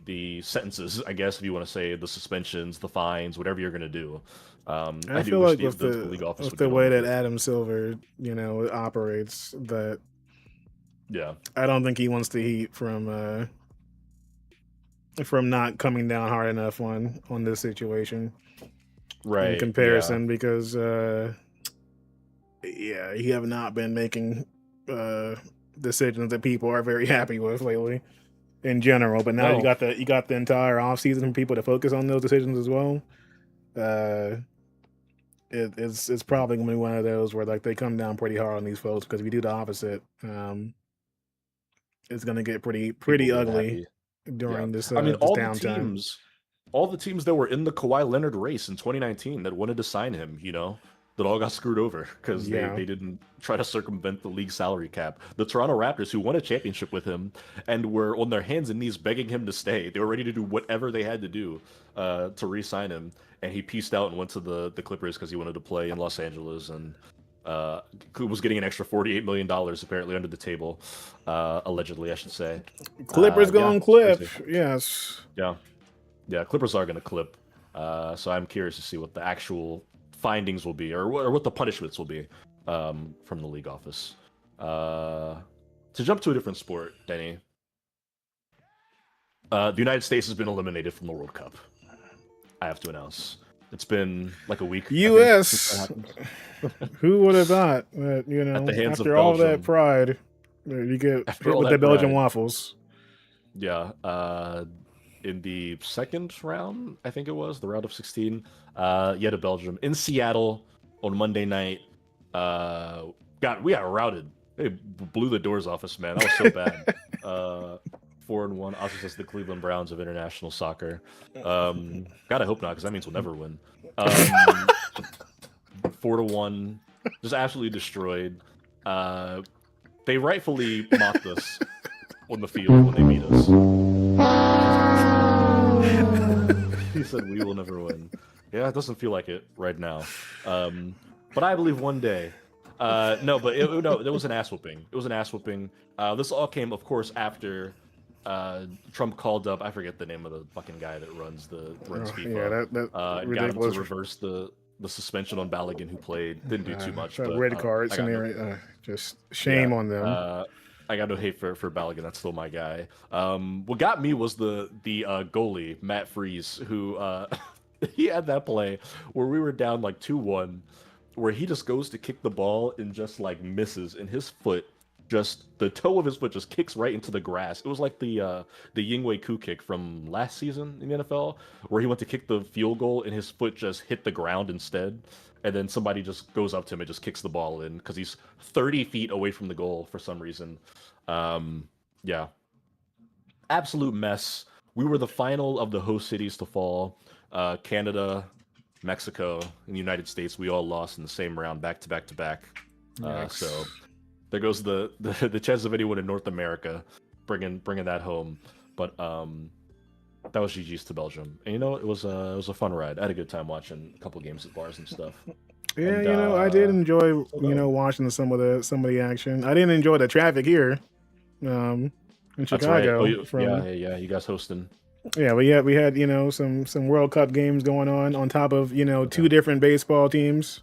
the sentences, I guess, if you want to say the suspensions, the fines, whatever you're going to do. I I do feel wish like the league office with would the get on way with that it. Adam Silver, operates, that Yeah, I don't think he wants the heat from not coming down hard enough on this situation in right. Yeah, comparison because yeah, he have not been making uh decisions that people are very happy with lately in general. But now no, you got the entire offseason for people to focus on those decisions as well. Uh it's probably gonna be one of those where like they come down pretty hard on these folks because if you do the opposite, it's gonna get people pretty will get ugly happy. Yeah, during this I mean, this downtime. all the teams that were in the Kawhi Leonard race in 2019 that wanted to sign him, that all got screwed over because Yeah, they didn't try to circumvent the league salary cap. The Toronto Raptors, who won a championship with him and were on their hands and knees begging him to stay, they were ready to do whatever they had to do to re-sign him, and he pieced out and went to the Clippers because he wanted to play in Los Angeles and. Was getting an extra $48 million apparently under the table, allegedly, I should say. Clippers Yeah, going it's crazy. Cliff. Yes. Yeah, yeah, Clippers are going to clip. So I'm curious to see what the actual findings will be, or what the punishments will be from the league office. To jump to a different sport, Denny, the United States has been eliminated from the World Cup. I have to announce. It's been like a week, I think, since that U.S. happened. Who would have thought that At the hands of after all that Belgium. pride, you get After hit all with the that Belgian pride, waffles? yeah. In the second round, I think it was the round of 16. Yet a Belgium in Seattle on Monday night. We got routed. They blew the doors off us, man. That was so bad. 4-1. Also says the Cleveland Browns of international soccer. God, I hope not, because that means we'll never win. 4-1, just absolutely destroyed. They rightfully mocked us on the field when they beat us. He said we will never win. Yeah, it doesn't feel like it right now. But I believe one day. No, but it was an ass whooping. It was an ass whooping. This all came, of course, after Trump called up. I forget the name of the fucking guy that runs Yeah, FIFA. that And got him to ridiculous. reverse the suspension on Balogun, who played. Didn't do too much, That but red card I got no. scenario. Just Yeah. shame on them. I got no hate for Balogun. That's still my guy. What got me was the goalie, Matt Freeze, who he had that play where we were down like 2-1, where he just goes to kick the ball and just like misses, and his foot, just the toe of his foot just kicks right into the grass. It was like the Yingwei Koo kick from last season in the NFL, where he went to kick the field goal and his foot just hit the ground instead. And then somebody just goes up to him and just kicks the ball in because he's 30 feet away from the goal for some reason. Yeah, absolute mess. We were the final of the host cities to fall. Canada, Mexico, and the United States. We all lost in the same round, back to back to back. So Yikes. there goes the chance of anyone in North America bringing that home. But that was GG's to Belgium, and it was a fun ride. I had a good time watching a couple games at bars and stuff. Yeah, and I did enjoy, so no. watching some of the action. I didn't enjoy the traffic here, um, in That's right. Oh, Chicago. yeah, From yeah, yeah. You guys hosting? Yeah, we had some World Cup games going on top of Okay. two different baseball teams.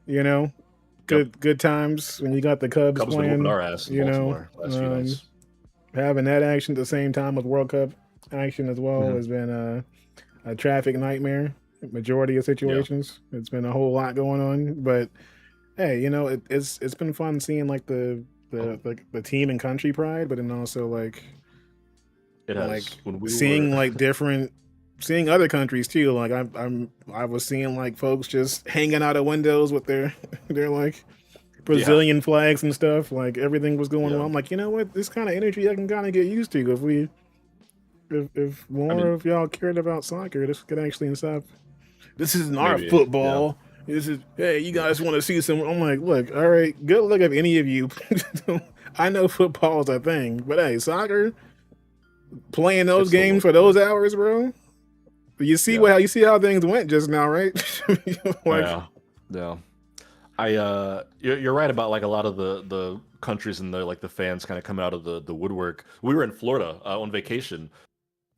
You know, Yep. good times when you got the Cubs Cubs been whooping playing. our ass in You know, Baltimore last few nights. having that action at the same time with World Cup action as well Hmm. has been a traffic nightmare. Majority of Yeah. situations, it's been a whole lot going on. But hey, it's been fun seeing like Oh, the team and country pride, but then also it has. like When we were, seeing like different seeing other countries too. Like I was seeing like folks just hanging out of windows with their their like yeah, Brazilian flags and stuff. Like everything was going yeah. well. I'm like, you know what? This kind of energy I can kind of get used to if I more mean, of y'all cared about soccer. This could actually stop. This isn't our maybe. Yeah, football. This is, hey, you yeah, guys want to see some? I'm like, look, all right, good luck if any of you. I know football is a thing, but hey, soccer, playing those it's still a games little for those different. hours, bro. Yeah, You see how things went just now, right? Like, yeah, yeah. You're right about like a lot of the countries and the like the fans kind of coming out of the woodwork. We were in Florida on vacation.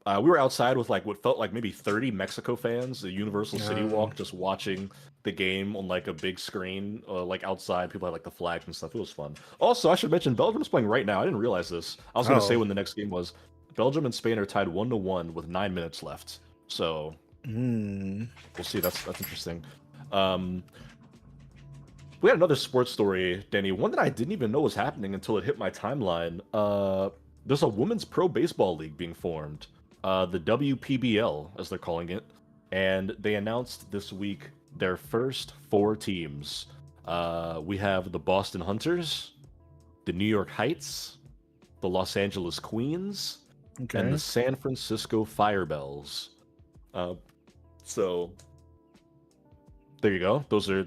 We were outside with like what felt like maybe 30 Mexico fans, the Universal City uh, Walk, just watching the game on like a big screen, like outside. People had like the flags and stuff. It was fun. Also, I should mention Belgium's playing right now. I didn't realize this. I was going to say oh, when the next game was. Belgium and Spain are tied 1-1 with 9 minutes left. So hmm, we'll see. That's interesting. Um, we had another sports story, Danny. One that I didn't even know was happening until it hit my timeline. There's a women's pro baseball league being formed, the WPBL, as they're calling it, and they announced this week their first four teams. We have the Boston Hunters, the New York Heights, the Los Angeles Queens, and the okay, San Francisco Firebells. Uh, so there you go. Those are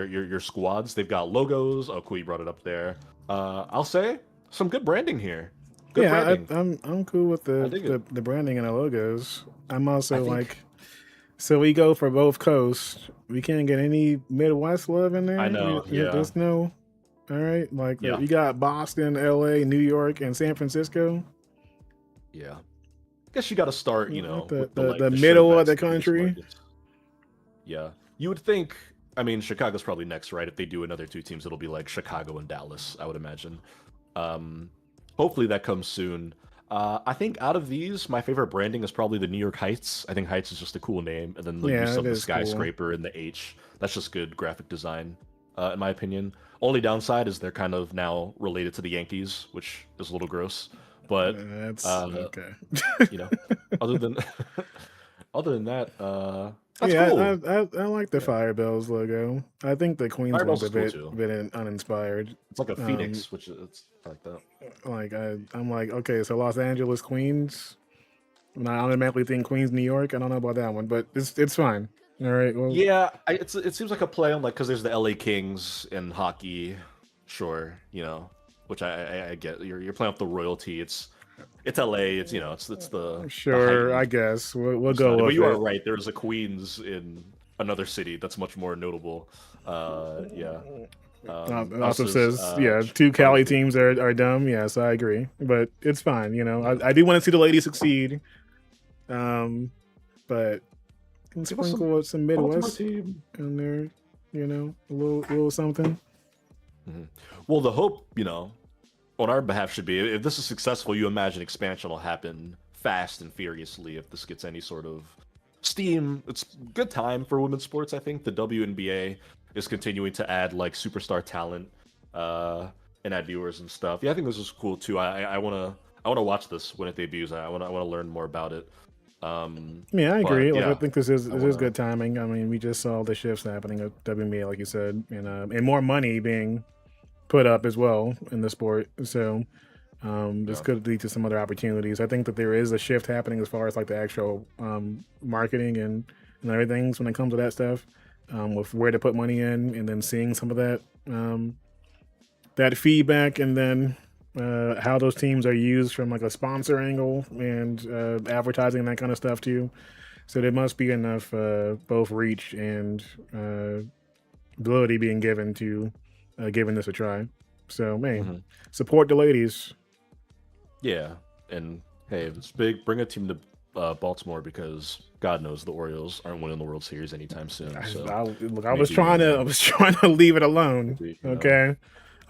your squads. They've got logos. Oh, cool, you brought it up there. I'll say some good branding here. Good yeah, branding. I'm cool with I dig it. the branding and the logos. I'm I also think like, so we go for both coasts. We can't get any Midwest love in I there. know. Yeah, There's no, all right. Like yeah, you got Boston, L.A., New York, and San Francisco. yeah. Guess you got to start, Like with the like the the sure middle of bets, the the biggest country. markets. Yeah, you would think. I mean, Chicago's probably next, right? If they do another two teams, it'll be like Chicago and Dallas, I would imagine. Um, Hopefully that comes soon. I think out of these, my favorite branding is probably the New York Heights. I think Heights is just a cool name, and then the use Yeah, it of the is cool. skyscraper and the H. That's just good graphic design, in my opinion. Only downside is they're kind of now related to the Yankees, which is a little gross. But That's uh, okay. you know, other than other than that, that's Yeah, cool. I like the Yeah, Firebells logo. I think the Queens one's Fireballs a is cool too. bit uninspired. It's like a Um, phoenix, which it's I like that. like I'm like, okay, so Los Angeles, Queens. And I automatically think Queens, New York. I don't know about that one, but it's fine. All right. Well, Yeah, it seems like a play on like because there's the LA Kings in hockey, sure, which I get. You're playing off the royalty. It's LA. It's the sure. I heightened guess we'll go personality. But with you are it. right. There's a Queens in another city that's much more notable. Yeah. It also Also, says, yeah, two Chicago's Cali good. teams are dumb. Yes, I agree, but it's fine. Yeah. I do want to see the ladies succeed. Um, but can Give us some sprinkle some Baltimore Midwest team. in there. A little something. Mhm. Well, the hope, on our behalf should be if this is successful, you imagine expansion will happen fast and furiously if this gets any sort of steam. It's good time for women's sports, I think. The WNBA is continuing to add like superstar talent and add viewers and stuff. Yeah, I think this is cool too. I wanna watch this when it debuts. I wanna learn more about it. Yeah, I But agree. Like, I yeah, think I this is wanna good timing. I mean, we just saw the shifts happening at WNBA, like you said, and more money being put up as well in the sport. So this yeah. could lead to some other opportunities. I think that there is a shift happening as far as like the actual marketing and everything when it comes to that stuff, with where to put money in, and then seeing some of that feedback, and then how those teams are used from like a sponsor angle and advertising and that kind of stuff too. So there must be enough both reach and ability being given to giving this a try. So, man, Mhm. support the ladies. Yeah, and hey, if it's big, bring a team to Baltimore because God knows the Orioles aren't winning the World Series anytime soon. So Look, I was maybe trying to, I was trying to leave it alone. maybe, Okay,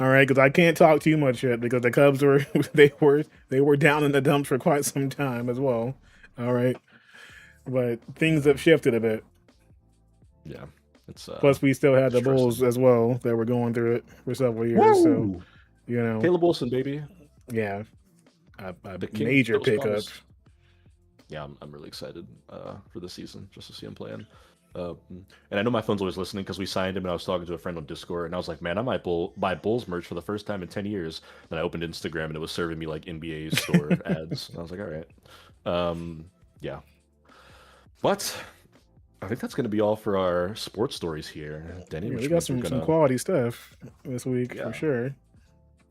all right, because I can't talk too much yet because the Cubs were they were down in the dumps for quite some time as well. All right, but things have shifted a bit. yeah, it's Plus, we still had the Bulls stressing. as well that were going through it for several years. So, Woo! you know, Caleb Wilson, baby, yeah, a the king major that was pickup. promised. Yeah, I'm really excited for the season just to see him playing. And I know my phone's always listening because we signed him, and I was talking to a friend on Discord, and I was like, "Man, I might buy Bulls merch for the first time in 10 years." Then I opened Instagram, and it was serving me like NBA store ads. And I was like, "All right, yeah." But I think that's going to be all for our sports stories here, Denny. Yeah, we Which got means we're some gonna, quality stuff this week for yeah, sure.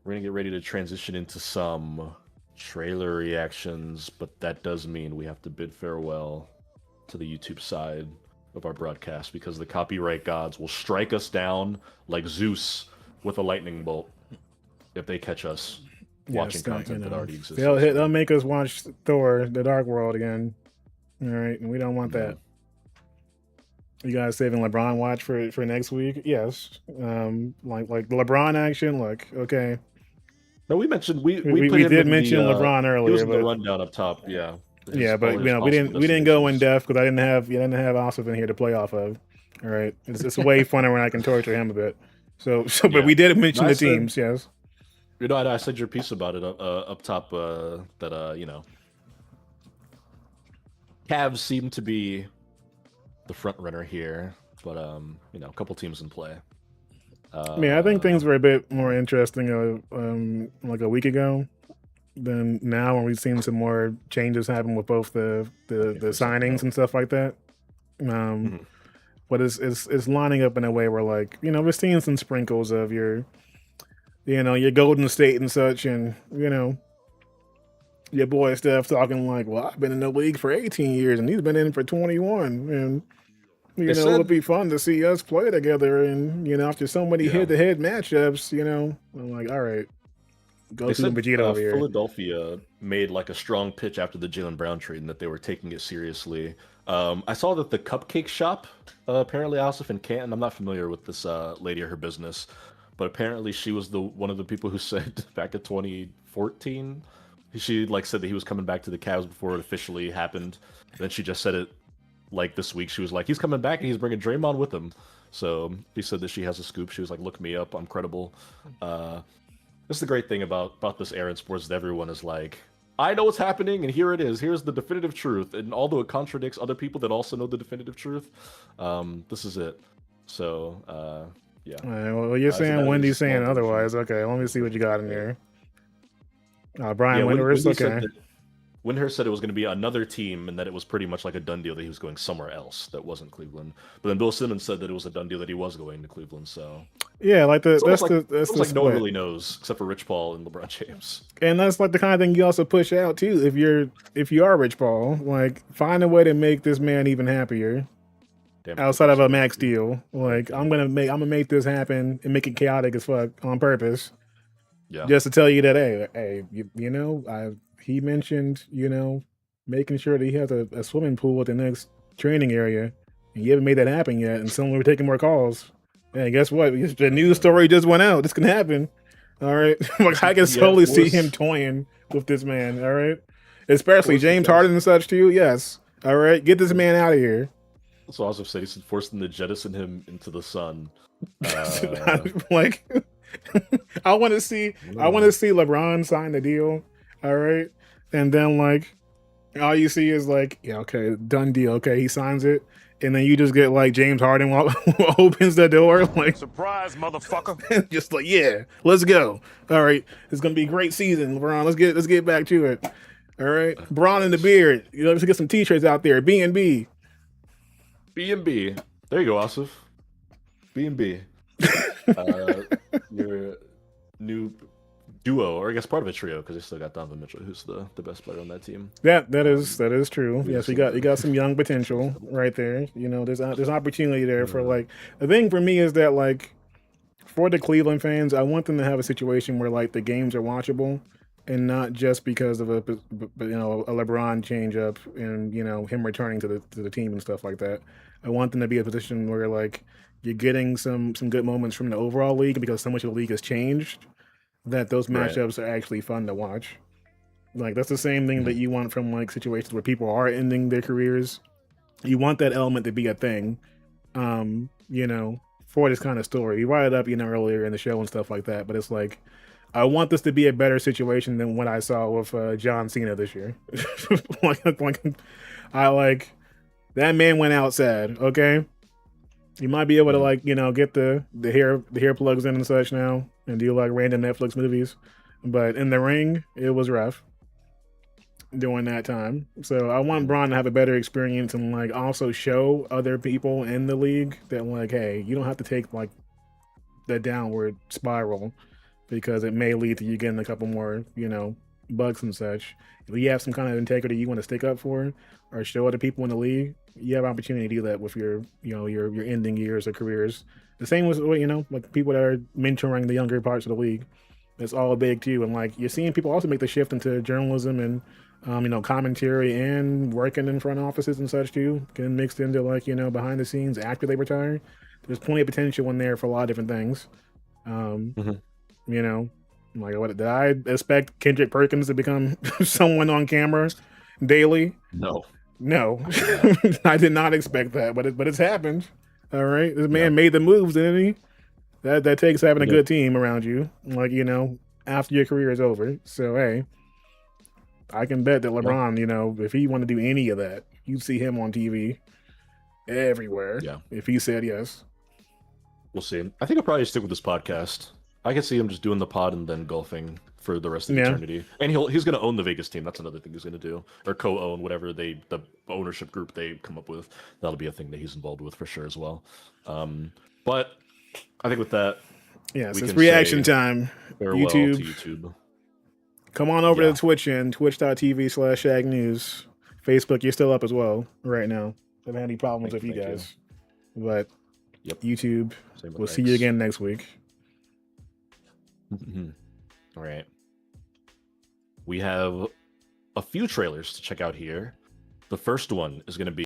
we're gonna get ready to transition into some trailer reactions. But that does mean we have to bid farewell to the YouTube side of our broadcast because the copyright gods will strike us down like Zeus with a lightning bolt if they catch us Yes, watching that content that already exists they'll elsewhere. make us watch Thor: The Dark World again. All right, and we don't want Yeah. that. You guys saving LeBron watch for next week? Yes. Like the LeBron action. Look, okay, No, we mentioned we, we we, put we him did in the mention LeBron he was earlier, in the but rundown up top. Yeah, his yeah, but all you his know possible we didn't go in destinations. depth because I didn't have Asif in here to play off of. All right, it's way funner when I can torture him a bit. So but Yeah, we did no, mention I the said teams. Yes. I said your piece about it up top that Cavs seem to be the front runner here, but a couple teams in play. I mean, I think Uh, things were a bit more interesting like a week ago than now when we've seen some more changes happen with both the for something signings else. and stuff like that. Um, Mhm. but it's lining up in a way where like we're seeing some sprinkles of your Golden State and such, and your boy Steph talking like, well, I've been in the league for 18 years and he's been in for 21, and They it'd said, be fun to see us play together, and after so many yeah, head-to-head matchups, I'm like, all right, they Goku and said Vegeta over here. Philadelphia made like a strong pitch after the Jalen Brown trade and that they were taking it seriously. I saw that the Cupcake Shop, apparently Asif in Canton. I'm not familiar with this lady or her business, but apparently she was the one of the people who said back in 2014, she like said that he was coming back to the Cavs before it officially happened. Then she just said it like this week. She was like, he's coming back and he's bringing Draymond with him. So he said that she has a scoop. She was like, look me up, I'm credible. This is the great thing about this era in sports that everyone is like, I know what's happening, and here it is. Here's the definitive truth. And although it contradicts other people that also know the definitive truth, this is it. So, yeah. All right, well, you're So saying that is a Wendy's saying small version otherwise. Okay, let me of see what the you got in trade. there. Yeah, Brian Windhorst. Wendy said Okay. that Windhurst said it was going to be another team and that it was pretty much like a done deal that he was going somewhere else that wasn't Cleveland. But then Bill Simmons said that it was a done deal that he was going to Cleveland. So Yeah, like it's almost that's the no one split. really knows except for Rich Paul and LeBron James. And that's like the kind of thing you also push out too. If you are Rich Paul, like find a way to make this man even happier Damn right, outside Bill of a Simmons. max deal. Like I'm gonna make this happen and make it chaotic as fuck on purpose, Yeah. just to tell you that hey, he mentioned making sure that he has a swimming pool at the next training area, and you haven't made that happen yet. And someone were taking more calls. Hey, guess what? The news story just went out. This can happen. All right, like I can Yeah, totally see him toying with this man. All right, especially force the James Harden and jettison. such too. Yes. All right, get this man out of here. So also said he said forced them to jettison him into the sun. Uh, Like, I want to see. I don't I want to know. see LeBron sign the deal. All right, and then like all you see is like, yeah, okay, done deal. Okay, he signs it, and then you just get like James Harden opens the door, like Surprise, motherfucker. just like, yeah, let's go. All right, it's gonna be a great season, LeBron. Let's get back to it. All right, Braun in the beard. Let's get some t-shirts out there. B&B. B&B. There you go, Asif. B&B. Your new duo, or I guess part of a trio, because they still got Donovan Mitchell, who's the best player on that team. That is true. We Yes, just you need got to some young finish potential them. right there. You know, there's opportunity there for like the thing for me is that like for the Cleveland fans, I want them to have a situation where like the games are watchable, and not just because of a a LeBron change up and him returning to the team and stuff like that. I want them to be in a position where like you're getting some good moments from the overall league because so much of the league has changed that those Right. matchups are actually fun to watch. Like that's the same thing that Mhm. you want from like situations where people are ending their careers. You want that element to be a thing, for this kind of story. You brought it up, earlier in the show and stuff like that. But it's like, I want this to be a better situation than what I saw with John Cena this year. like, I like that man went out sad. Okay, you might be able to Mhm. like get the hair plugs in and such now and do like random Netflix movies, but in the ring it was rough during that time. So I want Mhm. Braun to have a better experience and like also show other people in the league that like, hey, you don't have to take like the downward spiral because it may lead to you getting a couple more, bugs and such. If you have some kind of integrity you want to stick up for or show other people in the league, you have an opportunity to do that with your, your ending years or careers. The same with, like people that are mentoring the younger parts of the league. It's all big too. And like you're seeing people also make the shift into journalism and commentary and working in front offices and such too, getting mixed into like, behind the scenes after they retire. There's plenty of potential in there for a lot of different things. Um, Mhm. you know, like what did I expect Kendrick Perkins to become someone on camera daily? No, No, I did not. I did not expect that, but it's happened. All right, this Yeah, man made the moves, didn't he? That takes having he a did. good team around you, like after your career is over. So hey, I can bet that Yeah, LeBron, if he want to do any of that, you'd see him on TV everywhere yeah. if he said yes. We'll see. I think I'll probably stick with this podcast. I can see him just doing the pod and then golfing for the rest of Yeah, eternity. And he's gonna own the Vegas team. That's another thing he's gonna do, or co-own whatever the ownership group they come up with. That'll be a thing that he's involved with for sure as well. But I think with that yes, we it's can reaction say time. farewell to YouTube, YouTube. come on over to Yeah, Twitch and twitch.tv/Shag News. Facebook, you're still up as well right now. Haven't had any problems thank with you, you thank you. guys. But Yep, YouTube, same we'll with see you X. again next week. All right, we have a few trailers to check out here. The first one is going to be